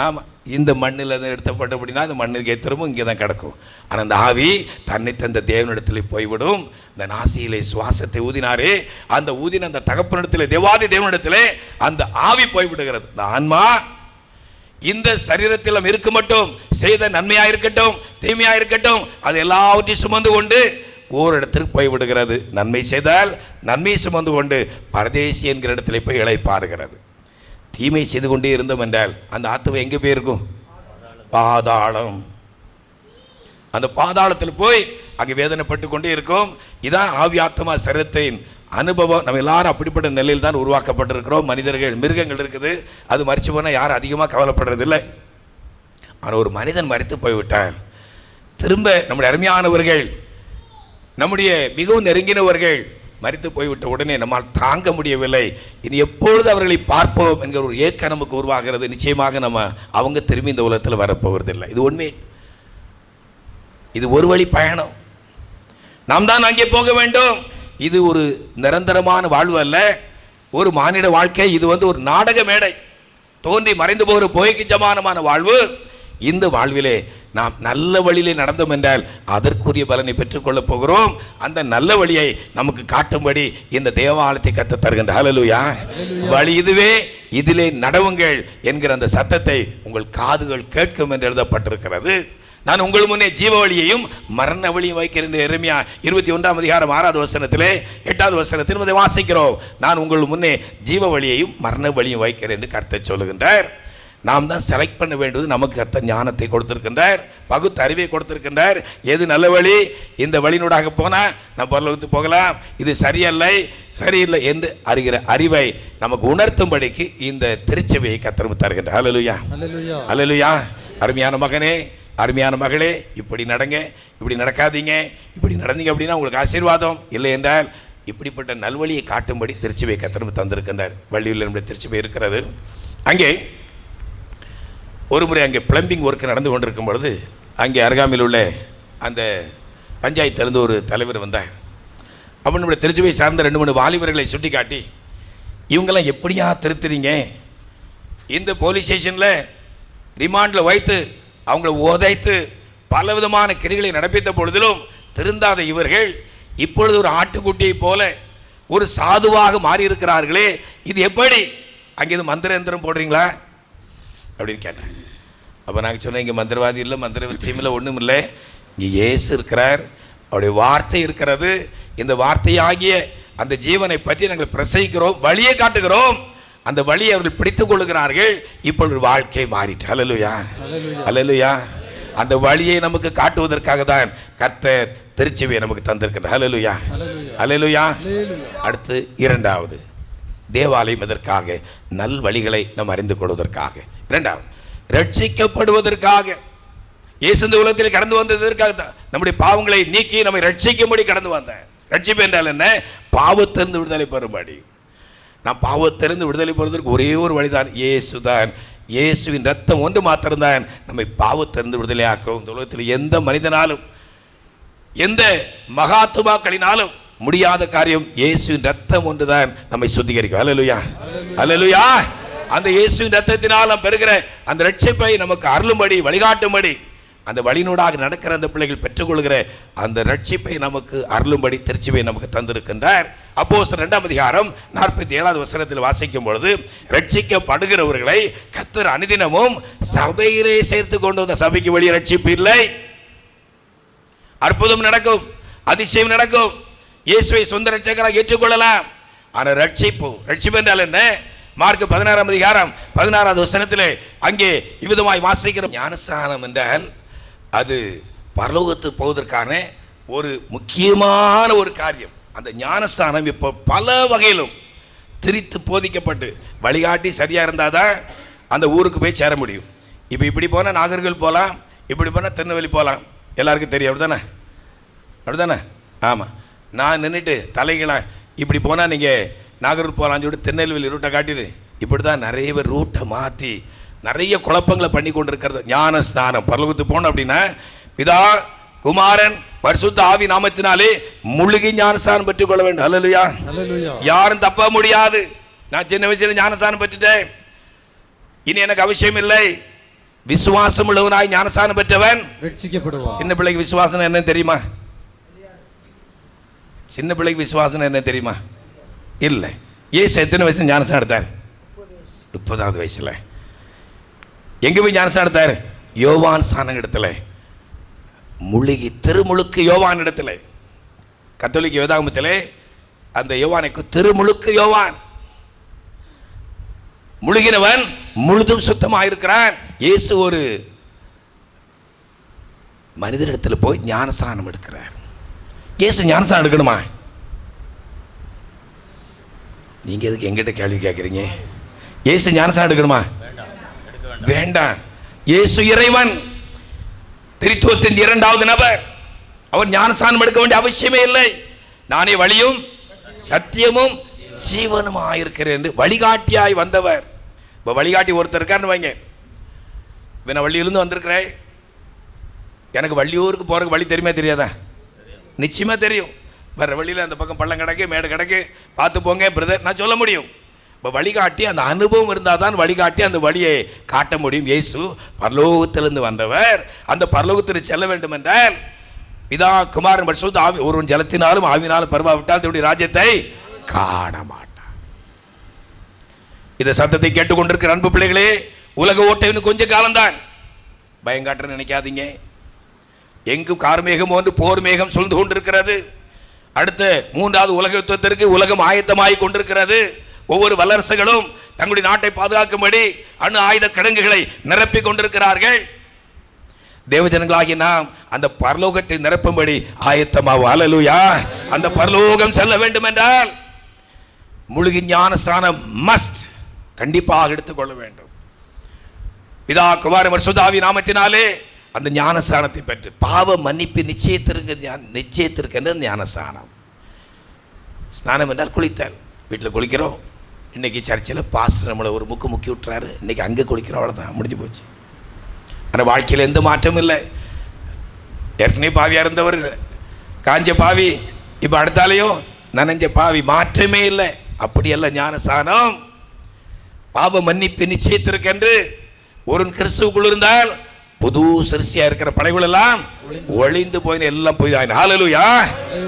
ஆமாம், இந்த மண்ணில் அதை எடுத்தப்பட்ட அப்படின்னா அந்த மண்ணுக்கு திரும்பவும் இங்கே தான் கிடக்கும். ஆனால் அந்த ஆவி தன்னை தந்த தேவனிடத்தில் போய்விடும். இந்த நாசியிலே சுவாசத்தை ஊதினாரே, அந்த ஊதின அந்த தகப்பனிடத்தில், தேவாதி தேவனிடத்தில் அந்த ஆவி போய்விடுகிறது. இந்த ஆன்மா இந்த சரீரத்தில் இருக்க மட்டும் செய்த நன்மையாக இருக்கட்டும் தீமையாக இருக்கட்டும் அது எல்லாவற்றையும் சுமந்து கொண்டு ஓரிடத்திற்கு போய்விடுகிறது. நன்மை செய்தால் நன்மை சுமந்து கொண்டு பரதேசி என்கிற இடத்துல போய் இளைப்பாறுகிறது. தீமை செய்து கொண்டே இருந்தோம் என்றால் அந்த ஆத்மா எங்கே போயிருக்கும்? பாதாளம். அந்த பாதாளத்தில் போய் அங்கே வேதனைப்பட்டு கொண்டே இருக்கும். இதான் ஆவி ஆத்மா சரீரத்தின் அனுபவம். நம்ம எல்லாரும் அப்படிப்பட்ட நிலையில் தான் உருவாக்கப்பட்டிருக்கிறோம். மனிதர்கள், மிருகங்கள் இருக்குது, அது மரிச்சு போனால் யாரும் அதிகமாக கவலைப்படுறதில்லை. ஆனால் ஒரு மனிதன் மரித்து போய்விட்டான், திரும்ப நம்முடைய அருமையானவர்கள், நம்முடைய மிகவும் நெருங்கினவர்கள் மரித்து போய்விட்ட உடனே நம்மால் தாங்க முடியவில்லை. இனி எப்பொழுது அவர்களை பார்ப்போம் என்கிற ஒரு ஏக்கம் நமக்கு உருவாகிறது. நிச்சயமாக அவங்க திரும்பி இந்த உலகத்தில் வரப்போகிறதில்லை. இது உண்மை. இது ஒரு வழி பயணம். நாம் தான் அங்கே போக வேண்டும். இது ஒரு நிரந்தரமான வாழ்வு அல்ல, ஒரு மானிட வாழ்க்கை. இது ஒரு நாடக மேடை, தோன்றி மறைந்து போகிற போய்க்கு சமானமான வாழ்வு. இந்த வாழ்விலே நாம் நல்ல வழியிலே நடந்தோம் என்றால் அதற்குரிய பலனை பெற்றுக்கொள்ளப் போகிறோம். அந்த நல்ல வழியை நமக்கு காட்டும்படி இந்த தேவாலயத்தை கற்றுத் தருகின்ற ஹல்லேலூயா. வழி இதுவே, இதிலே நடவுங்கள் என்கிற அந்த சத்தத்தை உங்கள் காதுகள் கேட்கும் என்று எழுதப்பட்டிருக்கிறது. நான் உங்கள் முன்னே ஜீவ வழியையும் மரண வழியும் வைக்கிறேன். எரேமியா 21 அதிகாரம் 6வது வசனத்திலே 8வது வசனத்தில் அதை வாசிக்கிறோம். நான் உங்கள் முன்னே ஜீவ வழியையும் மரண வழியும் வைக்கிறேன் என்று கர்த்தர் சொல்லுகின்றார். நாம் தான் செலக்ட் பண்ண வேண்டியது. நமக்கு கர்த்தர் ஞானத்தை கொடுத்திருக்கின்றார், பகுத்து அறிவை கொடுத்திருக்கின்றார். எது நல்ல வழி, இந்த வழிநூடாக போனால் நம்ம பரலோகத்துக்கு போகலாம், இது சரியில்லை என்று அறிகிற அறிவை நமக்கு உணர்த்தும்படிக்கு இந்த திருச்சபையை கர்த்தர் தருகின்றார். ஹல்லேலூயா, ஹல்லேலூயா. அருமையான மகனே, அருமையான மகளே, இப்படி நடங்க, இப்படி நடக்காதீங்க, இப்படி நடந்தீங்க அப்படின்னா உங்களுக்கு ஆசீர்வாதம், இல்லை என்றால் இப்படிப்பட்ட நல்வழியை காட்டும்படி திருச்சபையை கர்த்தர் தந்திருக்கின்றார். வள்ளியில் நம்முடைய திருச்சபை இருக்கிறது. அங்கே ஒரு முறை அங்கே பிளம்பிங் ஒர்க் நடந்து கொண்டிருக்கும் பொழுது அங்கே அருகாமையில் உள்ள அந்த பஞ்சாயத்திலிருந்து ஒரு தலைவர் வந்தார். அப்போ நம்முடைய திருச்சபையை சார்ந்த 2-3 வாலிபர்களை சுட்டி காட்டி, இவங்கெல்லாம் எப்படியா திருத்துறீங்க, இந்த போலீஸ் ஸ்டேஷனில் ரிமாண்டில் வைத்து அவங்களை உதைத்து பலவிதமான கிரிகளை நடப்பித்த பொழுதிலும் திருந்தாத இவர்கள் இப்பொழுது ஒரு ஆட்டுக்குட்டியை போல ஒரு சாதுவாக மாறியிருக்கிறார்களே, இது எப்படி? அங்கே இது மந்திர எந்திரம் போடுறீங்களா அப்படின்னு கேட்டேன். அப்போ நாங்கள் சொன்னேன், இங்கே மந்திரவாதி இல்லை, மந்திரவாதியும் இல்லை, ஒன்றும் இல்லை. இங்கே இயேசு இருக்கிறார், அவருடைய வார்த்தை இருக்கிறது. இந்த வார்த்தையாகிய அந்த ஜீவனை பற்றி நாங்கள் பிரசங்கிக்கிறோம், வழியை காட்டுகிறோம். அந்த வழியை அவர்கள் பிடித்துக் கொள்ளுகிறார்கள். இப்பொழுது வாழ்க்கை மாறிட்டு. ஹல்லேலூயா, ஹல்லேலூயா. அந்த வழியை நமக்கு காட்டுவதற்காக தான் கர்த்தர் திருச்சபையை நமக்கு தந்திருக்கிறார். ஹல்லேலூயா, ஹல்லேலூயா. அடுத்து 2வது தேவாலயம் எதற்காக? நல் வழிகளை நாம் அறிந்து கொள்வதற்காக. 2வது ரட்சிக்கப்படுவதற்காக. இயேசு இந்த உலகத்தில் கடந்து வந்ததற்காக தான், நம்முடைய பாவங்களை நீக்கி நம்மை ரட்சிக்கும்படி கடந்து வந்தார். ரட்சிப்பு என்றால் என்ன? பாவத்திலிருந்து விடுதலை பெறும்படி. நாம் பாவத்திலிருந்து விடுதலை பெறுவதற்கு ஒரே ஒரு வழிதான், இயேசு தான். இயேசுவின் ரத்தம் ஒன்று மாத்திரம்தான் நம்மை பாவத்திலிருந்து விடுதலையாக்கும். இந்த உலகத்தில் எந்த மனிதனாலும் எந்த மகாத்துமாக்களினாலும் முடியாத காரியம். இயேசுவின் ரத்தம் ஒன்றுதான் நம்மை சுத்திகரிக்கும். ஹல்லேலூயா, ஹல்லேலூயா. அந்த இயேசுவின் ரத்தத்தினால் நாம் பெறுகிற அந்த ரட்சிப்பை நமக்கு அருளும்படி, வழிகாட்டும்படி, அந்த வழிநூடாக நடக்கிற அந்த பிள்ளைகள் பெற்றுக்கொள்கிற அந்த ரட்சிப்பை நமக்கு அருளும்படி திருச்சபையை நமக்கு தந்திருக்கின்றார். அப்போஸ்தலர் 2 அதிகாரம் 47வது வசனத்தில் வாசிக்கும் பொழுது, ரட்சிக்கப்படுகிறவர்களை கர்த்தர் அனுதினமும் சபையிலே சேர்த்து கொண்டு வந்த சபைக்கு வெளியே ரட்சிப்பு இல்லை. அற்புதம் நடக்கும், அதிசயம் நடக்கும், இயேசுவை சொந்த ரட்சகராக ஏற்றுக்கொள்ளலாம். ஆனால் ரட்சிப்பு என்றால் என்ன? மார்க் 16ஆம் அதிகாரம் 16வது வசனத்திலே அங்கே இவ்விதமாய் வாசிக்கிறோம். ஞானஸ்நானம் என்றால் அது பரலோகத்துக்கு போவதற்கான ஒரு முக்கியமான ஒரு காரியம். அந்த ஞானஸ்நானம் இப்போ பல வகையிலும் திரித்து போதிக்கப்பட்டு வழிகாட்டி சரியாக இருந்தால் தான் அந்த ஊருக்கு போய் சேர முடியும். இப்போ இப்படி போனால் நாகர்கோவில் போகலாம், இப்படி போனால் திருநெல்வேலி போகலாம், எல்லாருக்கும் தெரியும். அப்படி தானே? ஆமாம். நான் நின்றுட்டு தலைகளாக இப்படி போனால் நீங்கள் நாகர்கோவில் போகலான்னு சொல்லிட்டு திருநெல்வேலி ரூட்டை காட்டிடு. இப்படி தான் நிறைய பேர் ரூட்டை மாற்றி நிறைய குழப்பங்களை பண்ணி கொண்டு இருக்கிறது. ஞான ஸ்நானம் பரலோகத்துக்கு போகணும் அப்படின்னா பிதா குமாரன் பரிசுத்த ஆவி நாமத்தினாலே முழுகி ஞானஸ்நானம் பெற்றுக் கொள்ள வேண்டும். அல்லேலூயா. யாரும் தப்ப முடியாது. நான் சின்ன வயசுல ஞானஸ்நானம் பெற்றுட்டேன், இனி எனக்கு அவசியம் இல்லை. விசுவாசம் உள்ளவனாய் ஞானஸ்நானம் பெற்றவன் ரட்சிக்கப்படுவான். சின்ன பிள்ளைக்கு விசுவாசம் என்ன தெரியுமா? சின்ன பிள்ளைக்கு விசுவாசம் என்ன தெரியுமா? இல்லை. ஏசு எத்தனை வயசுல ஞானஸ்நானம் எடுத்தார்? 30வது வயசுல. எங்க போய் ஞானஸ்நானம் எடுத்தார்? யோவான் ஸ்நானம் இடத்துல முழுகி திருமுழுக்கு யோவான் இடத்துல. கத்தோலிக்க வேதாகமத்திலே அந்த யோவானுக்கு திருமுழுக்கு யோவான். முழுகினவன் முழுதும் சுத்தமாயிருக்கிறான். இயேசு ஒரு மனிதனிடத்தில் போய் ஞானஸ்நானம் எடுக்கிறார். இயேசு ஞானஸ்நானம் எடுக்கணுமா? நீங்க எதுக்கு எங்கிட்ட கேள்வி கேட்குறீங்க? இயேசு ஞானஸ்நானம் எடுக்கணுமா? வேண்டாம். இயேசு இறைவன், திரித்துவத்தின் 2வது நபர். அவர் ஞானஸ்நானம் எடுக்க வேண்டிய அவசியமே இல்லை. நானே வழியும் சத்தியமும் ஜீவனும் ஆயிருக்கிறேன் என்று வழிகாட்டியாய் வந்தவர். இப்போ வழிகாட்டி ஒருத்தர் இருக்காருன்னு வைங்க. இப்போ நான் வள்ளியிலிருந்து வந்திருக்கிறேன், எனக்கு வள்ளியூருக்கு போகிறதுக்கு வழி தெரியுமா தெரியாதா? நிச்சயமாக தெரியும். வேறு வழியில் அந்த பக்கம் பள்ளம் கிடக்கு, மேடு கிடக்கு, பார்த்து போங்க பிரதர் நான் சொல்ல முடியும். இப்போ வழிகாட்டி அந்த அனுபவம் இருந்தால் தான் வழிகாட்டி அந்த வழியை காட்ட முடியும். இயேசு பரலோகத்திலிருந்து வந்தவர். அந்த பரலோகத்தில் செல்ல வேண்டும் என்றால் பிதா குமாரன் பரிசுத்த ஆவி ஒருவன் ஜலத்தினாலும் ஆவினாலும் பரவாவிட்டால் தன்னுடைய ராஜ்யத்தை காண மாட்டான். இந்த சத்தத்தை கேட்டுக்கொண்டிருக்கிற அன்பு பிள்ளைகளே, உலக ஓட்டம் கொஞ்சம் காலம்தான். பயங்காட்ட நினைக்காதீங்க. எங்கும் கார்மேகம் ஒன்று போர் மேகம் சூழ்ந்து கொண்டிருக்கிறது. அடுத்த 3வது உலக யுத்தத்திற்கு உலகம் ஆயத்தமாகிக் கொண்டிருக்கிறது. ஒவ்வொரு வல்லரசுகளும் தங்களுடைய நாட்டை பாதுகாக்கும்படி அணு ஆயுத கிடங்குகளை நிரப்பிக் கொண்டிருக்கிறார்கள். தேவஜனங்களாகிய நாம் அந்த பரலோகத்தை நிரப்பும்படி ஆயத்தமாவோம். அல்லேலூயா. அந்த பரலோகம் செல்ல வேண்டும் என்றால் முழுகி ஞானஸ்நானம் மஸ்ட், கண்டிப்பாக எடுத்துக்கொள்ள வேண்டும். பிதா குமாரன் பரிசுத்த ஆவி நாமத்தினாலே அந்த ஞானஸ்நானத்தை பெற்று பாவ மன்னிப்பு நிச்சயத்திற்கு ஞானஸ்நானம். ஸ்நானம் என்றால் குளித்தல். வீட்டில் குளிக்கிறோம். இன்னைக்கு சர்ச்சில் பாஸ்டர் நம்மளை ஒரு முக்கி விட்டுறாரு, இன்னைக்கு அங்கே குளிக்கிறோம், அவ்வளோதான், முடிஞ்சு போச்சு. ஆனால் வாழ்க்கையில் எந்த மாற்றமும் இல்லை. ஏற்கனவே பாவியாக இருந்தவர் காஞ்ச பாவி, இப்போ அடுத்தாலையும் நனைஞ்ச பாவி, மாற்றமே இல்லை. அப்படியல்ல ஞானஸ்நானம். பாவ மன்னிப்பு நிச்சயத்திற்கென்று ஒரு கிறிஸ்துவுக்குள் இருந்தால் புது சிருஷ்டியா இருக்கிற படைகள் எல்லாம் ஒளிந்து போயின, எல்லாம் புதிதாயின. ஹல்லேலூயா.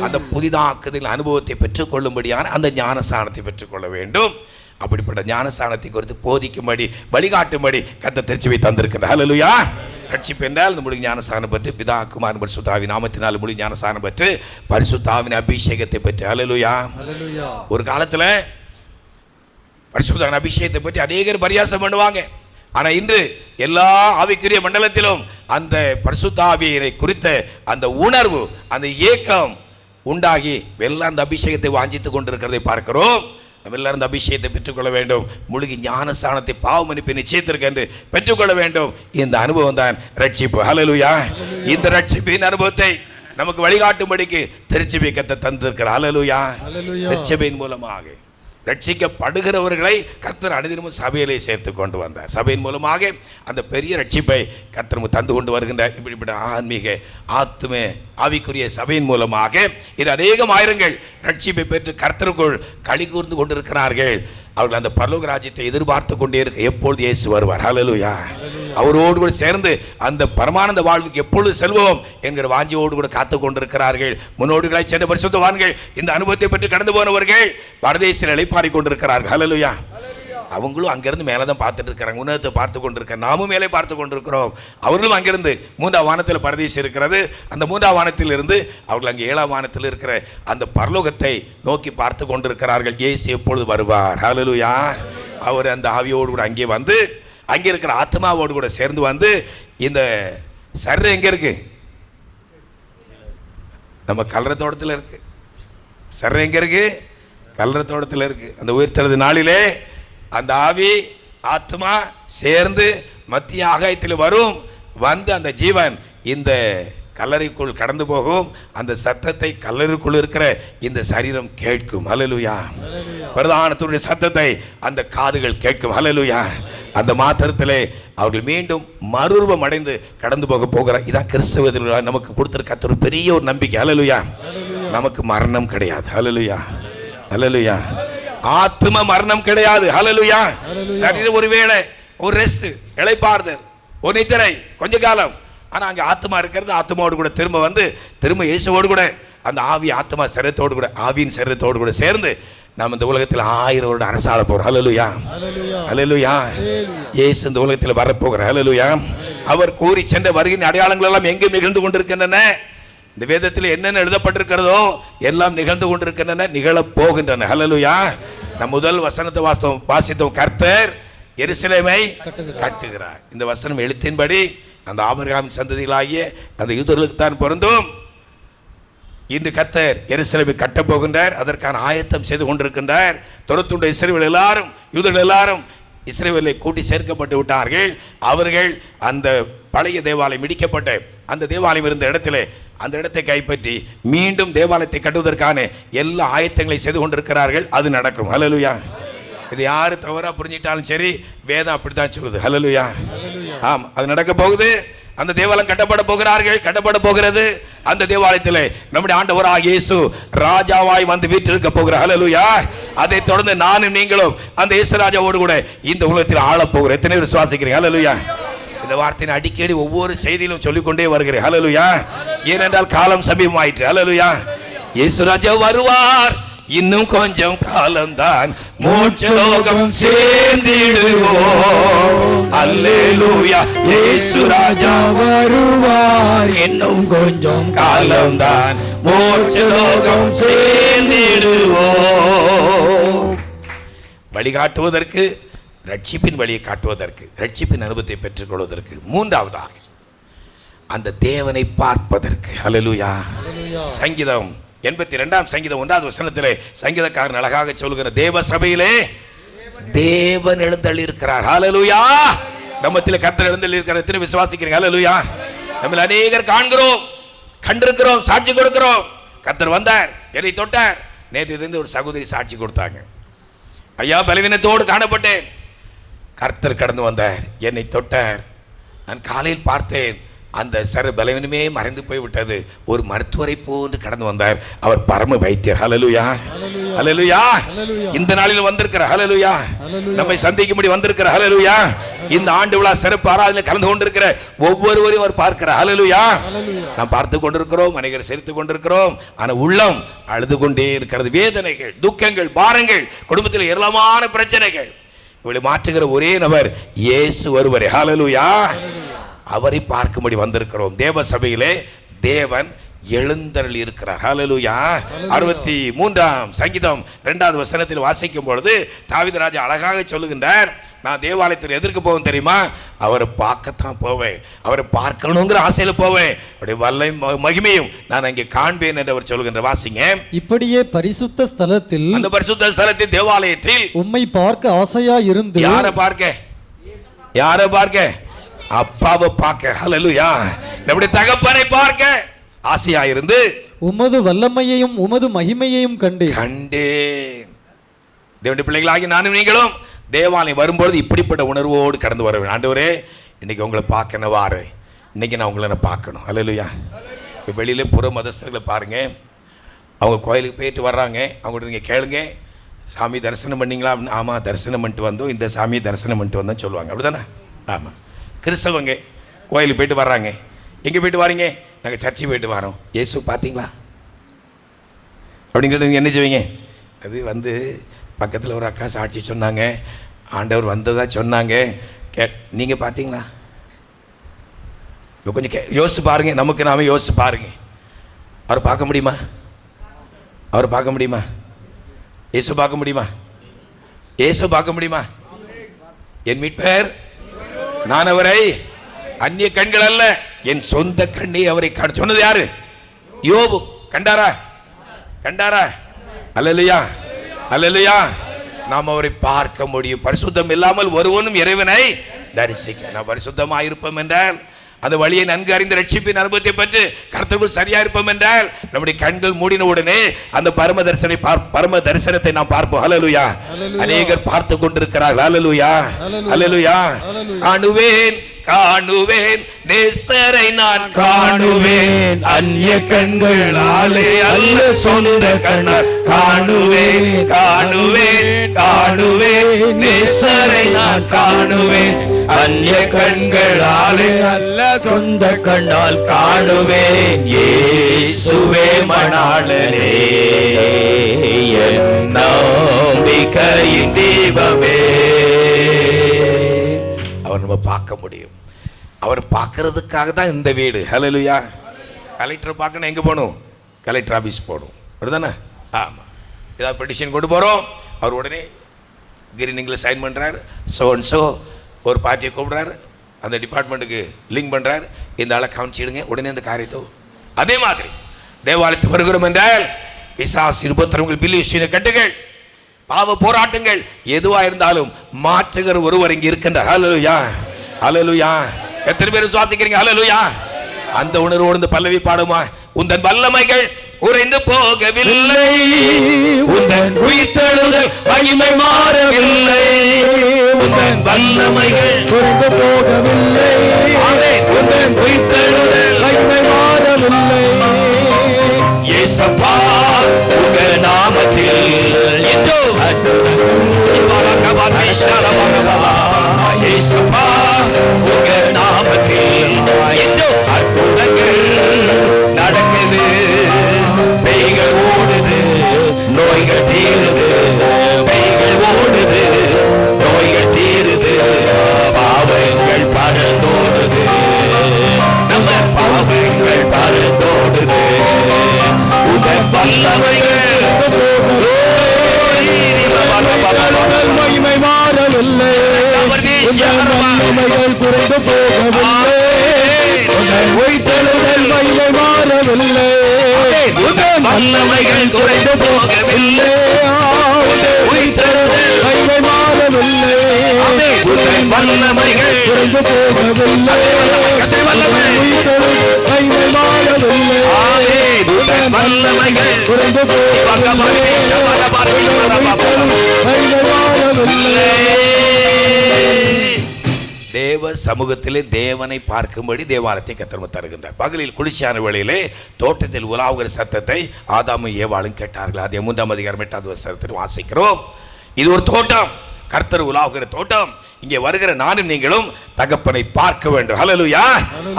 அந்த புதிதாக்குதல் அனுபவத்தை பெற்றுக்கொள்ளும்படியான அந்த ஞானஸ்நானத்தை பெற்றுக்கொள்ள வேண்டும். அப்படிப்பட்ட ஞானஸ்நானத்தை குறித்து போதிக்கும்படி வழிகாட்டும்படி கர்த்தர் திருச்சபை தந்திருக்கிறார். ஹல்லேலூயா. ரட்சிப்பு என்றால் இந்த முழு ஞானஸ்நானம் பெற்று பிதா குமாரன் பரிசுத்த ஆவி நாமத்தினால் முழு ஞானஸ்நானம் பெற்று பரிசுத்த ஆவின் அபிஷேகத்தை பெற்று. ஹல்லேலூயா. ஒரு காலத்தில் பரிசுத்த அபிஷேகத்தை பற்றி அநேகர் பரியாசம் பண்ணுவாங்க. ஆனால் இன்று எல்லா ஆவிக்குரிய மண்டலத்திலும் அந்த பரிசுத்த ஆவியை குறித்த அந்த உணர்வு, அந்த ஏக்கம் உண்டாகி எல்லாம் அந்த அபிஷேகத்தை வாஞ்சித்து கொண்டிருக்கிறதை பார்க்கிறோம். நம்ம எல்லாரும் அந்த அபிஷேகத்தை பெற்றுக்கொள்ள வேண்டும். முழுகி ஞானஸ்நானத்தை பாவ மன்னிப்பு நிச்சயத்திற்கு என்று பெற்றுக்கொள்ள வேண்டும். இந்த அனுபவம் தான் ரட்சிப்பு. ஹல்லேலூயா. இந்த ரட்சிப்பின் அனுபவத்தை நமக்கு வழிகாட்டும்படிக்கு திருச்சபை கர்த்தர் தந்திருக்கிறார். ஹல்லேலூயா. திருச்சபையின் மூலமாக ரட்சிக்கப்படுகிறவர்களை கர்த்தர் அனுதினமும் சபையிலே சேர்த்து கொண்டு வந்தார். சபையின் மூலமாக அந்த பெரிய ரட்சிப்பை கர்த்தர் தந்து கொண்டு வருகின்றார். இப்படிப்பட்ட ஆன்மீக ஆத்தும ஆவிக்குரிய சபையின் மூலமாக இது அநேகம் ஆயிரங்கள் ரட்சிப்பை பெற்று கர்த்தருக்குள் களி கூர்ந்து கொண்டிருக்கிறார்கள். அவர்கள் அந்த பரலோக ராஜ்யத்தை எதிர்பார்த்து கொண்டே இருக்க எப்பொழுது இயேசு வருவார். ஹல்லேலூயா. அவரோடு கூட சேர்ந்து அந்த பரமானந்த வாழ்வுக்கு எப்பொழுது செல்வோம் என்கிற வாஞ்சியோடு கூட காத்து கொண்டிருக்கிறார்கள். முன்னோடிகளை சென்ற பரிசுத்தவான்கள் இந்த அனுபவத்தை பற்றி கடந்து போனவர்கள் பரதேசில் இளைப்பாறிக் கொண்டிருக்கிறார்கள். ஹல்லேலூயா. அவங்களும் அங்கிருந்து மேலே தான் பார்த்துட்டு இருக்கிறாங்க, உன்னதத்தை பார்த்து கொண்டிருக்காங்க. நாமும் மேலே பார்த்து கொண்டிருக்கிறோம். அவர்களும் அங்கிருந்து 3ஆம் வானத்தில் பரதேசி இருக்கிறது. அந்த 3ஆம் வானத்தில் இருந்து அவர்கள் அங்கே 7ஆம் வானத்தில் இருக்கிற அந்த பரலோகத்தை நோக்கி பார்த்து கொண்டிருக்கிறார்கள். இயேசு எப்பொழுது வருவார். ஹல்லேலூயா. அவர் அந்த ஆவியோடு கூட அங்கே வந்து அங்கே இருக்கிற ஆத்மாவோடு கூட சேர்ந்து வந்து இந்த சரீரம் எங்கே இருக்கு? நம்ம கல்லறை தோட்டத்தில் இருக்கு. சரீரம் எங்கே இருக்கு? கல்லறை தோட்டத்தில் இருக்கு. அந்த உயிர்த்தெழுது நாளிலே அந்த ஆவி ஆத்மா சேர்ந்து மத்திய ஆகாயத்தில் வரும். வந்து அந்த ஜீவன் இந்த கல்லறைக்குள் கடந்து போகும். அந்த சத்தத்தை கல்லறைக்குள் இருக்கிற இந்த சரீரம் கேட்கும். ஹல்லேலூயா. பிரதானத்துடைய சத்தத்தை அந்த காதுகள் கேட்கும். ஹல்லேலூயா. அந்த மாத்திரத்திலே அவர்கள் மீண்டும் மறுரூபம் அடைந்து கடந்து போகிறார். இதான் கிறிஸ்தவத்தில் நமக்கு கொடுத்திருக்க ஒரு பெரிய ஒரு நம்பிக்கை. ஹல்லேலூயா. நமக்கு மரணம் கிடையாது. ஹல்லேலூயா. ஹல்லேலூயா. ஆத்ம மரணம் கிடையாது. ஹல்லேலூயா. சரீரம் ஒருவேளை ஒரு ரெஸ்ட், இளைப்பாறுதல், ஒரு நித்திரை, கொஞ்ச காலம். ஆனால் அங்கே ஆத்மா இருக்கிறது. ஆத்மாவோடு கூட திரும்ப வந்து திரும்ப இயேசுவோடு கூட அந்த ஆவி ஆத்மா சரீரத்தோடு கூட ஆவியின் சரீரத்தோடு கூட சேர்ந்து நாம் இந்த உலகத்தில் 1000 வருடம் அரசாள போகிறோம். ஹல்லேலூயா. ஹல்லேலூயா. இயேசு இந்த உலகத்தில் வரப்போகிறார். ஹல்லேலூயா. அவர் கூறி சென்ற வருகின்ற அடையாளங்கள் எல்லாம் எங்கே நிகழ்ந்து கொண்டிருக்கின்றன? இந்த வேதத்தில் என்னென்ன எழுதப்பட்டிருக்கிறதோ எல்லாம் நிகழ்ந்து கொண்டிருக்கின்றன, நிகழப் போகின்றன. ஹல்லேலூயா. நம் முதல் வசனத்தை வாசித்தோம். கர்த்தர் எருசலேமை கட்டுகிறார். இந்த வசனம் எழுத்தின்படி அந்த ஆபிரகாமின் சந்ததிகளாகிய அந்த யூதர்களுக்கு தான் பொருந்தும். இன்று கர்த்தர் எருசலேமை கட்டப் போகின்றார். அதற்கான ஆயத்தம் செய்து கொண்டிருக்கின்றார். துரத்துண்ட இஸ்ரவேல் எல்லாரும், யூதர்கள் எல்லாரும் இஸ்ரவேலை கூட்டி சேர்க்கப்பட்டு விட்டார்கள். அவர்கள் அந்த பழைய தேவாலயம் இடிக்கப்பட்ட அந்த தேவாலயம் இருந்த இடத்திலே அந்த இடத்தை கைப்பற்றி மீண்டும் தேவாலயத்தை கட்டுவதற்கான எல்லா ஆயத்தங்களையும் செய்து கொண்டிருக்கிறார்கள். அது நடக்கும். ஹல்லேலூயா. இது யாரு தவறா புரிஞ்சிட்டாலும் சரி, வேதம் அப்படித்தான் சொல்லுது. ஹல்லேலூயா. ஆம், அது நடக்க போகுது. அந்த தேவாலயம் கட்டப்பட போகிறது. அந்த தேவாலயத்திலே நம்முடைய ஆண்டவராகிய இயேசு ராஜாவாய் வந்து வீற்றிருக்க போகிறார். ஹல்லேலூயா. அதை தொடர்ந்து நானும் நீங்களும் அந்த இயேசு ராஜாவோடு கூட இந்த உலகத்தில் ஆளப் போகிறோம். எத்தனை பேர் விசுவாசிக்கிறீங்க? ஹல்லேலூயா. இந்த வார்த்தையை அடிக்கடி ஒவ்வொரு செய்தியிலும் சொல்லிக்கொண்டே வருகிறேன். ஹல்லேலூயா. ஏனென்றால் காலம் சமீபமாயிற்று. ஹல்லேலூயா. இயேசு ராஜா வருவார். இன்னும் கொஞ்சம் காலம்தான், மோட்சலோகம் சேர்ந்திடுவோம். அல்லேலூயா. இயேசு ராஜா வருவார். இன்னும் கொஞ்சம் காலம்தான், மோட்சலோகம் சேர்ந்திடுவோம். வழிகாட்டுவதற்கு, ரட்சிப்பின் வழியை காட்டுவதற்கு, ரட்சிப்பின் அனுபவத்தை பெற்றுக்கொள்வதற்கு, மூன்றாவதாக அந்த தேவனை பார்ப்பதற்கு. ஹல்லேலூயா. சங்கீதம் 82 சங்கீதம் 1வது வசனத்திலே சங்கீதக்காரன் அழகாக சொல்லுகிற தேவ சபையிலே தேவன் எழுந்தள்ளி இருக்கிறார். ஹல்லேலூயா. நம்மத்திலே கர்த்தர் எழுந்தள்ளி இருக்கிறார். எத்தனை விசுவாசிக்கிறீங்க? ஹல்லேலூயா. நம்ம அநேகர் காண்கிறோம், கண்டிருக்கிறோம், சாட்சி கொடுக்கிறோம். கர்த்தர் வந்தார், என்னை தொட்டார். நேற்று இருந்து ஒரு சகோதரி சாட்சி கொடுத்தாங்க. ஐயா, பலவீனத்தோடு காணப்பட்டேன், கர்த்தர் கடந்து வந்தார், என்னை தொட்டார். நான் காலையில் பார்த்தேன், அந்த பலவீனமே மறைந்து போய்விட்டது. ஒரு மருத்துவரை போன்று கடந்து வந்தார். அவர் பரம வைத்தியர். ஹல்லேலூயா. ஹல்லேலூயா. இந்த நாளில் வந்திருக்கிறார். ஹல்லேலூயா. நம்மை சந்திக்கும்படி வந்திருக்கிறார். ஹல்லேலூயா. இந்த ஆண்டு விழா சிறப்பு ஆராதனையில் கலந்து கொண்டிருக்கிற ஒவ்வொருவரையும் அவர் பார்க்கிறார். ஹல்லேலூயா. நாம் பார்த்து கொண்டிருக்கிறோம், அநேகர் சிரித்துக் கொண்டிருக்கிறோம். ஆனால் உள்ளம் அழுது கொண்டே இருக்கிறது. வேதனைகள், துக்கங்கள், பாரங்கள், குடும்பத்தில் ஏராளமான பிரச்சனைகள். இவளை மாற்றுகிற ஒரே நபர் இயேசு ஒருவரே. ஹல்லேலூயா. அவரை பார்க்கும்படி வந்திருக்கிறோம். தேவ சபையிலே தேவன் எழுந்தருளி இருக்கிறார். ஹல்லேலூயா. 63 சங்கீதம் 2வது வசனத்தில் வாசிக்கும் பொழுது தாவீது ராஜா அழகாக சொல்லுகின்றார், நான் தேவாலயத்தில் எதற்கு போவேன் தெரியுமா? அவரை பார்க்கத்தான் போவேன், அவரை பார்க்கணுங்கிற ஆசையில் போவேன், அவருடைய வல்லை மகிமையும் நான் அங்கே காண்பேன் என்று அவர் சொல்லுகின்ற. வாசிங்க. இப்படியே பரிசுத்த ஸ்தலத்தில், அந்த பரிசுத்த ஸ்தலத்தில் தேவாலயத்தில் உம்மை பார்க்க ஆசையா இருந்து. யாரை பார்க்க? யாரை பார்க்க? அப்பாவை பார்க்க. ஹல்லேலூயா. நம்முடைய தகப்பனை பார்க்க ஆசையா இருந்து உமது வல்லமையையும் உமது மகிமையையும் கண்டேன். தேவனுடைய பிள்ளைகளாகி நானும் நீங்களும் தேவாலயம் வரும்பொழுது இப்படிப்பட்ட உணர்வோடு கடந்து வர வேண்டும். ஆண்டவரே, இன்னைக்கு உங்களை பார்க்கணும், வாரு, இன்னைக்கு நான் உங்களை பார்க்கணும். ஹல்லேலூயா. வெளியில புற மதஸ்தர்களை பாருங்க, அவங்க கோயிலுக்கு போயிட்டு வர்றாங்க. அவங்கள்ட்ட நீங்கள் கேளுங்க, சாமி தரிசனம் பண்ணிங்களா? ஆமாம், தரிசனம் பண்ணிட்டு வந்தோம், இந்த சாமியை தரிசனம் பண்ணிட்டு வந்தோம் சொல்லுவாங்க. அப்படிதானே? ஆமாம். கிறிஸ்தவங்க கோயிலுக்கு போயிட்டு வர்றாங்க. எங்கே போயிட்டு வாரீங்க? நாங்கள் சர்ச்சை போயிட்டு வரோம். இயேசு பார்த்தீங்களா அப்படிங்கிறது நீங்கள் என்ன செய்வீங்க? அது பக்கத்தில் ஒரு அக்கா சாட்சி சொன்னாங்க, ஆண்டவர் வந்ததாக சொன்னாங்க, நீங்கள் பார்த்தீங்களா? இப்போ கொஞ்சம் யோசிச்சு பாருங்க, நமக்கு நாம யோசிச்சு பாருங்க. அவரை பார்க்க முடியுமா? அவரை பார்க்க முடியுமா? இயேசு பார்க்க முடியுமா? இயேசு பார்க்க முடியுமா? என் மீட்பர் நான் அவரை அந்நிய கண்கள் அல்ல என் சொந்த கண்ணை அவரை காண சொன்னது யாரு? யோபு. கண்டாரா? கண்டாரா? அல்லேலூயா, அல்லேலூயா. நாம் அவரை பார்க்க முடியும். பரிசுத்தம் இல்லாமல் ஒருவனும் இறைவனை தரிசிக்க. நாம் பரிசுத்தமாக இருப்போம் என்றால், அந்த வழியை நன்கு அறிந்த ரட்சிப்பின் அனுபவத்தை பற்றி கர்த்தருக்குள் சரியா இருப்போம் என்றால், நம்முடைய கண்கள் மூடின உடனே அந்த பரம தரிசனத்தை நாம் பார்ப்போம். ஹல்லேலூயா. அநேகர் பார்த்து கொண்டிருக்கிறார்கள். ஹல்லேலூயா, ஹல்லேலூயா. காணுவேன் காணுவேன் நேசரை நான் காணுவேன், அந்நிய கண்களாலே அல்ல சொந்த கண்ணால் காணுவேன் காணுவேன் காணுவேன் நேசரை நான் காணுவேன், அந்நிய கண்களாலே அல்ல சொந்த கண்ணால் காணுவேன். இயேசுவே மணாளனே என் நம்பிக்கையின் தீபமே. அவர் நம்ம பார்க்க முடியும். அவர் பார்க்கறதுக்காக தான் இந்த வீடு. ஹல்லேலூயா. கலெக்டர் பார்க்கணும் எங்கே போகணும்? கலெக்டர் ஆஃபீஸ் போகணும். அப்படிதானே? ஆமாம். ஏதாவது பெட்டிஷன் கொண்டு போகிறோம், அவர் உடனே கிரீனிங்கில் சைன் பண்ணுறாரு. ஸோ ஒரு பார்ட்டியை கூப்பிட்றாரு, அந்த டிபார்ட்மெண்ட்டுக்கு லிங்க் பண்ணுறாரு, இந்த ஆளை கவனிச்சிடுங்க, உடனே அந்த காரியத்தை. அதே மாதிரி தேவாலயத்தை வருகிறோம் என்றால் பிசாசு 23 பில்லியன் கட்டுகள், பாவ போராட்டங்கள் எதுவாக இருந்தாலும் மாற்றுகிற ஒருவர் இங்கே இருக்கின்றார். ஹல்லேலூயா, ஹல்லேலூயா. எத்தனை பேர் விசுவாசிக்கிறீங்க? ஹல்லேலூயா. அந்த உணர்வோடு இந்த பல்லவி பாடுமா? உந்தன் வல்லமைகள் உறைந்து போகவில்லை, உந்தன் உயிர்த்தெழுதல் மகிமை மாறவில்லை, உந்தன் வல்லமைகள் உறைந்து போகவில்லை, உந்தன் உயிர்த்தெழுதல் மகிமை மாறவில்லை. இயேசப்பா உங்க நாமத்தில் இதோ இயேசப்பா உங்க நாமத்தில் இதோ அற்புதங்கள் நடக்குது, பேய்கள் ஓடுது, நோய்கள் தீருது, பேய்கள் ஓடுது, நோய்கள் தீருது, பாவங்கள் பறந்தோடுது, நம்ம பாவங்கள் பறந்தோடுது. உங்கள் வல்லமைகள் மகிமை மாறவில்லை, வல்லமைகள் குறைந்து போகவில்லை, உயிர்த்தெழுதல் மகிமை மாறவில்லை, வல்லமைகள் குறைந்து போகவில்லை, உயிர்த்தெழுதல் மகிமை மாறவில்லை, வல்லமைகள் குறைந்து போகவில்லை, உயிர்த்தெழுதல் மகிமை மாறவில்லை, வல்லமைகள் குறைந்து போகவில்லை. தேவ சமூகத்திலே தேவனை பார்க்கும்படி தேவாலயத்தை கர்த்தர் தருகின்றார். பகலில் குளிர்ச்சியான வேளையிலே தோட்டத்தில் உலாவுகிற சத்தத்தை ஆதாமும் ஏவாளும் கேட்டார்கள். அது 3ஆம் அதிகாரம் 8வது வசனத்தில் வாசிக்கிறோம். இது ஒரு தோட்டம், கர்த்தர் உலாவுகிற தோட்டம். இங்கே வருகிற நானும் நீங்களும் தகப்பனை பார்க்க வேண்டும். ஹல்லேலூயா.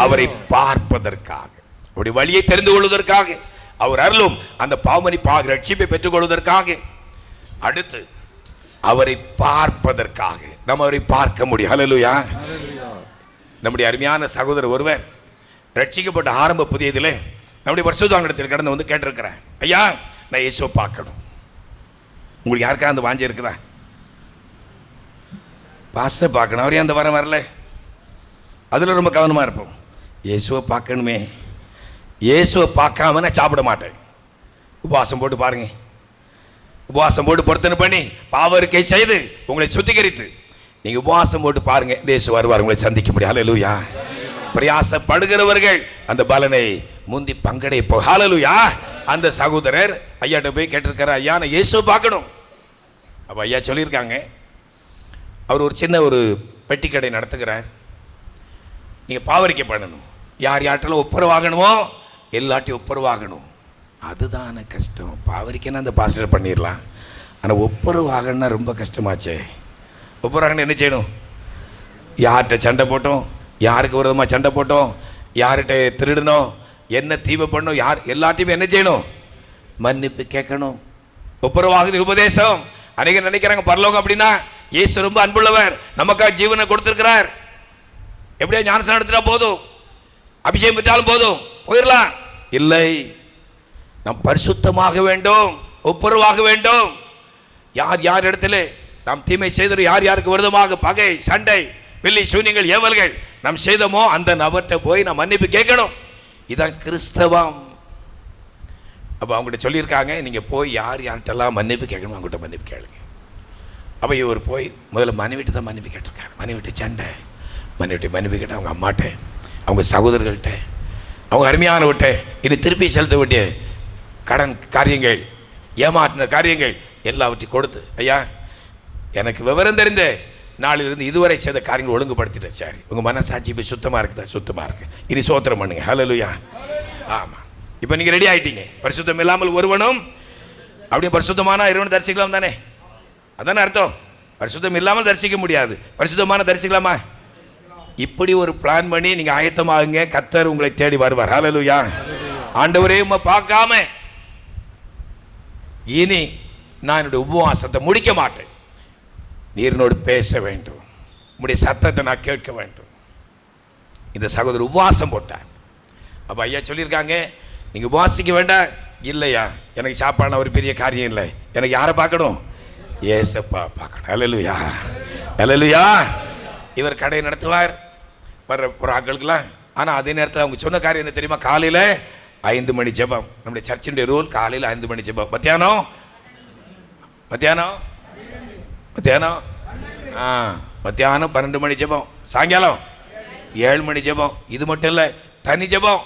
அவரை பார்ப்பதற்காக, அவருடைய வழியை தெரிந்து கொள்வதற்காக, அவர் அருளும் அந்த பாவமன்னிப்பாக ரட்சிப்பை பெற்றுக் கொள்வதற்காக, அடுத்து அவரை பார்ப்பதற்காக நம்ம அவரை பார்க்க முடியும். ஹல்லேலூயா. நம்முடைய அருமையான சகோதரர் ஒருவர் ரட்சிக்கப்பட்ட ஆரம்ப புதியதிலே நம்முடைய பரிசுத்தவான்களிடத்தில் கடந்து வந்து கேட்டிருக்கிறேன், ஐயா நான் இயேசுவை பார்க்கணும். உங்களுக்கு யாருக்கா அந்த வாஞ்சி இருக்குதா? பாஸ்டர் பார்க்கணும், அவரே அந்த வரம் வரல. அதில் ரொம்ப கவனமாக இருப்போம். இயேசுவை பார்க்கணுமே, இயேசுவை பார்க்காம நான் சாப்பிட மாட்டேன். உபவாசம் போட்டு பாருங்க, உபவாசம் போட்டு பொருத்தனை பண்ணி பாவ அறிக்கை செய்து உங்களை சுத்திகரித்து நீங்கள் உபவாசம் போட்டு பாருங்க, இயேசு வருவார், உங்களை சந்திக்க முடியும். ஹல்லேலூயா. பிரயாசப்படுகிறவர்கள் அந்த பலனை முந்தி பங்கடைப்போ. ஹல்லேலூயா. அந்த சகோதரர் ஐயாட்ட போய் கேட்டிருக்காரு, ஐயா நான் இயேசுவை பார்க்கணும். அப்போ ஐயா சொல்லியிருக்காங்க, அவர் ஒரு சின்ன ஒரு பெட்டி கடை நடத்துகிறார். நீங்கள் பாவரிக்கை பண்ணணும், யார் யார்ட்டெல்லாம் ஒப்புரவாகணுமோ எல்லாட்டையும் ஒப்புரவாகணும். அதுதான கஷ்டம். பாவரிக்கைன்னா அந்த பாஸ்டர் பண்ணிடலாம், ஆனால் ஒப்புரவாகணும்னா ரொம்ப கஷ்டமாச்சே. ஒப்புரவாகணும் என்ன செய்யணும்? யார்கிட்ட சண்டை போட்டோம், யாருக்கு விரோதமாக சண்டை போட்டோம், யார்கிட்ட திருடணும், என்ன தீமை பண்ணணும், யார் எல்லாத்தையுமே என்ன செய்யணும்? மன்னிப்பு கேட்கணும். ஒப்புரவாகுது உபதேசம். அநேகர் நினைக்கிறாங்க பரலோகம் அப்படின்னா இயேசு ரொம்ப அன்புள்ளவர், நமக்காக ஜீவனை கொடுத்திருக்கிறார், எப்படியா ஞானஸ்நானம் எடுத்துட்டா போதும், அபிஷேகம் பெற்றாலும் போதும், போயிடலாம். இல்லை, நாம் பரிசுத்தமாக வேண்டும், ஒப்புரவாக வேண்டும். யார் யார் இடத்துல நாம் தீமை செய்தோம், யார் யாருக்கு விரோதமாக பகை, சண்டை, பில்லி சூனியங்கள், ஏவல்கள் நாம் செய்தோமோ அந்த நபர்கிட்ட போய் நாம் மன்னிப்பு கேட்கணும். இதான் கிறிஸ்தவம். அப்போ அவங்ககிட்ட சொல்லியிருக்காங்க, நீங்கள் போய் யார் யார்கிட்டலாம் மன்னிப்பு கேட்கணும் அவங்ககிட்ட மன்னிப்பு கேளுங்க. அப்போ இவர் போய் முதல்ல மனைவிட்டு தான் மன்னிப்பு கேட்டிருக்காரு. மனைவிட்டு சண்டை, மன்னிப்பு கேட்ட அவங்க அம்மாட்ட, அவங்க சகோதரர்கள்ட்ட, அவங்க அருமையானவர்கிட்ட, இனி திருப்பி செலுத்த வேண்டிய கடன் காரியங்கள், ஏமாற்றின காரியங்கள் எல்லாவற்றையும் கொடுத்து, ஐயா எனக்கு விவரம் தெரிந்த நாளிலிருந்து இதுவரை செய்த காரியங்கள் ஒழுங்குபடுத்திட்டேன். சரி, உங்கள் மனசாட்சி இப்போ சுத்தமாக இருக்குதா? சுத்தமாக இருக்கு. இனி சோத்திரம் பண்ணுங்க. ஹல்லேலூயா. ஆமாம், இப்போ நீங்கள் ரெடி ஆகிட்டீங்க. பரிசுத்தம் இல்லாமல் ஒருவனும் அப்படியே பரிசுத்தமான இறைவனை தரிசிக்கலாம் தானே? அதானே அர்த்தம். பரிசுத்தம் இல்லாமல் தரிசிக்க முடியாது, பரிசுத்தமான தரிசிக்கலாமா? இப்படி ஒரு பிளான் பண்ணி நீங்கள் ஆயத்தமாகுங்க. கர்த்தர் உங்களை தேடி வருவார். ஹல்லேலூயா. ஆண்டவரே உம்மை பார்க்காம இனி நான் என்னுடைய உபவாசத்தை முடிக்க மாட்டேன். நீரினோடு பேச வேண்டும், உங்களுடைய சத்தத்தை நான் கேட்க வேண்டும். இந்த சகோதரர் உபவாசம் போட்டார். அப்போ ஐயா சொல்லியிருக்காங்க, நீங்கள் உபவாசிக்க வேண்டாம். இல்லையா, எனக்கு சாப்பாடுனா ஒரு பெரிய காரியம் இல்லை, எனக்கு யாரை பார்க்கணும்? ஏசப்பா பார்க்கணும். ஹல்லேலூயா, ஹல்லேலூயா. இவர் கடை நடத்துவார் வர்ற ஒரு ஆட்களுக்கெல்லாம். ஆனால் அதே நேரத்தில் அவங்க சொன்ன காரியம் என்ன தெரியுமா? காலையில் 5 மணி ஜெபம். நம்முடைய சர்ச்சினுடைய ரூல் காலையில் 5 மணி ஜெபம். மத்தியானம் மத்தியானம் 12 மணி ஜெபம். சாயங்காலம் 7 மணி ஜெபம். இது மட்டும் இல்லை, தனி ஜெபம்.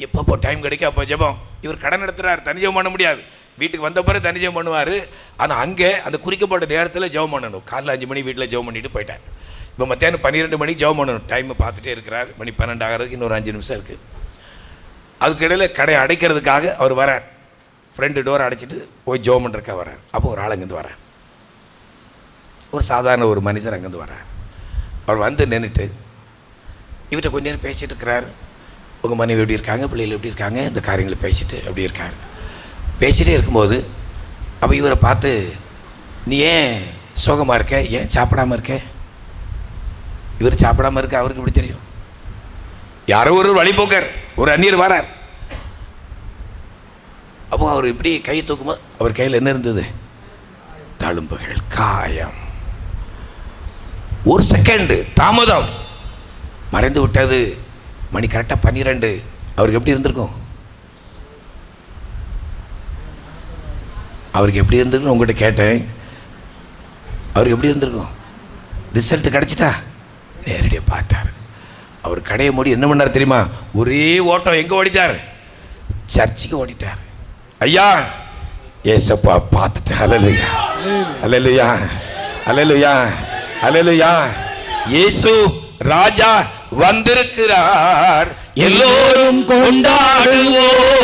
எப்போ டைம் கிடைக்கும் அப்போ ஜெபம். இவர் கடை நடத்துகிறார், தனி ஜெபம் பண்ண முடியாது. வீட்டுக்கு வந்த பிறகு தனி ஜெபம் பண்ணுவார். ஆனால் அங்கே அந்த குறிக்கப்பட்ட நேரத்தில் ஜெபம் பண்ணணும். காலைல 5 மணி வீட்டில் ஜெபம் பண்ணிட்டு போயிட்டார். இப்போ மத்தியானம் 12 மணிக்கு ஜெபம் பண்ணணும். டைமை பார்த்துட்டே இருக்கிறார். மணி 12 ஆகிறதுக்கு இன்னொரு 5 நிமிஷம் இருக்குது. அதுக்கிடையில் கடை அடைக்கிறதுக்காக அவர் வரார். ஃப்ரெண்டு டோரை அடைச்சிட்டு போய் ஜெபம் பண்ணுறதுக்காக வரார். அப்போ ஒரு ஆள் அங்கேருந்து வரார். ஒரு சாதாரண ஒரு மனிதர் அங்கேருந்து வரார். அவர் வந்து நின்றுட்டு இவர்கிட்ட கொஞ்ச நேரம் பேசிகிட்டு இருக்கிறார். உங்கள் மனைவி எப்படி இருக்காங்க, பிள்ளைகள் எப்படி இருக்காங்க, இந்த காரியங்களை பேசிட்டு அப்படி இருக்கார். பேசிகிட்டே இருக்கும்போது அப்போ இவரை பார்த்து, நீ ஏன் சோகமாக இருக்க, ஏன் சாப்பிடாமல் இருக்க? இவர் சாப்பிடாமல் இருக்க அவருக்கு எப்படி தெரியும்? யாரோ ஒரு வழிபோக்கர், ஒரு அந்நியர் வரார். அப்போ அவர் இப்படி கை தூக்கும்போது அவர் கையில் என்ன இருந்தது? தழும்புகள், காயம். ஒரு செகண்டு தாமதம், மறைந்து விட்டது. மணி கரெக்டாக 12. அவருக்கு எப்படி இருந்திருக்கும்? அவருக்கு எப்படி இருந்திருக்கும் உங்கள்கிட்ட கேட்டேன். அவருக்கு எப்படி இருந்திருக்கும்? ரிசல்ட் கிடச்சிட்டா நேரடியாக பார்த்தார். அவர் கடையை மூடி என்ன பண்ணார் தெரியுமா? ஒரே ஓட்டம். எங்கே ஓடிட்டார்? சர்ச்சுக்கு ஓடிட்டார். ஐயா ஏசப்பா பார்த்துட்டேன். ஹல்லேலூயா, ஹல்லேலூயா, ஹல்லேலூயா, ஹல்லேலூயா. இயேசு ராஜா வந்திருக்கிறார், எல்லோரும் கொண்டாடுவோம்,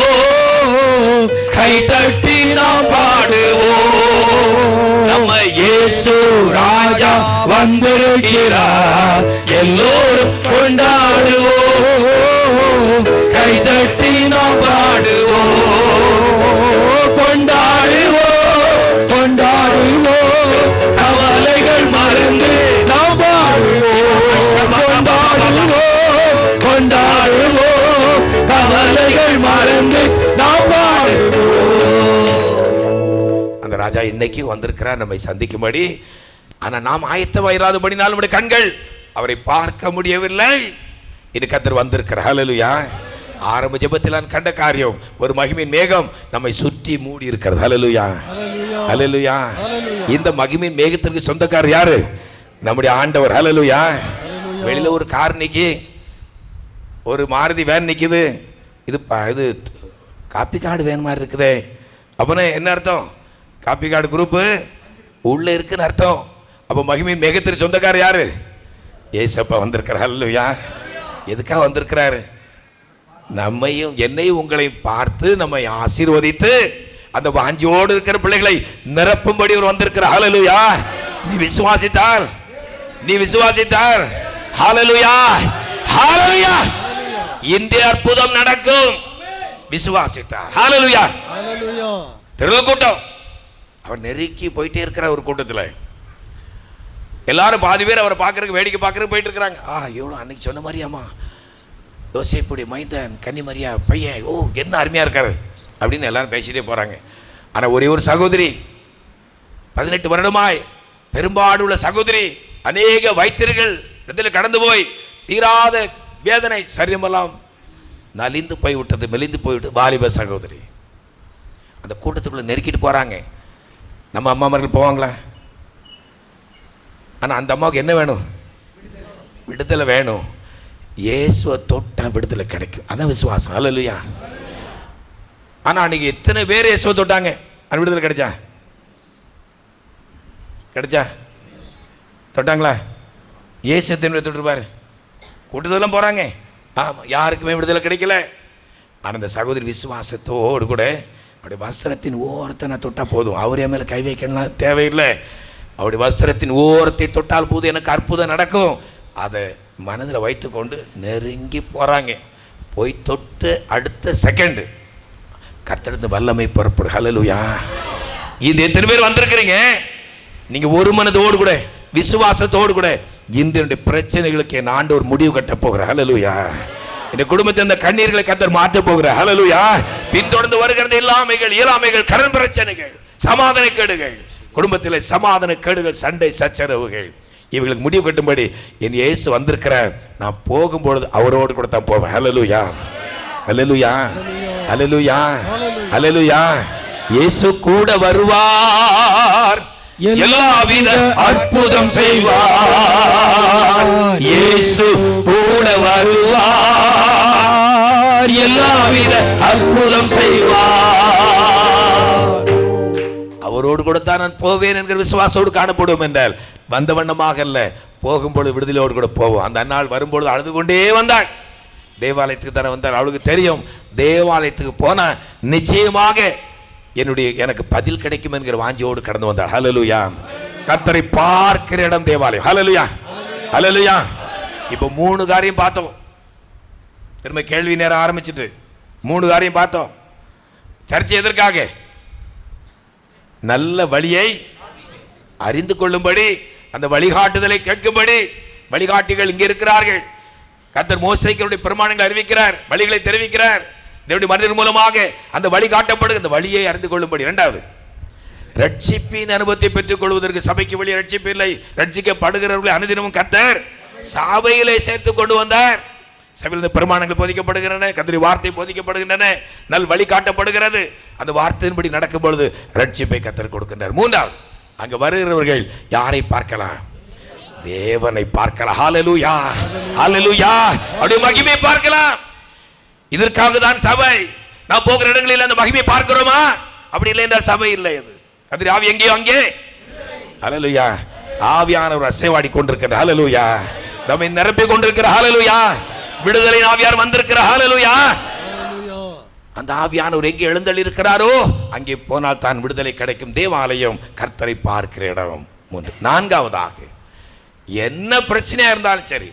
கை தட்டி நாம் பாடுவோம். நம்ம இயேசு ராஜா வந்திருக்கிறார், எல்லோரும் கொண்டாடுவோம், கை தட்டி நாம் பாடுவோம். கொண்டாடுவோம், கொண்டாடுவோம், கவலைகள் மறந்து நாம் பாடுவோம். கொண்டாடுவோம், கொண்டாடுவோம், கவலைகள் மறந்து நாம் பாடுவோம். அந்த ராஜா இன்னைக்கு வந்திருக்கிறார் நம்மை சந்திக்கும்படி. ஆனால் நாம் ஆயத்தமாயிராதபடினால் நம்முடைய கண்கள் அவரை பார்க்க முடியவில்லை. இது கர்த்தர் வந்திருக்கிறார். ஹல்லேலூயா. ஆரம்ப ஜெபத்தில் நான் கண்ட காரியம், ஒரு மகிமையின் மேகம் நம்மை சுற்றி மூடி இருக்கிறது. ஹல்லேலூயா, ஹல்லேலூயா. இந்த மகிமையின் மேகத்திற்கு சொந்தக்காரர் யாரு? நம்முடைய ஆண்டவர். ஹல்லேலூயா. வெளியில ஒரு கார் நிக்கி, ஒரு மாருதி வேன் நிக்குது. இது காப்பி கார்டு வேன் மாதிரி இருக்குதே. அப்போனா என்ன அர்த்தம்? காப்பி கார்டு குரூப்பு உள்ள இருக்குன்னு அர்த்தம். அப்போ மகிமையின் மேகத்திற்கு சொந்தக்காரர் யாரு? ஏசப்பா வந்திருக்கிறார். ஹல்லேலூயா. எதுக்காக வந்திருக்கிறாரு? நம்மையும் என்னையும் உங்களை பார்த்து நம்மை ஆசீர்வதித்து அந்த வாஞ்சியோடு இருக்கிற பிள்ளைகளை நிரப்பும்படி அவர் வந்திருக்கிறார். ஹல்லேலூயா. நீ விசுவாசித்தார், நீ விசுவாசித்தார். ஹல்லேலூயா, ஹல்லேலூயா. இன்றைய அற்புதம் நடக்கும். விசுவாசித்தார். ஹல்லேலூயா, ஹல்லேலூயா. திரள் கூட்டம் அவர் நெருக்கி போயிட்டே இருக்கிற ஒரு கூட்டத்தில் எல்லாரும் பாதி பேர் அவரை பார்க்கறதுக்கு, வேடிக்கை பார்க்கறதுக்கு போயிட்டு இருக்கிறாங்க. எவ்வளோ அன்னைக்கு சொன்ன மாதிரியாமா யோசேப்புடைய மைந்தன் கன்னிமரியா பையன், என்ன அருமையாக இருக்காரு அப்படின்னு எல்லாரும் பேசிட்டே போகிறாங்க. ஆனால் ஒரே ஒரு சகோதரி 18 வருடமாய் பெரும்பாடுள்ள சகோதரி, அநேக வைத்தியர்கள் இடத்தில் கடந்து போய் தீராத வேதனை, சரீரமெல்லாம் நலிந்து போய்விட்டது, மெலிந்து போய்விட்டது. வாலிப சகோதரி அந்த கூட்டத்துக்குள்ள நெருக்கிட்டு போறாங்க. நம்ம அம்மாமார்கள் போவாங்களா? ஆனால் அந்த அம்மாவுக்கு என்ன வேணும்? விடுதலை வேணும். இயேசுவை தொட்டா விடுதலை கிடைக்கும். அதான் விசுவாசம். ஹல்லேலூயா. ஆனால் அன்னைக்கு எத்தனை பேர் இயேசுவை தொட்டாங்க? அது விடுதலை கிடைச்சா? தொட்டாங்களா? இயேசு எத்தனை பேர் தொட்டுருப்பாரு? கூட்டத்தெல்லாம் போகிறாங்க. ஆமாம், யாருக்குமே விடுதலை கிடைக்கல. ஆனால் அந்த சகோதரி விசுவாசத்தோடு கூட அவருடைய வஸ்திரத்தின் ஓரத்தை நான் தொட்டால் போதும், அவர் என் மேலே கை வைக்கலாம் தேவையில்லை, அவருடைய வஸ்திரத்தின் ஓரத்தை தொட்டால் போதும் எனக்கு அற்புதம் நடக்கும். அதை மனதில் வைத்து கொண்டு நெருங்கி போகிறாங்க. போய் தொட்டு அடுத்த செகண்டு கர்த்தரின் வல்லமை புறப்படும். ஹல்லேலூயா. இது எத்தனை பேர் வந்திருக்கிறீங்க? நீங்கள் ஒரு மனதோடு கூட விசுவாசத்தோடு கூட இன்றைய பிரச்சனைகளுக்கு என் ஆண்டவர் முடிவு கட்ட போகிறார். ஹல்லேலூயா. இந்த குடும்பத்தில் இந்த கண்ணீர்களை கர்த்தர் மாற்ற போகிறார். ஹல்லேலூயா. பின்தொடர்ந்து வருகிறது இயலாமைகள், கடன் பிரச்சனைகள், சமாதான கேடுகள், குடும்பத்தில் சமாதான கேடுகள், சண்டை சச்சரவுகள், இவங்களுக்கு முடிவு கட்டும்படி என் இயேசு வந்திருக்கிறார். நான் போகும்பொழுது அவரோடு கூட தான் போவேன். ஹல்லேலூயா. ஹல்லேலூயா. ஹல்லேலூயா. ஹல்லேலூயா. இயேசு கூட வருவார், எல்லாவித அற்புதம் செய்வார். இயேசு கூட வருவார், எல்லாவித அற்புதம் செய்வார். அவரோடு கூட தான் நான் போவேன் என்கிற விசுவாசத்தோடு காணப்படுவோம் என்றால் வந்த வண்ணமாக அல்ல, போகும்பொழுது விடுதலையோடு கூட போவோம். அந்த நாள் வரும்பொழுது அழுது கொண்டே வந்தாள். தேவாலயத்துக்கு தானே வந்தாள். அவளுக்கு தெரியும் தேவாலயத்துக்கு போனால் நிச்சயமாக எனக்கு பதில் கிடைக்கும் என்கிற வாஞ்சியோடு கடந்து வந்தாள். ஹல்லேலூயா. கர்த்தரை பார்க்கிற இடம் தேவாலயம். ஹல்லேலூயா. ஹல்லேலூயா. இப்போ 3 காரியம் பார்த்தோம். திரும்ப கேள்வி நேரம் ஆரம்பிச்சுட்டு 3 காரியம் பார்த்தோம். சர்ச்சை எதற்காக? நல்ல வழியை அறிந்து கொள்ளும்படி, அந்த வழிகாட்டுதலை கேட்கும்படி வழிகாட்டிகள் இங்கே இருக்கிறார்கள். கர்த்தர் மோசேக்கு பிரமாணங்களை அறிவிக்கிறார், வழிகளை தெரிவிக்கிறார். தேவனுடைய மனிதர் மூலமாக அந்த வழி காட்டப்படுது, அந்த வழியை அறிந்து கொள்ளும்படி. 2வது, ரட்சிப்பின் அனுபவத்தை பெற்றுக் கொள்வதற்கு சபைக்கு வழி ரட்சிப்பு இல்லை. ரட்சிக்கப்படுகிறவர்களை அனுதினமும் கர்த்தர் சபையிலே சேர்த்து கொண்டு வந்தார். சபையில் இந்த பிரமாணங்கள் போதிக்கப்படுகின்றன, கர்த்தருடைய வார்த்தை போதிக்கப்படுகின்றன, நல் வழி காட்டப்படுகிறது. அந்த வார்த்தையின்படி நடக்கும் பொழுது ரட்சிப்பை கர்த்தர் கொடுக்கின்றார். 3வது, அங்க வருகிறவர்கள் யாரை பார்க்கலாம்? தேவனை பார்க்கலாம். ஹல்லேலூயா. ஹல்லேலூயா. அவருடைய மகிமையை பார்க்கலாம். இதற்காக தான் சபை. நான் போகிற இடங்களில் அந்த மகிமையை பார்க்கிறோமா? அப்படி இல்லை என்றால் சபை இல்லை. அது கர்த்தருடைய ஆவி எங்கேயோ அங்கே. ஹல்லேலூயா. ஆவியானவர் அசைவாடி கொண்டிருக்கிறார். ஹல்லேலூயா. நம்மை நிரப்பி கொண்டிருக்கிறார். ஹல்லேலூயா. விடுதலை ஆவியார் வந்திருக்கிறார். ஹல்லேலூயா. அந்த ஆவியானவர் எங்கே எழுந்தள்ளி இருக்கிறாரோ அங்கே போனால் தான் விடுதலை கிடைக்கும். தேவாலயம் கர்த்தரை பார்க்கிற இடம். 4வதாக, என்ன பிரச்சனையா இருந்தாலும் சரி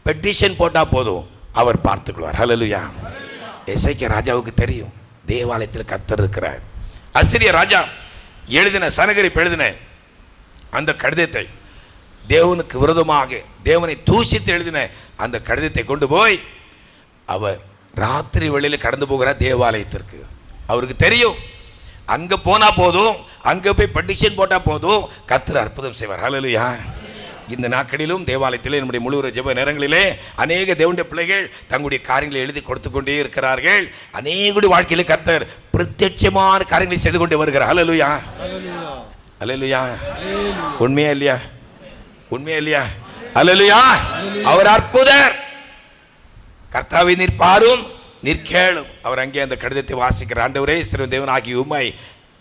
பெட்டிஷன் போட்டா போதும், அவர் பார்த்துக்கொள்வார். ஹல்லேலூயா. எசேக்கியா ராஜாவுக்கு தெரியும் தேவாலயத்தில் கர்த்தர் இருக்கிறார். அசீரிய ராஜா எழுதின, சனகரிப் எழுதின அந்த கடிதத்தை, தேவனுக்கு விரோதமாக தேவனை தூஷித்து எழுதின அந்த கடிதத்தை கொண்டு போய் அவர் ராத்திரி வேளையில் கடந்து போகிறார் தேவாலயத்திற்கு. அவருக்கு தெரியும் அங்கே போனால் போதும், அங்கே போய் பெட்டிஷன் போட்டால் போதும், கர்த்தர் அற்புதம் செய்வார். ஹல்லேலூயா. இந்த நாட்களிலும் தேவாலயத்திலே நம்முடைய முழு ஜெப நேரங்களிலே அநேக தேவனுடைய பிள்ளைகள் தங்களுடைய காரியங்களை எழுதி கொடுத்து கொண்டே இருக்கிறார்கள். அநேகருடைய வாழ்க்கையிலே கர்த்தர் பிரத்யட்சமான காரியங்களை செய்து கொண்டே வருகிறார். ஹல்லேலூயா. ஹல்லேலூயா. உண்மையா இல்லையா? உண்மையா இல்லையா? ஹல்லேலூயா. அவர் அற்புதர். கர்த்தாவை நீர் பாரும், நீர் கேளும். அவர் அங்கே அந்த கடிதத்தை வாசிக்கிறார். ஆண்டவரே, இஸ்ரவேல் தேவன் ஆகிய உம்மை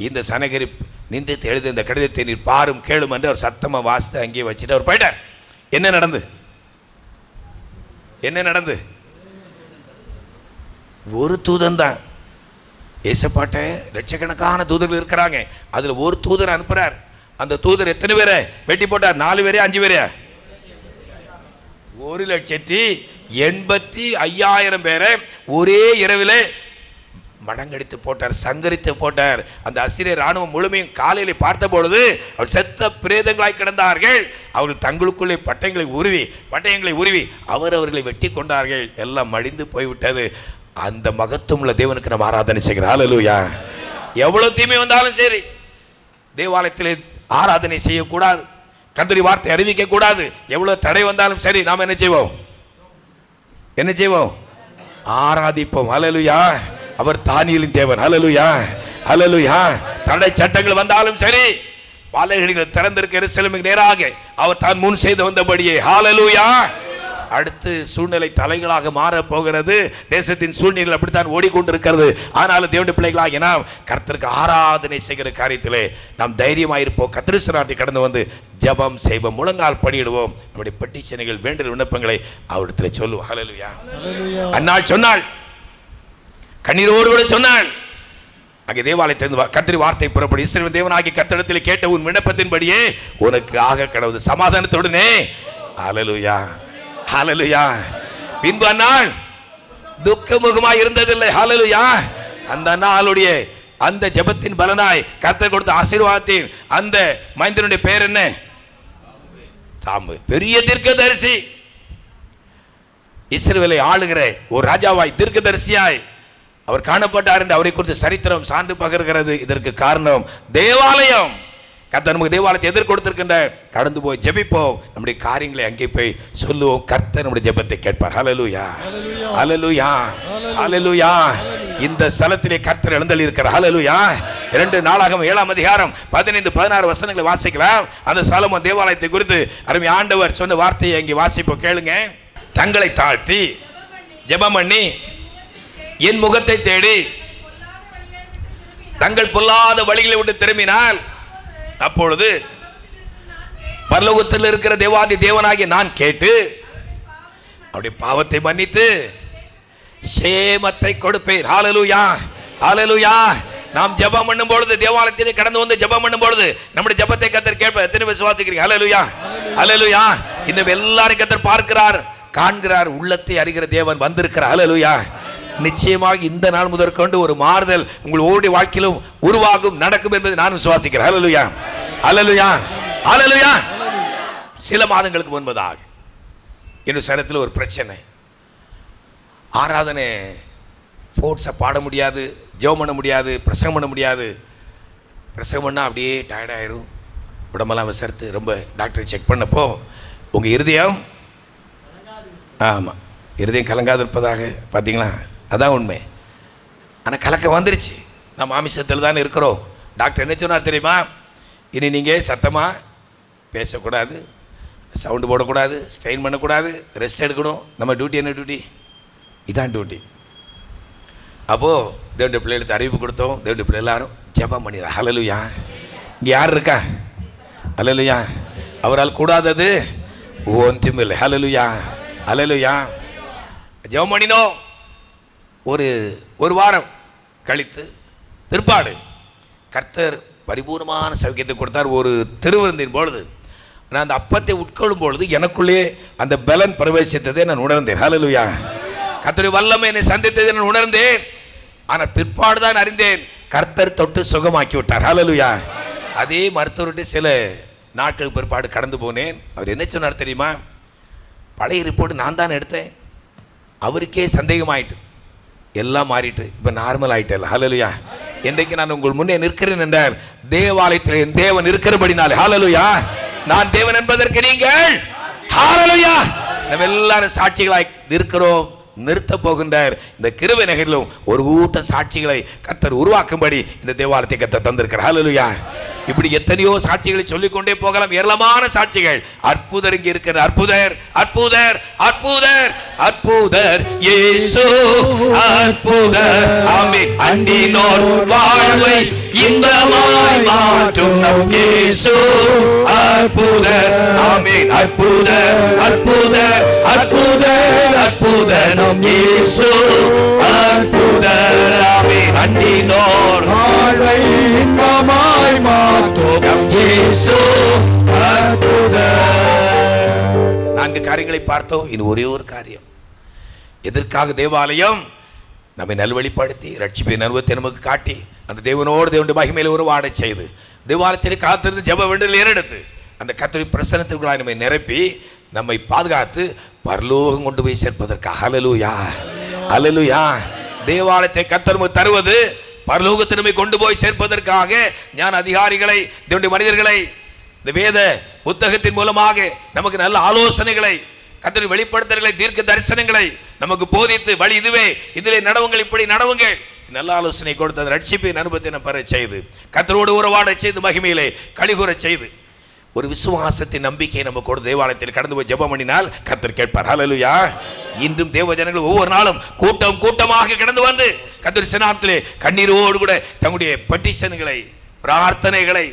இந்த சனகரிப் நிந்தித்து எழுத இந்த கடிதத்தை நீர் பாரும் கேளும் என்று அவர் சத்தமாக வாசித்து அங்கேயே வச்சுட்டு அவர் போயிட்டார். என்ன நடந்து? ஒரு தூதன் தான். ஏசப்பாட்ட லட்சக்கணக்கான தூதர்கள் இருக்கிறாங்க. அதில் ஒரு தூதர் அனுப்புறார். அந்த தூதர் எத்தனை பேரை வெட்டி போட்டார்? 4 பேரையா 5 பேரையா? 1,85,000 பேரை ஒரே இரவிலே மடங்கடித்து போட்டார், சங்கரித்து போட்டார். அந்த அசீரிய ராணுவம் முழுமையும் காலையில் பார்த்த பொழுது அவர் செத்த பிரேதங்களாய் கிடந்தார்கள். அவர்கள் தங்களுக்குள்ளே பட்டயங்களை உருவி அவர்களை வெட்டி கொண்டார்கள். எல்லாம் மடிந்து போய்விட்டது. அந்த மகத்துவமுள்ள தேவனுக்கு நம்ம ஆராதனை செய்கிறோம். ஹல்லேலூயா. எவ்வளவு தீமை வந்தாலும் சரி தேவாலயத்திலே ஆராதனை செய்யக்கூடாது. கர்த்தருடைய வார்த்தை அறிவிக்க கூடாது. எவ்வளவு தடை வந்தாலும் சரி, நாம் என்ன செய்வோம்? என்ன செய்வோம்? ஆராதிப்போம். ஹல்லேலூயா. அவர் தானியேலின் தேவன். ஹல்லேலூயா, ஹல்லேலூயா. தடை சட்டங்கள் வந்தாலும் சரி, பாலைகள் திறந்திருக்க எருசலேமுக்கு நேராக அவர் தான் முன் செய்து வந்தபடியே. ஹல்லேலூயா. அடுத்து சூழ்நிலை தலைகளாக மாற போகிறது. தேசத்தின் சூழ்நிலை அப்படித்தான் ஓடிக்கொண்டிருக்கிறது. ஆனாலும் தேவனுடைய பிள்ளைகளாக நாம் கர்த்தருக்கு ஆராதனை செய்கிற காரியத்திலே நாம் தைரியமாயிருப்போம். கர்த்தருடைய கடந்து வந்து ஜெபம் செய்வோம், முழங்கால் படியிடுவோம். நம்முடைய பெட்டிஷன்கள், வேண்டிய விண்ணப்பங்களை அவரிடத்தில் சொல்லுவோம். ஹல்லேலூயா. அன்னாள் சொன்னாள், கண்ணீரோடு கூட சொன்னாள். அங்கே தேவாலயத்திலிருந்து கர்த்தருடைய வார்த்தை புறப்படி, இஸ்ரவேல் தேவனாகிய கர்த்தரிடத்தில் கேட்ட உன் விண்ணப்பத்தின்படியே உனக்கு ஆக கடவுது சமாதானத்துடனே. ஹல்லேலூயா, ஹல்லேலூயா. பின்பு அந்நாள் துக்கமுகமாய் இருந்ததில்லை. ஹல்லேலூயா. அந்த நாளுடைய அந்த ஜெபத்தின் பலனாய் கர்த்தர் கொடுத்த ஆசீர்வாதத்தின் அந்த மைந்தனுடைய பேர் என்ன? சாமுவேல். பெரிய தீர்க்கதரிசி, இஸ்ரவேலை ஆளுகிற ஒரு ராஜாவாய் தீர்க்கதரிசியாய் அவர் காணப்பட்டார் என்று அவரை குறித்து சரித்திரம் சான்று பகர்கிறது. இதற்கு காரணம் தேவாலயம். கர்த்தர் நமக்கு தேவாலயத்தை எதிர்கொடுத்திருக்கின்ற கடந்து போய் ஜெபிப்போம், நம்முடைய காரியங்களை அங்கே போய் சொல்லுவோம். கர்த்தர் நம்முடைய ஜெபத்தை கேட்பார். ஹல்லேலூயா, ஹல்லேலூயா, ஹல்லேலூயா. இந்த ஸ்தலத்திலே கர்த்தர் எழுந்தருளி இருக்கிறார். ஹல்லேலூயா. 2 நாளாகமம் 7ஆம் அதிகாரம் 15-16 வசனங்களை வாசிக்கலாம். அந்த சாலமோன் தேவாலயத்தை குறித்து அருமை ஆண்டவர் சொன்ன வார்த்தையை அங்கே வாசிப்போம், கேளுங்க. தங்களை தாழ்த்தி ஜெபம் பண்ணி என் முகத்தை தேடி தங்கள் பொல்லாத வழிகளை விட்டு திரும்பினால், அப்பொழுது பரலோகத்தில் இருக்கிற தேவாதி தேவனாகிய நான் கேட்டு அவருடைய பாவத்தை மன்னித்து சேமத்தை கொடுப்பேன். ஹல்லேலூயா, ஹல்லேலூயா. நாம் ஜெபம் பண்ணும் பொழுது, தேவாலயத்திலே கடந்து வந்து ஜெபம் பண்ணும் பொழுது நம்முடைய ஜெபத்தை கர்த்தர் கேட்பார். எத்தனை விசுவாசிக்கிறீங்க? ஹல்லேலூயா, ஹல்லேலூயா. இன்னும் எல்லாரும் கர்த்தர் பார்க்கிறார், காண்கிறார், உள்ளத்தை அறிகிற தேவன் வந்திருக்கிறார். ஹல்லேலூயா. நிச்சயமாக இந்த நாள் முதற்கொண்டு ஒரு மாறுதல் உங்கள் ஓடி வாழ்க்கையிலும் உருவாகும், நடக்கும் என்பதை நான் விசுவாசிக்கிறேன். ஹல்லேலூயா, ஹல்லேலூயா, ஹல்லேலூயா. சில மாதங்களுக்கு முன்பதாக என்னுடைய சரத்தில் ஒரு பிரச்சனை. ஆராதனை ஃபோர்ட்ஸை பாட முடியாது, ஜெபம் பண்ண முடியாது, பிரசங்கம் பண்ண முடியாது. பிரசங்கம் பண்ணால் அப்படியே டயர்டாயிரும், உடம்பெல்லாம் விசாரித்து ரொம்ப டாக்டர் செக் பண்ணப்போ உங்கள் இருதயம், ஆமாம், இருதயம் கலங்காது இருப்பதாக. பார்த்தீங்களா? அதான் உண்மை. ஆனால் கலக்கம் வந்துருச்சு. நம்ம மாமிசத்தில் தானே இருக்கிறோம். டாக்டர் என்ன சொன்னார் தெரியுமா? இனி நீங்கள் சத்தமாக பேசக்கூடாது, சவுண்டு போடக்கூடாது, ஸ்ட்ரெயின் பண்ணக்கூடாது, ரெஸ்ட் எடுக்கணும். நம்ம டியூட்டி என்ன டியூட்டி? இதான் டியூட்டி. அப்போது தேவனுடைய பிள்ளைகளுக்கு அறிவிப்பு கொடுத்தோம். தேவனுடைய பிள்ளை எல்லாரும் ஜெபம் பண்ணிடுறா. ஹல்லேலூயா. இங்கே யார் இருக்கா? ஹல்லேலூயா. அவரால் கூடாதது ஒன்றுமில்லை. ஹல்லேலூயா, ஹல்லேலூயா. ஜெபம் பண்ணினோம். ஒரு வாரம் கழித்து பிற்பாடு கர்த்தர் பரிபூர்ணமான சௌக்கியத்தை கொடுத்தார். ஒரு திருவிருந்தின் பொழுது நான் அந்த அப்பத்தை உட்கொள்ளும் பொழுது எனக்குள்ளே அந்த பலன் பிரவேசித்ததை நான் உணர்ந்தேன். ஹல்லேலூயா. கர்த்தருடைய வல்லமை என்னை சந்தித்ததை நான் உணர்ந்தேன். ஆனால் பிற்பாடு தான் அறிந்தேன், கர்த்தர் தொட்டு சுகமாக்கி விட்டார். ஹல்லேலூயா. அதே மருத்துவர்கிட்ட சில நாட்கள் பிற்பாடு கடந்து போனேன். அவர் என்ன சொன்னார் தெரியுமா? பழைய ரிப்போர்ட் நான் தான் எடுத்தேன். அவருக்கே சந்தேகமாயிட்டு, எல்லாம் மாறிட்டு இப்போ நார்மல் ஆகிட்டேன். ஹல்லேலூயா. இன்றைக்கு நான் உங்கள் முன்னே நிற்கிறேன் என்றால் தேவாலயத்தில் என் தேவன் இருக்கிறபடினாலே. ஹல்லேலூயா. நான் தேவன் என்பதற்கு நீங்கள், ஹல்லேலூயா, நம்ம எல்லாரும் சாட்சிகளாய் இருக்கிறோம். நிறுத்த போகின்றார். இந்த கிருபை நகரிலும் ஒரு கூட்ட சாட்சிகளை கர்த்தர் உருவாக்கும்படி இந்த தேவாலயத்தை கர்த்தர் தந்திருக்கிறார். ஹல்லேலூயா. இப்படி எத்தனையோ சாட்சிகளை சொல்லிக்கொண்டே போகலாம், ஏராளமான சாட்சிகள். அற்புதர் இங்கே இருக்கிற அற்புதர், அற்புதர், அற்புதர், அற்புதர் இயேசு அற்புதர். ஆமென். அண்டினோர் வாழ்வை இன்பமாய் மாற்றும் நம் இயேசு அற்புதர். ஆமென். அற்புதர், அற்புதர், அற்புதர், அற்புதர் நம் இயேசு அற்புதர். ஆமென். அண்டினோர் வாழ்வை இன்பமாய் மாற்றும் நம் இயேசு அற்புதர். 4 காரியங்களை பார்த்தோம். இன்னும் ஒரே ஒரு காரியம். எதற்காக தேவாலயம்? நம்மை நல்வழிப்படுத்தி ரட்சிப்பின் அனுபவத்தை நமக்கு காட்டி அந்த தேவனோடு தேவனுடைய மகிமையில் உருவாட செய்து தேவாலயத்தில் காத்திருந்து ஜெப வேண்டுதல் ஏறெடுத்து அந்த கர்த்தருடைய பிரசன்னத்திற்குள்ளாய் நம்மை நிரப்பி நம்மை பாதுகாத்து பரலோகம் கொண்டு போய் சேர்ப்பதற்காக. ஹல்லேலூயா, ஹல்லேலூயா. தேவாலயத்தை கர்த்தர் நமக்கு தருவது பரலோகத்தை நம்மை கொண்டு போய் சேர்ப்பதற்காக. ஞான அதிகாரிகளை, தேவனுடைய மனிதர்களை இந்த வேத புத்தகத்தின் மூலமாக நமக்கு நல்ல ஆலோசனைகளை, கர்த்தருடைய வெளிப்படுத்தல்களை, தீர்க்க தரிசனங்களை நமக்கு போதித்து வழி இதுவே, இதிலே நடவுங்கள், இப்படி நடவுங்கள், நல்ல ஆலோசனை கொடுத்து அந்த ரட்சிப்பின் அனுபவத்தை பெற செய்து, கர்த்தரோடு உறவாட செய்து, மகிமையிலே கலிகூற செய்து, ஒரு விசுவாசத்தின் நம்பிக்கையை நம்ம கூட தேவாலயத்தில் கடந்து போய் ஜெபம் பண்ணினால் கர்த்தர் கேட்பார். ஹல்லேலூயா. இன்றும் தேவ ஜனங்கள் ஒவ்வொரு நாளும் கூட்டம் கூட்டமாக கடந்து வந்து கர்த்தர் சன்னாமத்திலே கண்ணீரோடு கூட தங்களுடைய பெட்டிஷன்களை, பிரார்த்தனைகளை,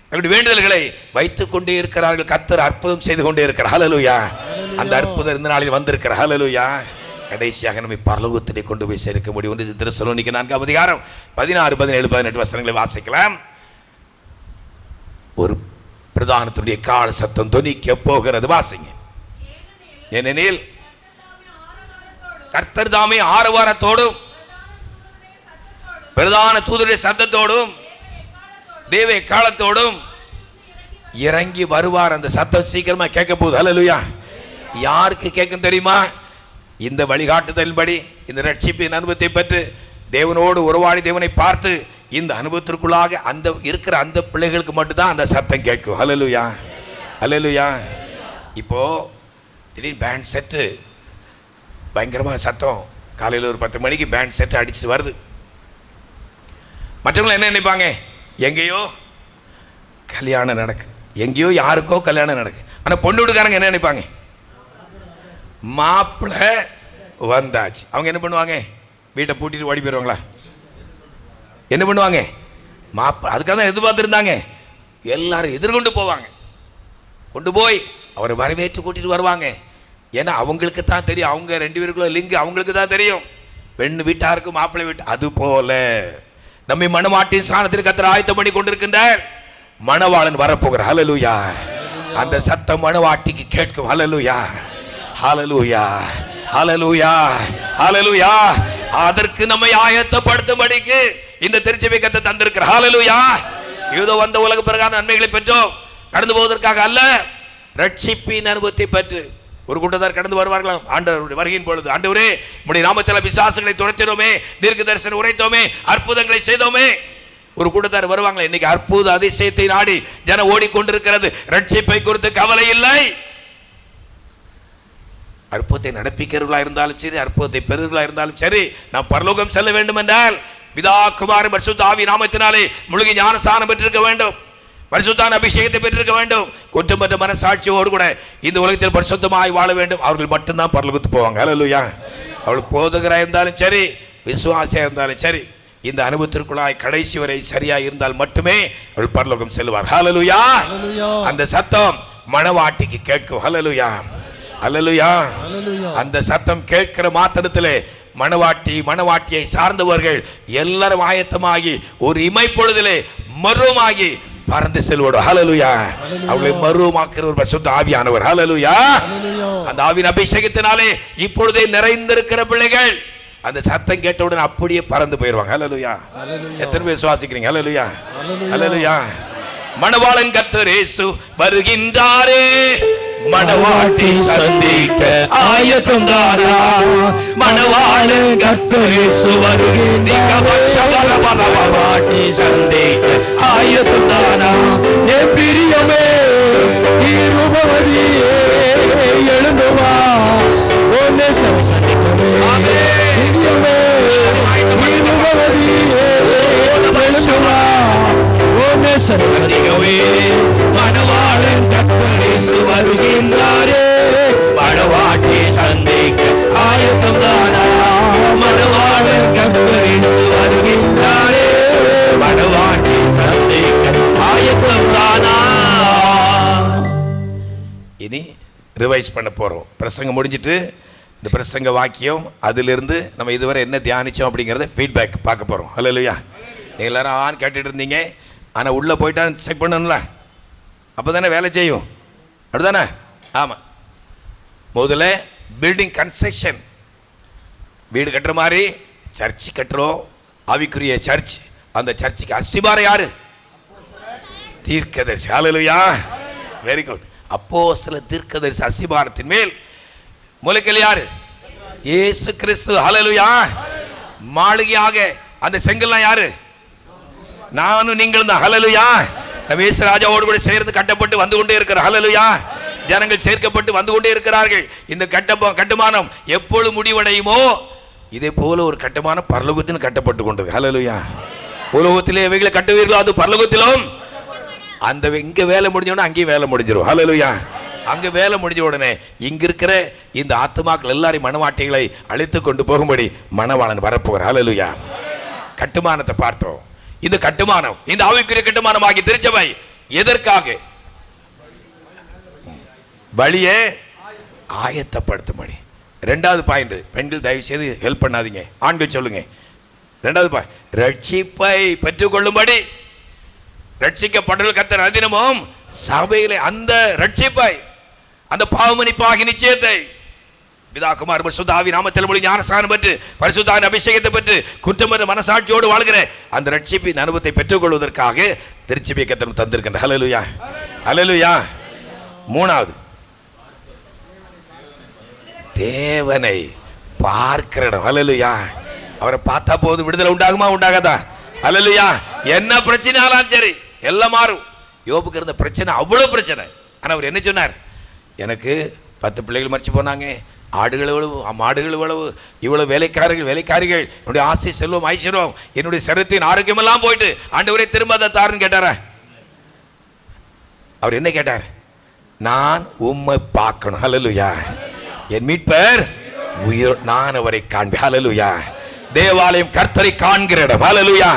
தங்களுடைய வேண்டுதல்களை வைத்துக் கொண்டே இருக்கிறார்கள். கர்த்தர் அற்புதம் செய்து கொண்டே இருக்கிறார். ஹல்லேலூயா. அந்த அற்புதம் இந்த நாளில் வந்திருக்கிறார். ஹல்லேலூயா. கடைசியாக நம்மை பரலோகத்திலே கொண்டு போய் சேர்க்க முடியும். தெசலோனிக்கே 4ஆம் அதிகாரம் 16, 17, 18 வசனங்களை வாசிக்கலாம். ஒரு பிரதானத்துடைய கால சத்தம் தொனிக்க போகிறது. வாசிங்க. ஏனெனில் கர்த்தர் தாமே ஆரவாரத்தோடும் பிரதான தூதருடைய சத்தத்தோடும் தேவ எக்காலத்தோடும் இறங்கி வருவார். அந்த சத்தம் சீக்கிரமா கேட்க போகுது. ஹல்லேலூயா. யாருக்கு கேட்கும் தெரியுமா? இந்த வழிகாட்டுதலின்படி, இந்த ரட்சிப்பின் அனுபவத்தை பெற்று தேவனோடு உறவாடி தேவனை பார்த்து இந்த அனுபவத்திற்குள்ளாக அந்த இருக்கிற அந்த பிள்ளைகளுக்கு மட்டும்தான் அந்த சத்தம் கேட்கும். ஹல்லேலூயா. ஹல்லேலூயா. இப்போ திடீர்னு பேண்ட் செட்டு பயங்கரமாக சத்தம், காலையில் ஒரு 10 மணிக்கு பேண்ட் செட்டு அடிச்சு வருது. மற்றவங்க என்ன நினைப்பாங்க? எங்கேயோ கல்யாணம் நடக்கு, எங்கேயோ யாருக்கோ கல்யாணம் நடக்கு. ஆனால் பொண்ணு வீட்டுக்காரங்க என்ன நினைப்பாங்க? மாப்பிள்ளை வந்தாச்சு. அவங்க என்ன பண்ணுவாங்க? வீட்டை பூட்டிட்டு ஓடி போயிடுவாங்களா? என்ன பண்ணுவாங்க? அதுக்காக தான் எதிர்பார்த்துருந்தாங்க. எல்லாரும் எதிர்கொண்டு போவாங்க, கொண்டு போய் அவரை வரவேற்று கூட்டிட்டு வருவாங்க. ஏன்னா அவங்களுக்கு தான் தெரியும், அவங்க 2 பேருக்குள்ள லிங்க் அவங்களுக்கு தான் தெரியும். பெண் வீட்டாருக்கு மாப்பிள்ளை வீட்டு. அது போல நம்மை மணவாட்டின் ஸ்தானத்தில் கர்த்தர் ஆயத்தம் பண்ணி கொண்டிருக்கின்றார். மணவாளன் வரப்போகிறார். ஹல்லேலூயா. அந்த சத்தம் மணவாட்டிக்கு கேட்கும். ஹல்லேலூயா. ஹல்லேலூயா. ஹல்லேலூயா. ஹல்லேலூயா. அதற்கு நம்மை ஆயத்தப்படுத்தும்படிக்கு இந்த திருச்சபை கர்த்தர் தந்திருக்கிறார். ஹல்லேலூயா. ஏதோ வந்த உலக பிரகார நன்மைகளை பெற்றோம் கடந்து போவதற்காக அல்ல, ரட்சிப்பின் அனுபவத்தை பெற்று ஒரு கூட்டத்தார் கடந்து வருவார்களாம் ஆண்டவருடைய வருகையின் பொழுது. ஆண்டவரே, உம்முடைய நாமத்தில் பிசாசுகளை துரத்தினோமே, தீர்க்க தரிசனம் உரைத்தோமே, அற்புதங்களை செய்தோமே. ஒரு கூட்டத்தார் வருவாங்களே. இன்னைக்கு அற்புத அதிசயத்தை நாடி ஜனம் ஓடிக்கொண்டிருக்கிறது. ரட்சிப்பை குறித்து கவலை இல்லை. அற்புதத்தை நடப்பிக்கிறவர்களா இருந்தாலும் சரி, அற்புதத்தை பெறுவர்களா இருந்தாலும் சரி, நாம் பரலோகம் செல்ல வேண்டும் என்றால் பிதா குமாரன் பரிசுத்த ஆவி நாமத்தினாலே முழுகி ஞானஸ்நானம் பெற்றிருக்க வேண்டும், பரிசுத்தான அபிஷேகத்தை பெற்றிருக்க வேண்டும், குற்றமற்ற மனசாட்சியோடு கூட இந்த உலகத்தில் பரிசுத்தமாய் வாழ வேண்டும். அவர்கள் மட்டும்தான் பரலோகத்துக்கு போவாங்க. ஹல்லேலூயா. அவள் போதகராக இருந்தாலும் சரி, விசுவாசியாக இருந்தாலும் சரி, இந்த அனுபவத்திற்குள்ளாய் கடைசி வரை சரியா இருந்தால் மட்டுமே அவள் பரலோகம் செல்வார். ஹல்லேலூயா. அந்த சத்தம் மணவாட்டிக்கு கேட்கும். ஹல்லேலூயா. ஹல்லேலூயா. அந்த சத்தம் கேட்கிற மாத்திரத்திலே மணவாட்டியை சார்ந்தவர்கள் எல்லாரும் ஆயத்தமாகி ஒரு இமைப்பொழுதிலே மருவமாகி பறந்து செல்வோடு. ஹல்லேலூயா. அவளை மருவமாக்குற ஒரு பரிசுத்த ஆவியானவர். ஹல்லேலூயா. அந்த ஆவியின் அபிஷேகத்தினாலே இப்பொழுதே நிறைந்திருக்கிற பிள்ளைகள் அந்த சத்தம் கேட்டவுடன் அப்படியே பறந்து போயிடுவாங்க. ஹல்லேலூயா. எத்தனை பேர் விசுவாசிக்கிறீங்க? ஹல்லேலூயா. ஹல்லேலூயா. மணவாளன் கர்த்தர் இயேசு வருகின்றாரே, மணவாட்டி சந்திக்க ஆயத்தம் தாரா. மணவாளன் கர்த்தர் இயேசு வருகின்றாரே, மணவாட்டி சந்திக்க ஆயத்தம் தாரா. என் பிரியமே இருபவதியே எழுந்து வா, உன்னை சந்திக்கவே. பிரியமே இருபவதியே எழுந்து வா, உன்னை சந்திக்கவே. மணவாளன் கர்த்தர் இயேசு வருகின்றாரே, மணவாட்டி சந்திக்க ஆயத்தம் தானா. மணவாளன் கர்த்தர் இயேசு வருகின்றாரே, மணவாட்டி சந்திக்க ஆயத்தம் தானா. இனி ரிவைஸ் பண்ண போறோம். பிரசங்கம் முடிஞ்சிட்டு இந்த பிரசங்க வாக்கியம் அதிலிருந்து நம்ம இதுவரை என்ன தியானிச்சோம் அப்படிங்கறத ஃபீட்பேக் பார்க்க போறோம். ஹல்லேலூயா. நீங்க எல்லாரும் ஆன் கேட்டுட்டு இருந்தீங்க, ஆனா உள்ள போயிட்டா செக் பண்ணணும்ல, அப்பதானே வேலை செய்யும். அப்படிதானே? ஆமா. முதல்ல பில்டிங் கன்ஸ்ட்ரக்ஷன், வீடு கட்டுற மாதிரி சர்ச் கட்டுறோம், ஆவிக்குரிய சர்ச். அந்த சர்ச்சுக்கு அஸ்திபாரம் யாரு? தீர்க்கதரிசி. ஹல்லேலூயா. Very good. அப்போஸ்தலர் தீர்க்கதரிசி அஸ்திபாரத்தின் மேல் மூலக்கல் யாரு? இயேசு கிறிஸ்து. ஹல்லேலூயா. மாளிகையாக அந்த செங்கல்லாம் யாரு? நானும் நீங்களும் தான். ஹல்லேலூயா. நம்ம இயேசு ராஜாவோடு கூட சேர்ந்து கட்டப்பட்டு வந்து கொண்டே இருக்கிறார். ஹல்லேலூயா. ஜனங்கள் சேர்க்கப்பட்டு வந்து கொண்டே இருக்கிறார்கள். இந்த கட்டுமானம் எப்பொழுது முடிவடையுமோ இதே போல ஒரு கட்டுமானம் பரலோகத்தில் கட்டப்பட்டு கொண்டது. ஹல்லேலூயா. உலகத்திலே எவைகளை கட்டுவீர்களோ அது பரலோகத்திலும் அந்த இங்க வேலை முடிஞ்சோடனே அங்கேயும் வேலை முடிஞ்சிடும். ஹல்லேலூயா. அங்க வேலை முடிஞ்ச உடனே இங்க இருக்கிற இந்த ஆத்துமாக்கள் எல்லாரையும் மனவாட்டிகளை அழைத்து கொண்டு போகும்படி மணவாளன் வரப்போகிறார். ஹல்லேலூயா. கட்டுமானத்தை பார்த்தோம். இந்த கட்டுமானம், இந்த ஆவிக்குரிய கட்டுமானம் ஆகிய திருச்சபை எதற்காக? வழியே ஆயத்தப்படுத்தும்படி. ரெண்டாவது பாயிண்ட், பெண்கள் தயவு செய்து ஹெல்ப் பண்ணாதீங்க, ஆண்கள் சொல்லுங்க. ரெண்டாவது பாயிண்ட், ரட்சிப்பை பெற்றுக்கொள்ளும்படி. ரட்சிக்கப்பட்ட கர்த்தர் அதினமும் சபையிலே அந்த ரட்சிப்பை, அந்த பாவமன்னிப்பாகிய நிச்சயத்தை பிதா குமார் பரிசுத்த ஆவி நாமத்தில் மொழி ஞானஸ்நானம் பெற்று பரிசுத்த அபிஷேகத்தை பெற்று குற்றமற்ற மனசாட்சியோடு வாழ்கிற அந்த ரட்சிப்பின் அனுபவத்தை பெற்றுக்கொள்வதற்காக திருச்சபையை கர்த்தர் தந்திருக்கின்ற. ஹல்லேலூயா. ஹல்லேலூயா. மூணாவது, தேவனை பார்க்கிற இடம். ஹல்லேலூயா. அவரை பார்த்தா போது விடுதலை உண்டாகுமா உண்டாகாதா? ஹல்லேலூயா. என்ன பிரச்சனையாலும் சரி எல்லாம் மாறும். யோபுக்கு இருந்த பிரச்சனை அவ்வளோ பிரச்சனை. ஆனால் அவர் என்ன சொன்னார்? எனக்கு 10 பிள்ளைகள் மறிச்சு போனாங்க, ஆடுகள் எவ்வளவு, மாடுகள் எவ்வளவு, இவ்வளவு வேலைக்காரிகள், என்னுடைய ஆசை செல்வம் ஐஸ்வர்யம், என்னுடைய சரீரத்தின் ஆரோக்கியம் எல்லாம் போயிட்டு ஆண்டவரே திரும்ப அதை தாருன்னு கேட்டாரா? அவர் என்ன கேட்டார்? நான் உம்மை பார்க்கணும். ஹல்லேலூயா. என் மீட்பர் உயிர், நான் அவரை காண்பேன். ஹல்லேலூயா. தேவாலயம் கர்த்தரை காண்கிற இடம். ஹல்லேலூயா.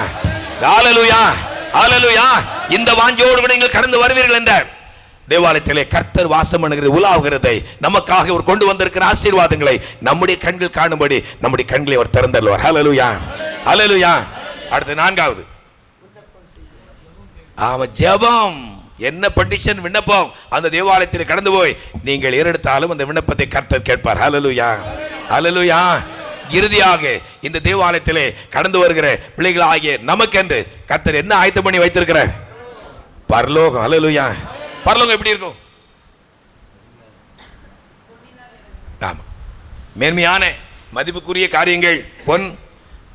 ஹல்லேலூயா. ஹல்லேலூயா. இந்த வாஞ்சையோடு கூட நீங்கள் கடந்து வருவீர்கள் என்றார். தேவாலயத்திலே கர்த்தர் வாசம் பண்ணுகிறது, உலாவுகிறதை, நமக்காக அவர் கொண்டு வந்திருக்கிற ஆசீர்வாதங்களை நம்முடைய கண்கள் காணும்படி நம்முடைய கண்களை அவர் திறந்தல்வார். ஹல்லேலூயா. ஹல்லேலூயா. அடுத்து நான்காவது, ஜெபம். என்ன பெட்டிஷன், விண்ணப்பம் அந்த தேவாலயத்தில் கடந்து போய் நீங்கள் ஏறெடுத்தாலும் அந்த விண்ணப்பத்தை கர்த்தர் கேட்பார். ஹல்லேலூயா. ஹல்லேலூயா. இறுதியாக இந்த தேவாலயத்திலே கடந்து வருகிற பிள்ளைகள் ஆகிய நமக்கென்று கர்த்தர் என்ன ஆயத்தம் பண்ணி வைத்திருக்கிறார்? பரலோகம். ஹல்லேலூயா. பரலோகம் எப்படி இருக்கும்? ஆமா, மேன்மையான மதிப்புக்குரிய காரியங்கள், பொன்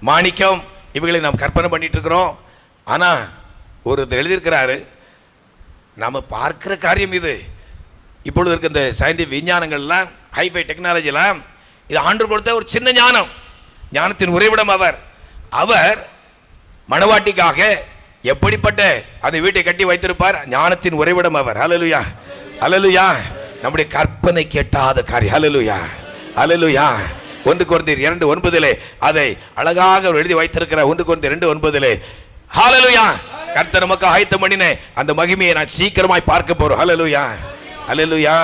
மாணிக்கம், இவைகளை நாம் கற்பனை பண்ணிட்டு இருக்கிறோம். ஆனா ஒருத்தர் எழுதியிருக்கிறாரு, நாம் பார்க்கிற காரியம் இது. இப்பொழுது இருக்க இந்த சயின்டிஃபிக் விஞ்ஞானங்கள்லாம், ஹைஃபை டெக்னாலஜிலாம், இது ஆண்டு கொடுத்த ஒரு சின்ன ஞானம். ஞானத்தின் உறைவிடம் அவர். அவர் மணவாட்டிக்காக எப்படிப்பட்ட அந்த வீட்டை கட்டி வைத்திருப்பார்? ஞானத்தின் உறைவிடம் அவர். ஹல்லேலூயா. ஹல்லேலூயா. நம்முடைய கற்பனை கேட்டாத காரியம். ஹல்லேலூயா. ஹல்லேலூயா. 1 கொரிந்தியர் 2:9 அதை அழகாக எழுதி வைத்திருக்கிறார். 1 கொரிந்தியர் 2:9 ஹல்லேலூயா. கர்த்தர் நமக்கு ஆயத்தம் பண்ணின அந்த மகிமையை நான் சீக்கிரமாய் பார்க்க போறோம். ஹல்லேலூயா. ஹல்லேலூயா.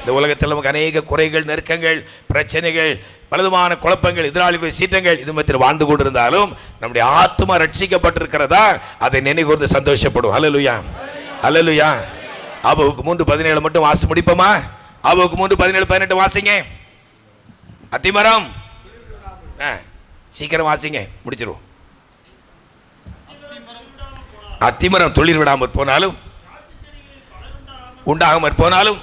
இந்த உலகத்தில் நமக்கு அநேக குறைகள், நெருக்கங்கள், பிரச்சனைகள், பலவிதமான குழப்பங்கள், எதிராளிகளுடைய சீற்றங்கள் இது மத்தியில் வாழ்ந்து கொண்டிருந்தாலும் நம்முடைய ஆத்மா ரட்சிக்கப்பட்டிருக்கிறதா அதை நினைவுகூர்ந்து சந்தோஷப்படும். ஹல்லேலூயா. ஹல்லேலூயா. ஆபகுக்கு 3:17 மட்டும் வாசி முடிப்போமா? ஆபகுக்கு 3:17-18 வாசிங்க. அத்திமரம் சீக்கிரம் வாசிங்க, முடிச்சிருவோம். அத்திமரம் துளிர் விடாமற் போனாலும், உண்டாகாமற் போனாலும்,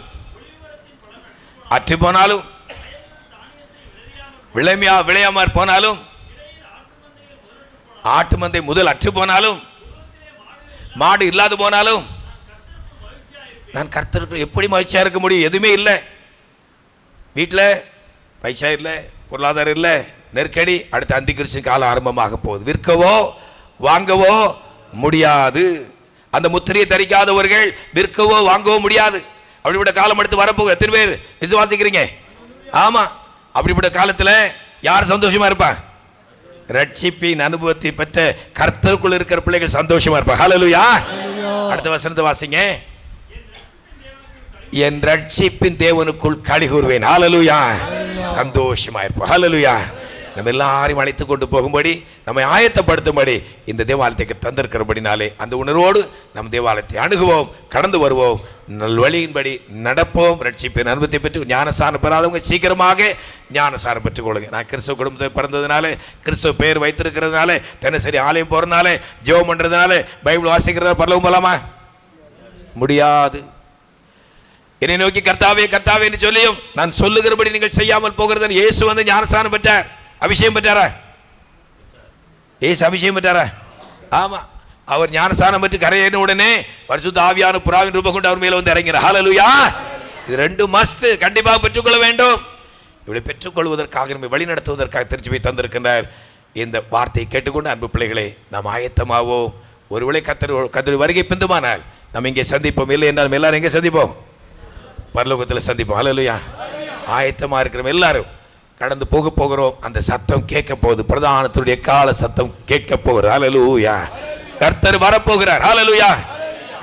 அற்று போனாலும், விளையாமற் போனாலும், ஆட்டு மந்தை முதல் அற்று போனாலும், மாடு இல்லாது போனாலும், நான் கர்த்தருக்கு எப்படி மகிழ்ச்சியா இருக்க முடியும்? எதுவுமே இல்லை. வீட்டில் பைசா இல்லை, பொருளாதாரம் இல்லை, நெருக்கடி. அடுத்த அந்திகிறிஸ்து காலம் ஆரம்பமாக போகுது. விற்கவோ வாங்கவோ முடியாது. அந்த முத்திரையை தரிக்காதவர்கள் விற்கவோ வாங்கவோ முடியாது. அப்படிப்பட்ட காலம் எடுத்து வரப்போகுது. எத்தனை பேர் விசுவாசிக்கிறீங்க? ஆமா. அப்படிப்பட்ட காலத்தில் யார் சந்தோஷமா இருப்பா? ரட்சிப்பின் அனுபவத்தை பெற்ற கர்த்தருக்குள் இருக்கிற பிள்ளைகள் சந்தோஷமா இருப்பா. ஹல்லேலூயா. அடுத்த வசனத்தை வாசிங்க. என் ரட்சிப்பின் தேவனுக்குள் களி கூறுவேன். ஹல்லேலூயா. சந்தோஷமா இருப்போம். ஹல்லேலூயா. நம்ம எல்லாரையும் அழைத்து கொண்டு போகும்படி, நம்மை ஆயத்தப்படுத்தும்படி இந்த தேவாலயத்துக்கு தந்திருக்கிறபடினாலே அந்த உணர்வோடு நம் தேவாலயத்தை அணுகுவோம், கடந்து வருவோம், நல்வழியின்படி நடப்போம். ரட்சிப்பின் அனுபவத்தை பெற்று ஞானசாரம் பெறாதவங்க சீக்கிரமாக ஞானசாரம் பெற்றுக்கொள்ளுங்க. நான் கிறிஸ்துவ குடும்பத்தை பிறந்ததுனால, கிறிஸ்துவ பேர் வைத்திருக்கிறதுனால, தினசரி ஆலயம் போறதுனால, ஜெபம் பண்றதுனால, பைபிள் வாசிக்கிறதுனால பரலோகம் போலாமா? முடியாது. என்னை நோக்கி கர்த்தாவே கர்த்தாவே என்று சொல்லியும் நான் சொல்லுகிறபடி நீங்கள் செய்யாமல் போகிறது. இயேசு வந்து ஞானஸ்நானம் பெற்றார், அபிஷேகம் பெற்றாரா? இயேசு அபிஷேகம் பெற்றாரா? ஆமா. அவர் ஞானஸ்நானம் பெற்று கரையேறின உடனே பரிசுத்த ஆவியான புறாவின் ரூபம் கொண்டு அவர் மேல வந்து இறங்கினார். ஹல்லேலூயா. இது ரெண்டு மஸ்ட், கண்டிப்பாக பெற்றுக்கொள்ள வேண்டும். இவளை பெற்றுக்கொள்வதற்காக நம்மை வழி நடத்துவதற்காக திருச்சி தந்திருக்கின்றார். இந்த வார்த்தையை கேட்டுக்கொண்டு அன்பு பிள்ளைகளே, நாம் ஆயத்தமாவோம். ஒருவேளை கர்த்தர் வருகை பிந்துமானால் நம்ம இங்கே சந்திப்போம். இல்லை என்றால் நம்ம எல்லாரும் எங்கே சந்திப்போம்? பரலோகத்தில் சந்திப்போம். ஹல்லேலூயா. ஆயத்தமாக இருக்கிறோம். எல்லாரும் கடந்து போகிறோம். அந்த சத்தம் கேட்க போகுது. பிரதானத்துடைய கால சத்தம் கேட்க போகிறது. ஹல்லேலூயா. கர்த்தர் வரப்போகிறார். ஹல்லேலூயா.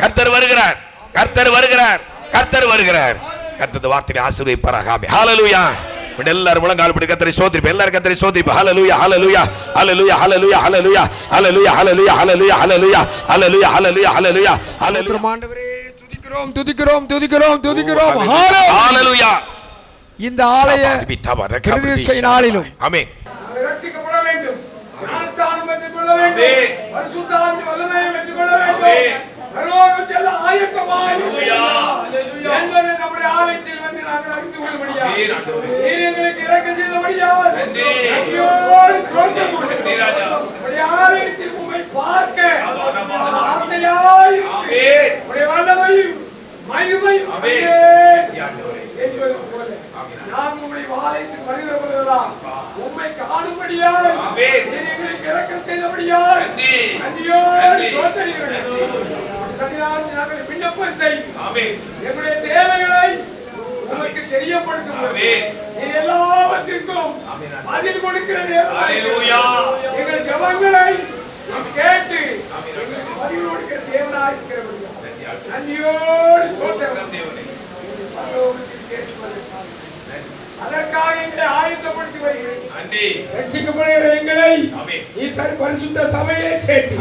கர்த்தர் வருகிறார். கர்த்தர் வருகிறார். கர்த்தர் வருகிறார். கர்த்தர் வார்த்தையை ஆசீர்வதிப்பாராக. ஆமென். ஹல்லேலூயா. எல்லாரும் முழங்கால் படி கர்த்தரை ஸ்தோத்திரிப்போம். எல்லாரும் கர்த்தரை ஸ்தோத்திரிப்போம். ஹல்லேலூயா. ஹல்லேலூயா. ஹல்லேலூயா. ஹல்லேலூயா. ஹல்லேலூயா. ஹல்லேலூயா. ஹல்லேலூயா. ஹல்லேலூயா. ஹல்லேலூயா. ஹல்லேலூயா. ஹல்லேலூயா. ஹல்லேலூயா. ஹல்லேலூயா. ஆண்டவரே துதிக்கிறோம், துதிக்கிறோம், துதிக்கிறோம், துதிக்கிறோம். ஹல்லேலூயா. இந்த ஆலய பிரதிஷ்டை நாளிலும் ஆமென். ரட்சிக்கப்பட வேண்டும். ஞானஸ்நானம் பெற்றுக்கொள்ள வேண்டும். பரிசுத்த ஆவியின் வல்லமையை பெற்றுக்கொள்ள வேண்டும். பரலோகத்தில் ஆயத்தமாய் என்பதை நம்முடைய ஆலயத்தில் வந்து நாங்கள் அறிந்து கொள்ளும்படியாக நீர் எங்களுக்கு இரக்கம் செய்தபடியால் நன்றியோடு ஸ்தோத்திரம் பண்ணுகிறோம். நம்முடைய ஆலயத்தில் உம்மை பார்க்க ஆசையாய் உம்முடைய வல்லமையும் மகிமையும் என்பது போல நாம் உம்முடைய ஆலயத்தில் வருகிற போதெல்லாம் உம்மை காணும்படியால் நீர் எங்களுக்கு இரக்கம் செய்தபடியால் நன்றியோடு ஸ்தோத்திரிக்கிறோம். நாங்கள் விண்ணப்பம் செய்து எங்களுடைய தேவைகளை உமக்கு தெரியப்படுத்தும். நீர் எல்லாவற்றிற்கும் பதில் கொடுக்கிற எங்கள் ஜெபங்களை கேட்டு பதில் கொடுக்கிற தேவனாய் இருக்கிறபடியால் நன்றியோடு ஸ்தோத்திரம். அதற்காக எங்களை ஆயத்தப்படுத்தி வருகிறேன். ரட்சிக்கப்படுகிற எங்களை நீ பரிசுத்த சபையிலே சேர்த்து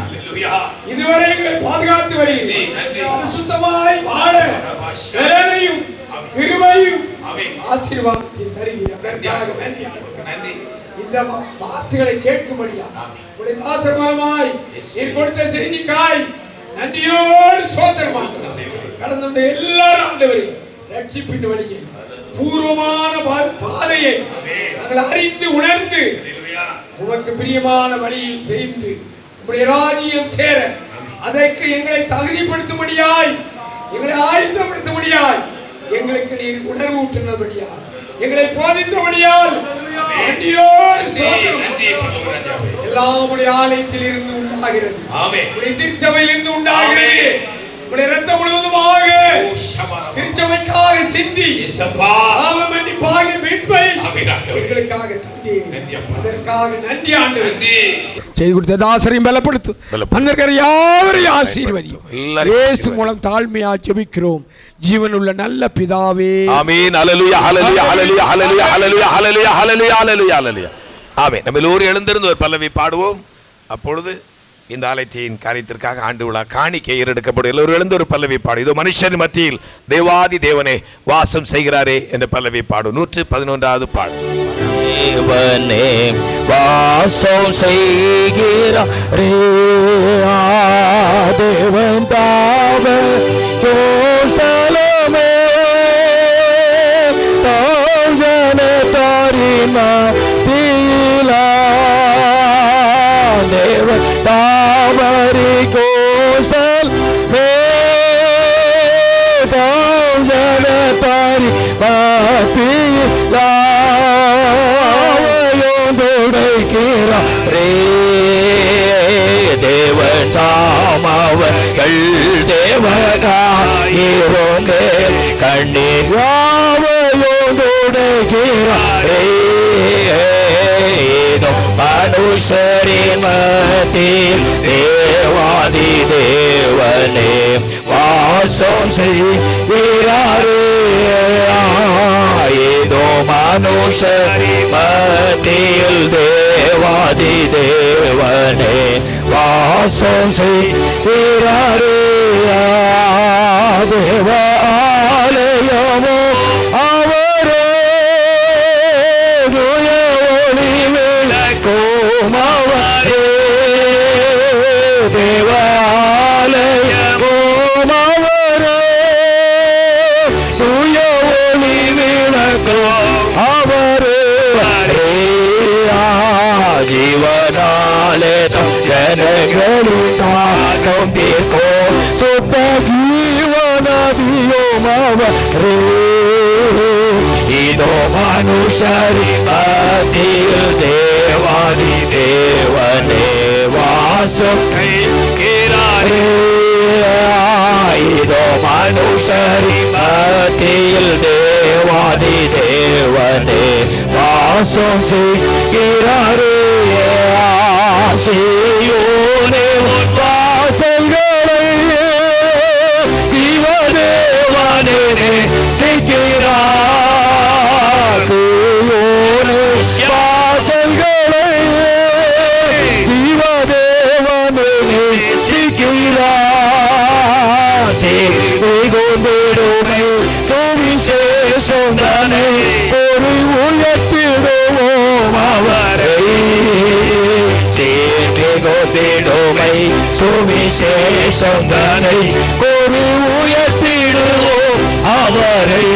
இதுவரை எங்களை பாதுகாத்து வருகிறேன். பரிசுத்தமாய் வாழ பலனையும் கிருபையும் ஆசீர்வாதத்தையும் தருகிறேன். அதற்காக நன்றி. இந்த வார்த்தைகளை கேட்கும்படியா உடைய தாசர் மூலமாய் நீர் கொடுத்த செய்திக்காய் நன்றியோடு ஸ்தோத்திரம். கடந்த வந்த எல்லாரும் ஆண்டவரே ரட்சிப்பின் வழியை பூர்வமான பாதையை நாங்கள் அறிந்து உணர்ந்து உமக்கு பிரியமான வழியில் செய்து உம்முடைய ராஜ்யம் சேர அதற்கு எங்களை தகுதிப்படுத்தும்படியாய் எங்களை ஆயத்தப்படுத்தும்படியாய் எங்களுக்கு நீர் உணர்வு ஊற்றினபடியால் எங்களை போதித்தபடியால் நன்றியோடு எல்லாம் உடைய ஆலயத்தில் இருந்து உண்டாகிறது. உடைய திருச்சபையில் இருந்து உண்டாகிறது. உடைய ரத்தம் முழுவதுமாக திருச்சபைக்காக சிந்தி பாவ மன்னிப்பாக மீட்பை எங்களுக்காக தந்தி. அதற்காக நன்றி ஆண்டவரே. செய்து கொடுத்த தாசரையும் பலப்படுத்து. வந்திருக்கிற யாவரையும் ஆசீர்வதியும். இயேசு மூலம் தாழ்மையா ஜெபிக்கிறோம் ஜீவனுள்ள நல்ல பிதாவே. ஆமென். ஹல்லேலூயா. ஹல்லேலூயா. ஹல்லேலூயா. ஹல்லேலூயா. ஹல்லேலூயா. ஹல்லேலூயா. ஹல்லேலூயா. ஹல்லேலூயா. ஹல்லேலூயா. ஆமென். நம்ம எல்லோரும் எழுந்திருந்து ஒரு பல்லவி பாடுவோம். அப்பொழுது இந்த ஆலயத்தின் காரியத்திற்காக ஆண்டு விழா காணிக்கை ஏறெடுக்கப்படும். எல்லோரும் எழுந்து ஒரு பல்லவி பாடு. இதோ மனுஷன் மத்தியில் தேவாதி தேவனே வாசம் செய்கிறாரே என்ற பல்லவி பாடு. 111வது பாடு. தேவனே வாசம் செய்கிறாரே தேவன் தாவே யோசலமே தோஜன தாரிமா தீலா தேவன் தாவரி கோசல் மே தோஜன தாரி மாதீலா ரே தேவன் தாமவர்கள் தேவனாயிரோங்க கண்ணீர் யாவையோடுகிறாரே ஏதோ மனுஷரின் மத்தியில் தேவாதி தேவனே வாசம் செய்கிறாரே ஏதோ மனுஷரின் மத்தியில் தேவாதி தேவனே வாசம் செய்கிறாரே தேவாலயமோ அவரே ஒளி விளக்கும் அவரே தேவாலயமோ அவரே ஒளி விளக்கும் அவரே ஜீவனாலே ஜனங்களும் தாகம் தீர்க்கும் சுத்த ஜீவநதியும் அவரே. இதோ மனுஷரி மத்தியில் தேவாதி தேவனே வாசம் செய்கிறாரே. இதோ மனுஷரி மத்தியில் தேவாதி தேவனே வாசம் செய்கிறாரே. சீயோனே வாசல்களை தேவனே செய்கிறார். சீயோனே வாசல்களை தேவனே செய்கிறார். சேவிடுமை சுவிசேஷம் தன்னை ஒரு உயர்த்திடுவோம் அவரை. சேவிடுமை சுவிசேஷம் தன்னை ஒரு உயர்த்திடுவோம் அவரை.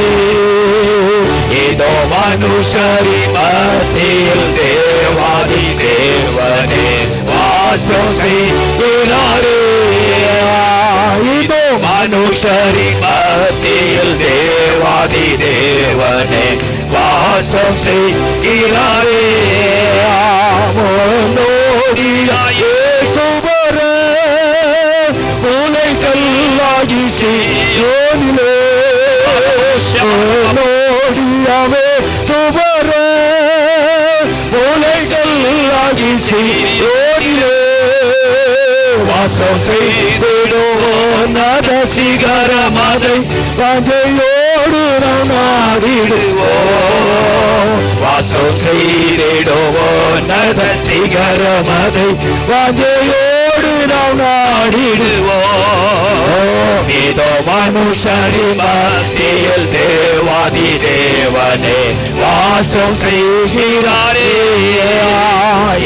இதோ மனுஷரி மத்தியில் தேவாதி தேவனே வாசம் செய்கிறாரே. இதோ மனுஷரி மத்தியில் தேவாதி தேவனே வாசம் செய்கிறாரே. சுபரே உலைகல்லாகி சீயோனிலே நோடியாவே சுபரே உலைகல்லாகி சீயோனிலே வாசம் செய்திடுவோம் நத சிகரமதை வாஞ்சையோடு நாம் நாடிடுவோம். வாசம் செய்திடுவோம் நத சிகரமதை வாஞ்சையோடு நாம் நாடிடுவோம். இதோ மனுஷரி மத்தியில் தேவாதி தேவனே வாசம் செய்கிறாரே.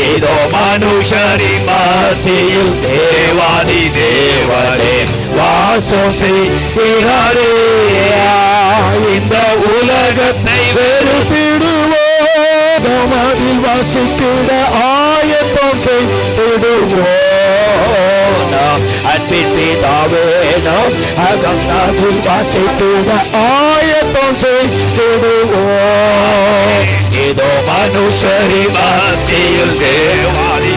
இதோ மனுஷரி மத்தியில் தேவாதி தேவனே வாசம் செய்கிறாரே. இந்த உலகத்தை வெறுத்திடுவோம் அதில் வசிக்கிற ஆயத்தம் செய்திடுவோம். நாம் அன்பித்தாவே நாம் அகங்காதில் வசிக்கிற ஆயத்தம் செய்திடுவோம். இதோ மனுஷரி மத்தியில் தேவாதி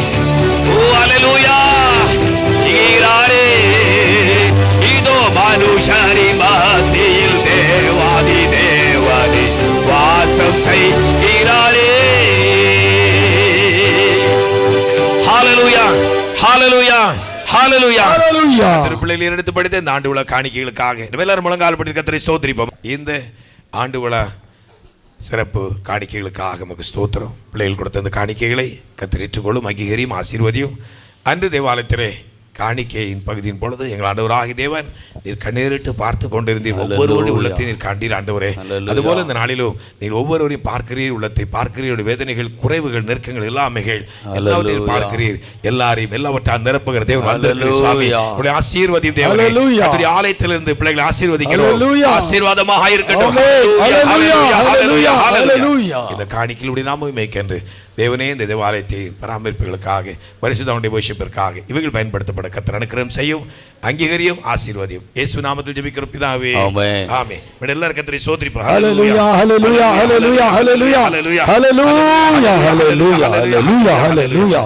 செய்கிறாரே. இதோ மனுஷரி மத்தியில் தேவாதி தேவனே வாசம் செய்கிறாரே. ஹalleluya ஹalleluya ஹalleluya ஹalleluya. திருப்பிள்ளையில் எடுத்து படித்த இந்த ஆண்டு விழா காணிக்கைகளுக்காக எல்லாரும் முழங்கால் படி கர்த்தரை ஸ்தோத்திரிப்போம். இந்த ஆண்டு விழா சிறப்பு காணிக்கைகளுக்காக நமக்கு ஸ்தோத்திரம். பிள்ளைகள் கொடுத்த இந்த காணிக்கைகளை கர்த்தர் ஏற்றுக்கொள்ளும், அங்கீகரியும், ஆசீர்வதியும். அன்று தேவாலயத்திலே காணிக்கையின் பகுதியின் பொழுது எங்கள் ஆண்டவராகிய தேவன் நீர் கண்ணீரிட்டு பார்த்து கொண்டிருந்தீர். ஒவ்வொருவருடைய உள்ளத்தை நீர் காண்டீர் ஆண்டவரே. அதுபோல இந்த நாளிலும் நீர் ஒவ்வொருவரையும் பார்க்கிறீர், உள்ளத்தை பார்க்கிறீர், வேதனைகள், குறைவுகள், நெருக்கங்கள் எல்லாமைகள் எல்லாவற்றையும் பார்க்கிறீர். எல்லாரையும் எல்லாவற்றால் நிரப்புகிற தேவன் வந்திருக்கிறீர் சுவாமி. உங்களுடைய ஆசீர்வதியும் தேவனே. உங்களுடைய ஆலயத்திலிருந்து பிள்ளைகளை ஆசீர்வதிக்கிறோம். ஆசீர்வாதமாக இருக்கட்டும். இந்த காணிக்கையுடைய நாமம் மேய்க்கென்று தேவனே இந்த தேவாலயத்தை பராமரிப்புகளுக்காக பரிசுத்தமுடைய போஷிப்பிற்காக இவைகள் பயன்படுத்தப்பட கர்த்தர் அனுக்கிரகம் செய்யும், அங்கீகரியும், ஆசீர்வதியும். இயேசு நாமத்தில் ஜெபிக்கிறோம் பிதாவே. ஆமென். ஆமென். எல்லாரும் கர்த்தரை ஸ்தோத்திரிப்போம். ஹalleluya ஹalleluya ஹalleluya ஹalleluya ஹalleluya ஹalleluya ஹalleluya ஹalleluya.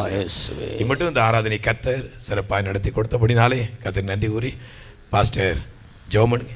இம்மட்டும் இந்த ஆராதனை கர்த்தர் சிறப்பாக நடத்தி கொடுத்தபடினாலே கர்த்தர் நன்றி கூறி பாஸ்டர் ஜோமன்.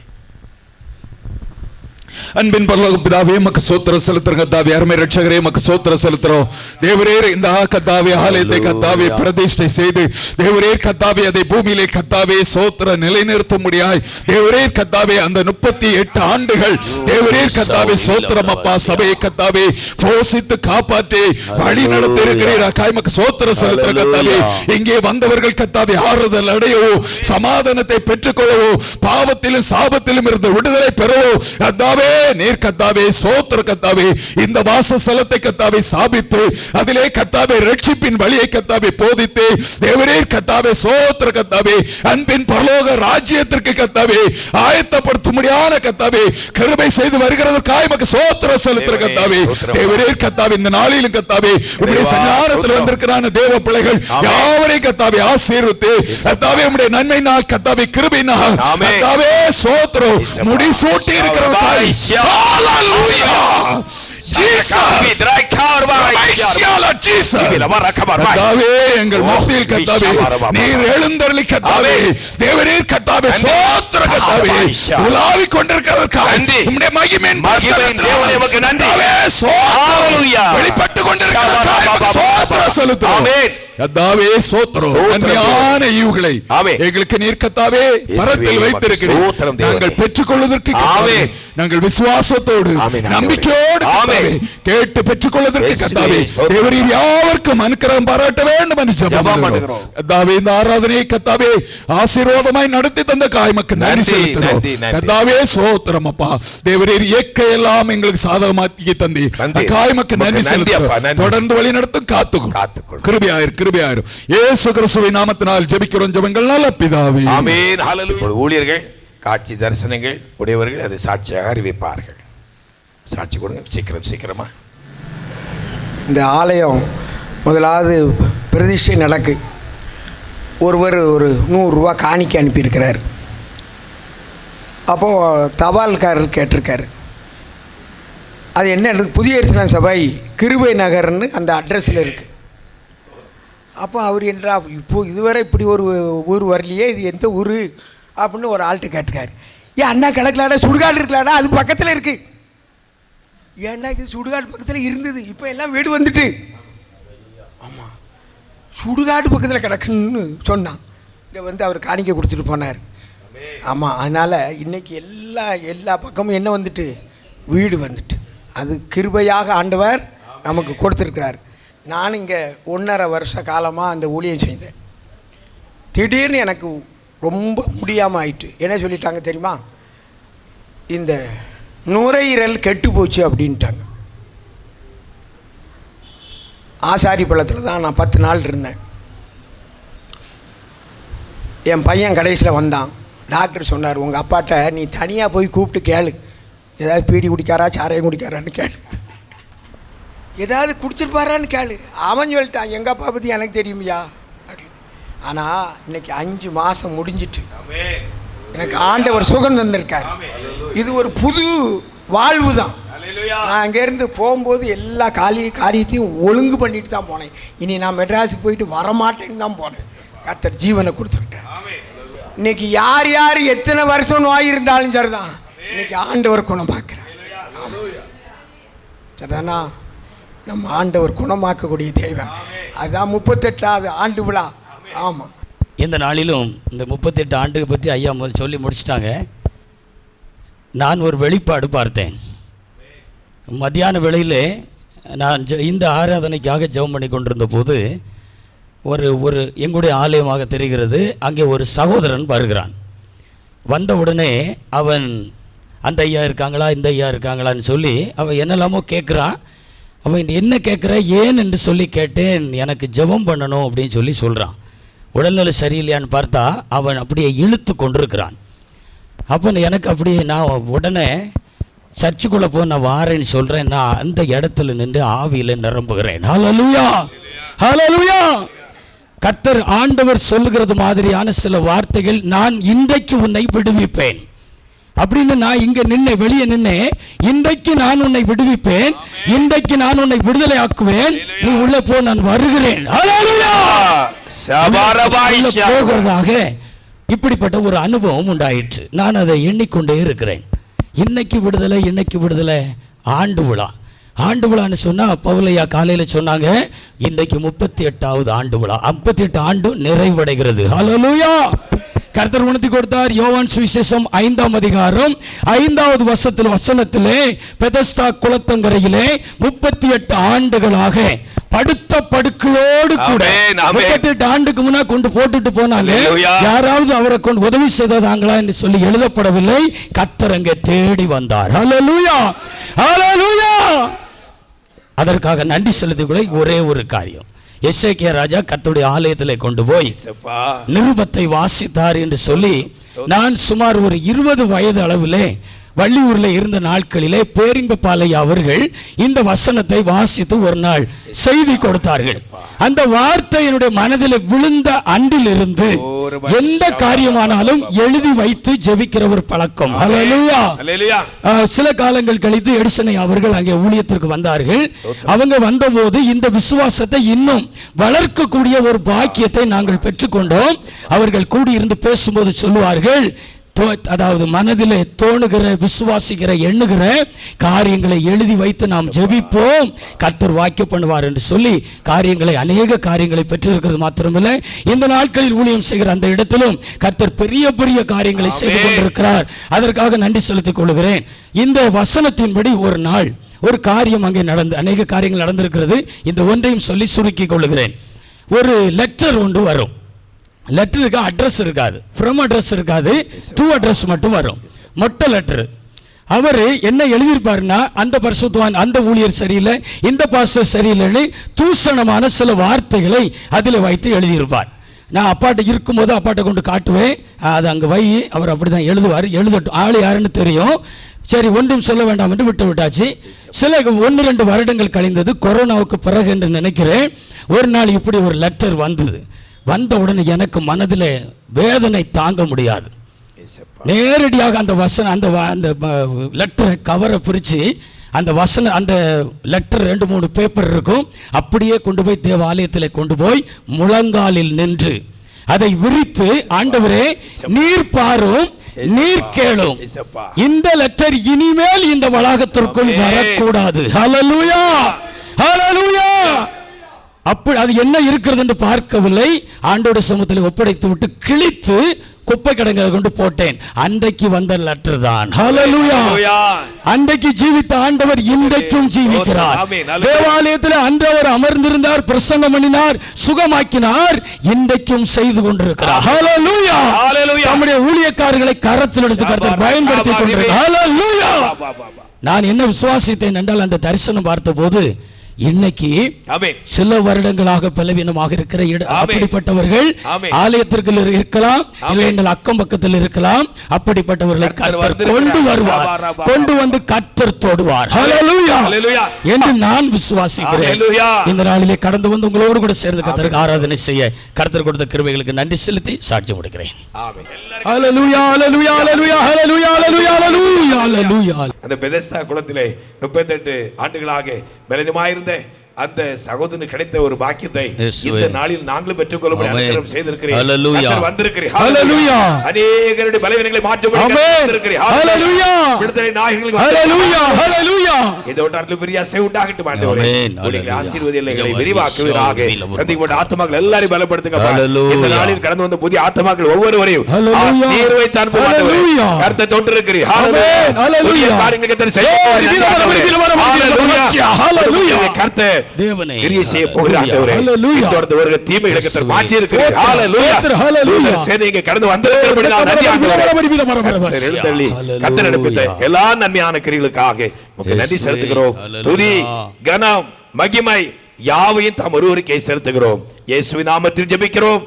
அன்பின் பரலோக பிதாவே மக்கு ஸ்தோத்திரம் செலுத்துறோம் கர்த்தாவே. அருமை ரட்சகரே மக்கு ஸ்தோத்திரம் செலுத்துறோம். தேவரே இந்த கர்த்தாவே ஆலயத்தை கர்த்தாவே பிரதிஷ்டை செய்து தேவரே கர்த்தாவே அதை பூமியிலே கர்த்தாவே ஸ்தோத்திர நிலைநிறுத்தும்படியாய் தேவரே கர்த்தாவே அந்த 38 ஆண்டுகள் தேவரே கர்த்தாவே ஸ்தோத்திரம் அப்பா சபையை கர்த்தாவே போஷித்து காப்பாற்றி வழி நடத்தி இருக்கிறீராய் மக்கு ஸ்தோத்திரம் செலுத்துற கர்த்தாவே. இங்கே வந்தவர்கள் கர்த்தாவே ஆறுதல் அடையவோ, சமாதானத்தை பெற்றுக்கொள்ளவோ, பாவத்திலும் சாபத்திலும் இருந்து விடுதலை பெறவோ கர்த்தாவே நீர் கத்தாவே சோத்திர கத்தாவே இந்த வாசஸ்தலத்தை கத்தாவே சாபித்து அதிலே கத்தாவே ரட்சிப்பின் வழியை கத்தாவே போதித்து தேவரீர் கத்தாவே சோத்திர கத்தாவே அன்பின் பரலோக ராஜ்யத்திற்கு கத்தாவே ஆயத்தப்படுத்தும்படியான கத்தாவே கிருபை செய்து வருகிறதற்காக உமக்கு சோத்திரம் செலுத்துற கத்தாவே தேவரீர் கத்தாவே இந்த நாளிலும் கத்தாவே உம்முடைய சன்னிதானத்தில் வந்திருக்கிறான தேவ பிள்ளைகள் யாவரையும் கத்தாவே ஆசீர்வதித்து கத்தாவே உம்முடைய நன்மையினால் கத்தாவே கிருபையினால் கத்தாவே சோத்திரம் முடிசூட்டி இருக்கிறதற்காக ஹalleluya எங்கள் மத்தியில் கத்தாவே நீர் எழுந்தருளி கத்தாவே தேவரீர் கத்தாவே சோத்திர கத்தாவே உலாவிக் கொண்டிருக்கிறதற்காக உம்முடைய மகிமையின் வெளிப்பட்டு கொண்டிருக்கிறதற்காக சோத்திரம் செலுத்துகிறோம். கத்தாவே சோத்திரம் நன்மையான ஈவுகளை எங்களுக்கு நீர் கத்தாவே பரத்தில் வைத்திருக்கிறீர். நாங்கள் பெற்றுக்கொள்வதற்கு நாங்கள் விசுவாசத்தோடு நம்பிக்கையோடு கேட்டு பெற்றுக்கொள்வதற்கு கத்தாவே தேவரீர் யாவருக்கும் அனுக்கிரகம் பாராட்ட வேண்டும் என்று ஜெபம் பண்ணுகிறோம். கத்தாவே இந்த ஆராதனையை கத்தாவே ஆசீர்வாதமாய் நடத்தி தந்த காய்மக்கு நன்றி செலுத்துகிறோம். கத்தாவே சோத்திரம் அப்பா தேவரீர் இயற்கையெல்லாம் எங்களுக்கு சாதகமாக்கி தந்தி காய்மக்கு நன்றி செலுத்துகிறோம். தொடர்ந்து வழி நடத்தும் காத்துக்கொள் கிருபையாயிரு கிருபையாயிரு இயேசு கிறிஸ்துவின் நாமத்தினால் ஜெபிக்கிறோம் ஜெபங்கள் நல்ல பிதாவே ஆமென். ஹல்லேலூயா. ஊழியர்கள் காட்சி தரிசனங்கள் உடையவர்கள் அதை சாட்சியாக அறிவிப்பார்கள். சாட்சி கொடுங்க சீக்கிரமா. இந்த ஆலயம் முதலாவது பிரதிஷ்டை நடக்கு ஒருவர் ஒரு 100 ரூபா காணிக்கை அனுப்பியிருக்கிறார். அப்போது தபால்காரர் கேட்டிருக்காரு அது என்ன புதிய எருசலேம் சபை கிருபை நகர்னு அந்த அட்ரஸில் இருக்குது. அப்போ அவர் என்றா இப்போது இதுவரை இப்படி ஒரு ஊர் வரலையே இது எந்த ஊர் அப்படின்னு ஒரு ஆள்கிட்ட கேட்டுக்காரு. ஏன் அண்ணா கிடக்கலாடா சுடுகாடு இருக்கலாடா அது பக்கத்தில் இருக்குது. ஏன்னா இது சுடுகாடு பக்கத்தில் இருந்தது இப்போ எல்லாம் வீடு வந்துட்டு ஆமாம் சுடுகாடு பக்கத்தில் கிடக்குன்னு சொன்னான். இங்கே வந்து அவர் காணிக்கை கொடுத்துட்டு போனார். ஆமாம் அதனால் இன்றைக்கி எல்லா பக்கமும் என்ன வந்துட்டு வீடு வந்துட்டு அது கிருபையாக ஆண்டவர் நமக்கு கொடுத்துருக்கிறார். நான் இங்கே 1.5 வருஷ காலமாக அந்த ஊழியம் செய்தேன். திடீர்னு எனக்கு ரொம்ப முடியாமல் ஆயிட்டு. என்ன சொல்லிட்டாங்க தெரியுமா? இந்த நுரையீரல் கெட்டு போச்சு அப்படின்ட்டாங்க. ஆசாரி பள்ளத்தில் தான் நான் 10 நாள் இருந்தேன். என் பையன் கடைசியில் வந்தான். டாக்டர் சொன்னார் உங்கள் அப்பாட்ட நீ தனியாக போய் கூப்பிட்டு கேளு ஏதாவது பீடி குடிக்காரா சாராயம் குடிக்காரான்னு கேளு ஏதாவது குடிச்சிருப்பாரான்னு கேளு. அவன் சொல்லிட்டான் எங்கள் அப்பா பற்றி எனக்கு தெரியுமையா அப்படின்னு. ஆனால் இன்னைக்கு 5 மாதம் முடிஞ்சிட்டு எனக்கு ஆண்டவர் சுகம் தந்திருக்கார். இது ஒரு புது வாழ்வு தான். நான் அங்கேருந்து போகும்போது எல்லா காரியத்தையும் ஒழுங்கு பண்ணிட்டு தான் போனேன். இனி நான் மெட்ராஸுக்கு போயிட்டு வரமாட்டேன்னு தான் போனேன். கர்த்தர் ஜீவனை கொடுத்துருக்கேன். இன்னைக்கு யார் எத்தனை வருஷம் நோய் இருந்தாலும் சரிதான் இன்னைக்கு ஆண்டவர் குணமாக்குறார். சரிதானா? நம்ம ஆண்டவர் குணமாக்கக்கூடிய தெய்வம். அதுதான் 38வது ஆண்டு விழா. ஆமாம் இந்த நாளிலும் இந்த 38 ஆண்டுகள் பற்றி ஐயா சொல்லி முடிச்சிட்டாங்க. நான் ஒரு வெளிப்பாடு பார்த்தேன். மத்தியான வேளையில் நான் இந்த ஆராதனைக்காக ஜெபம் பண்ணி கொண்டிருந்த போது ஒரு எங்களுடைய ஆலயமாக தெரிகிறது. அங்கே ஒரு சகோதரன் வருகிறான். வந்த உடனே அவன் அந்த ஐயா இருக்காங்களா இந்த ஐயா இருக்காங்களான்னு சொல்லி அவன் என்னெல்லாமோ கேட்குறான். அவன் என்ன கேட்குற ஏன் என்று சொல்லி கேட்டேன். எனக்கு ஜெபம் பண்ணணும் அப்படின்னு சொல்லி சொல்கிறான். உடல்நிலை சரியில்லையான்னு பார்த்தா அவன் அப்படியே இழுத்து கொண்டிருக்கிறான். அப்போ எனக்கு அப்படியே நான் உடனே சர்ச்சுக்குள்ளே போய் நான் வாரேன்னு சொல்கிறேன். நான் அந்த இடத்துல நின்று ஆவியில் நிரம்புகிறேன். ஹல்லேலூயா ஹல்லேலூயா. கர்த்தர் ஆண்டவர் சொல்லுகிறது மாதிரியான சில வார்த்தைகள் நான் இன்றைக்கு உன்னை விடுவிப்பேன் அப்படின்னு நான் இங்கே நின்று வெளியே நின்று இன்றைக்கு நான் உன்னை விடுவிப்பேன், இன்றைக்கு நான் உன்னை விடுதலை ஆக்குவேன், நீ உள்ள போ நான் வருகிறேன் போகிறதாக இப்படிப்பட்ட ஒரு அனுபவம் உண்டாயிற்று. நான் அதை எண்ணிக்கொண்டே இருக்கிறேன். இன்னைக்கு விடுதலை ஆண்டு விழா. ஆண்டு விழான்னு சொன்னா பவுலையா காலையில சொன்னாங்க, இன்றைக்கு 38வது ஆண்டு விழா. 38 ஆண்டு நிறைவடைகிறது. ஹல்லேலூயா. கர்த்தர் உணர்த்தி கொடுத்தார். யோவான் சுவிசேஷம் 5ஆம் அதிகாரம் 5வது வசனத்திலே பெதஸ்தா குளத்தங்கரையிலே 38 ஆண்டுகளாக படுத்த படுக்கையோடு கூட 38 ஆண்டுக்கு முன்னா கொண்டு போட்டுட்டு போனாங்க. யாராவது அவரை கொண்டு உதவி செய்தாங்களா என்று சொல்லி எழுதப்படவில்லை. கர்த்தர் அங்கே தேடி வந்தார். ஹல்லேலூயா, ஹல்லேலூயா. அதற்காக நன்றி செலுத்திக்கூட ஒரே ஒரு காரியம், எசேக்கியா ராஜா கர்த்தருடைய ஆலயத்திலே கொண்டு போய் நிருபத்தை வாசித்தார் என்று சொல்லி, நான் சுமார் ஒரு 20 வயது அளவிலே வள்ளியூர்ல இருந்த நாட்களிலே பேரின்ப பாலையா அவர்கள் இந்த வசனத்தை வாசித்து ஒரு நாள் செய்தி கொடுத்தார்கள். அந்த வார்த்தை என்னுடைய மனதில் விழுந்த அன்றிலிருந்து எந்த காரியமானாலும் எழுதி வைத்து ஜெபிக்கிற ஒரு பழக்கம். ஹல்லேலூயா. சில காலங்கள் கழித்து எடிசனை அவர்கள் அங்கே ஊழியத்திற்கு வந்தார்கள். அவங்க வந்தபோது இந்த விசுவாசத்தை இன்னும் வளர்க்கக்கூடிய ஒரு பாக்கியத்தை நாங்கள் பெற்றுக்கொண்டோம். அவர்கள் கூடியிருந்து பேசும்போது சொல்லுவார்கள், அதாவது மனதிலே தோணுகிற, விசுவாசிக்கிற, எண்ணுகிற காரியங்களை எழுதி வைத்து நாம் ஜெபிப்போம், கர்த்தர் வாக்கிய பண்ணுவார் என்று சொல்லி காரியங்களை, அநேக காரியங்களை பெற்றிருக்கிறது மாத்திரமில்லை, இந்த நாட்களில் ஊழியம் செய்கிற அந்த இடத்திலும் கர்த்தர் பெரிய பெரிய காரியங்களை செய்து கொண்டிருக்கிறார். அதற்காக நன்றி செலுத்திக் கொள்கிறேன். இந்த வசனத்தின்படி ஒரு நாள் ஒரு காரியம் அங்கே நடந்து, அநேக காரியங்கள் நடந்திருக்கிறது. இந்த ஒன்றையும் சொல்லி சுருக்கிக் கொள்கிறேன். ஒரு லெட்டர் ஒன்று வரும். லெட்டருக்கு அட்ரஸ் இருக்காது, ஃப்ரம் அட்ரஸ் இருக்காது, டு அட்ரஸ் மட்டும் வரும். மொட்டை லெட்டர். அவர் என்ன எழுதியிருப்பாருன்னா, அந்த பரிசுத்தவான், அந்த ஊழியர் சரியில்லை, இந்த பாஸ்டர் சரியில்லைன்னு தூஷணமான சில வார்த்தைகளை அதில் வைத்து எழுதியிருப்பார். நான் அப்பாட்ட இருக்கும்போது அப்பாட்ட கொண்டு காட்டுவேன், அது அங்கே வை, அவர் அப்படி தான் எழுதுவார். எழுதட்டும், ஆள் யாருன்னு தெரியும், சரி ஒன்றும் சொல்ல வேண்டாம் என்று விட்டாச்சு. சில 1-2 வருடங்கள் கழிந்தது, கொரோனாவுக்கு பிறகு என்று நினைக்கிறேன். ஒரு நாள் இப்படி ஒரு லெட்டர் வந்தது. வந்த உடனே எனக்கு மனதில் வேதனை தாங்க முடியாது. நேரடியாக அந்த வசனம், அந்த லெட்டரை கவரை பிரித்து அந்த வசனம், அந்த லெட்டர் 2-3 பேப்பர் இருக்கும், அப்படியே கொண்டு போய் தேவாலயத்தில் கொண்டு போய் முழங்காலில் நின்று அதை விரித்து, ஆண்டவரே நீர் பாரும், நீர் கேளும், இந்த லெட்டர் இனிமேல் இந்த வளாகத்திற்குள் வரக்கூடாது. ஹல்லேலூயா, ஹல்லேலூயா. அப்படி அது என்ன இருக்கிறது என்று பார்க்கவில்லை. ஆண்டோட சமூகத்தில் ஒப்படைத்து விட்டு கிழித்து குப்பை கிடங்களை கொண்டு போட்டேன். அன்றைக்கு வந்த லெட்டர் தான். ஹல்லேலூயா. அன்றைக்கு ஜீவித்த ஆண்டவர் இன்றைக்கும் ஜீவிக்கிறார். தேவாலயத்தில் அன்றவர் அமர்ந்திருந்தார், பிரசங்கம் பண்ணினார், சுகமாக்கினார், இன்றைக்கும் செய்து கொண்டிருக்கிறார். ஹல்லேலூயா. நம்முடைய ஊழியக்காரர்களை கரத்தில் எடுத்து கர்த்தர் பயன்படுத்திக் கொண்டிருக்கிறார். ஹல்லேலூயா. நான் என்ன விசுவாசித்தேன் என்றால், அந்த தரிசனம் பார்த்தபோது இன்னைக்கு சில வருடங்களாக பலவீனமாக இருக்கிற அப்படிப்பட்டவர்கள் ஆலயத்திற்கு இருக்கலாம், இல்லை எங்கள் அக்கம் பக்கத்தில் இருக்கலாம், அப்படிப்பட்டவர்களை கர்த்தர் கொண்டு வருவார், கொண்டு வந்து கர்த்தர் தொடுவார். ஹல்லேலூயா என்று நான் விசுவாசிக்கிறேன். இந்த நாளிலே கடந்து வந்து உங்களோடு கூட சேர்ந்து கர்த்தருக்கு ஆராதனை செய்ய கர்த்தர் கொடுத்த கிருபைகளுக்கு நன்றி செலுத்தி சாட்சி முடிக்கிறேன். ஹல்லேலூயா, ஹல்லேலூயா, ஹல்லேலூயா, ஹல்லேலூயா, ஹல்லேலூயா, ஹல்லேலூயா, ஹல்லேலூயா. அந்த பெதஸ்தா குளத்திலே 38 ஆண்டுகளாக பலனுமாயிருந்த அந்த சகோதரனுக்கு கிடைத்த ஒரு பாக்கியத்தை இந்த நாளில் நாங்களும் பெற்றுக்கொள்ள அனுகிரகம் செய்திருக்கிறேன். ஹல்லேலூயா, வந்திருக்கிறேன். ஹல்லேலூயா. அநேகருடைய பலவீனங்களை மாற்றப்பட்டு வந்திருக்கிறேன். ஹல்லேலூயா. விடுதலை நாயகர்களுக்கு ஹல்லேலூயா, ஹல்லேலூயா. இந்த வட்டாரத்தில் பெரிய அசை உண்டாகட்டும் ஆண்டவரே. உங்களுடைய ஆசீர்வாதங்களை விரிவாக்குவீராக. சந்திக்கப்பட்ட ஆத்துமாக்கள் எல்லாரையும் பலப்படுத்துங்க. இந்த நாளில் கடந்து வந்த புதிய ஆத்துமாக்கள் ஒவ்வொருவரையும் ஆசீர்வதித்து அனுப்பும் ஆண்டவரே. கர்த்தர் தொட்டிருக்கிறீர். ஹல்லேலூயா. காரியங்களுக்கு செய்ய ஹல்லேலூயா. கர்த்தர் தேவனே கிரியை செய்ய போகிறார். ஹல்லேலூயா. தொடர்ந்து வருகிற தீமைகளை கர்த்தர் மாற்றி இருக்கிறார். ஹல்லேலூயா, ஹல்லேலூயா. சேனைங்க கடந்து வந்திருக்கிறபடியால் நன்றி ஆண்டவரே. எழுந்தள்ளி கர்த்தர் அனுப்பித்த எல்லா நன்மையான கிரியைகளுக்காக உங்களுக்கு நன்றி செலுத்துகிறோம். துதி, கனம், மகிமை யாவையும் தாம் ஒருவருக்கே செலுத்துகிறோம். இயேசுவின் நாமத்தில் ஜெபிக்கிறோம்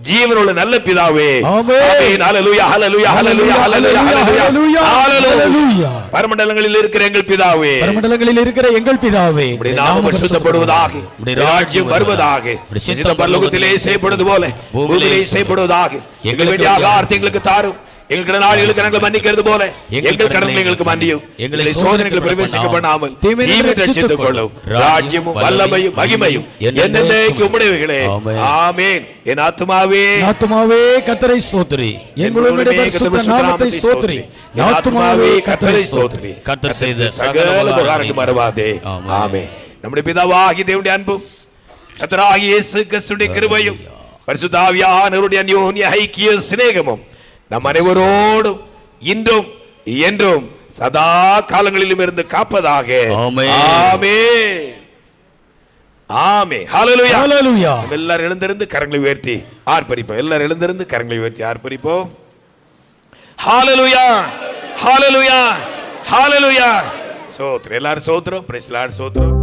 ஜீவனுள்ள நல்ல பிதாவே. ஆமென். ஹல்லேலூயா, ஹல்லேலூயா, ஹல்லேலூயா, ஹல்லேலூயா, ஹல்லேலூயா, ஹல்லேலூயா. பரமண்டலங்களில் இருக்கிற எங்கள் பிதாவே, பரமண்டலங்களில் இருக்கிற எங்கள் பிதாவே, உம்முடைய நாமம் பரிசுத்தப்படுவதாக, உம்முடைய ராஜ்யம் வருவதாக, சித்தம் பரலோகத்திலே செய்யப்படுவது போல பூமியிலே செய்யப்படுவதாக. எங்களுக்கு வேண்டிய ஆகாரத்தை எங்களுக்கு தாரும். எங்கள் கடனாளிகளுக்கு நாங்கள் மன்னிக்கிறது போல எங்கள் கடன்களை எங்களுக்கு மன்னியும். எங்களை சோதனைகளை பிரவேசிக்க பண்ணாமல் தீமையை ரட்சித்துக் கொள்ளும். ராஜ்யமும் வல்லமையும் மகிமையும் என்னென்னைக்கு உம்முடையவைகளே. ஆமென். என் ஆத்துமாவே கர்த்தரை ஸ்தோத்திரி, என் முழுமையுடைய பரிசுத்த நாமத்தை ஸ்தோத்திரி. என் ஆத்துமாவே கர்த்தரை ஸ்தோத்திரி. கர்த்தர் செய்த சகல உபகாரங்களும் மறவாதே. ஆமென். நம்முடைய பிதாவாகிய தேவனுடைய அன்பும் கர்த்தராகிய இயேசு கிறிஸ்துவின் கிருபையும் பரிசுத்த ஆவியானவருடைய அந்யோன்ய ஐக்கிய சிநேகமும் நம் அனைவரோடும் இன்றும் என்றும் சதா காலங்களிலும் இருந்து காப்பதாக. ஆமென். ஆமென். ஆமென். ஹல்லேலூயா. ஹல்லேலூயா. எல்லாரும் எழுந்திருந்து கரங்களை உயர்த்தி ஆர்ப்பரிப்போம். எல்லாரும் எழுந்திருந்து கரங்களை உயர்த்தி ஆர்ப்பரிப்போம். ஹல்லேலூயா. ஹல்லேலூயா. ஹல்லேலூயா. சோத்ரம். எல்லாரும் சோத்ரம். Praise the Lord. சோத்ரம்.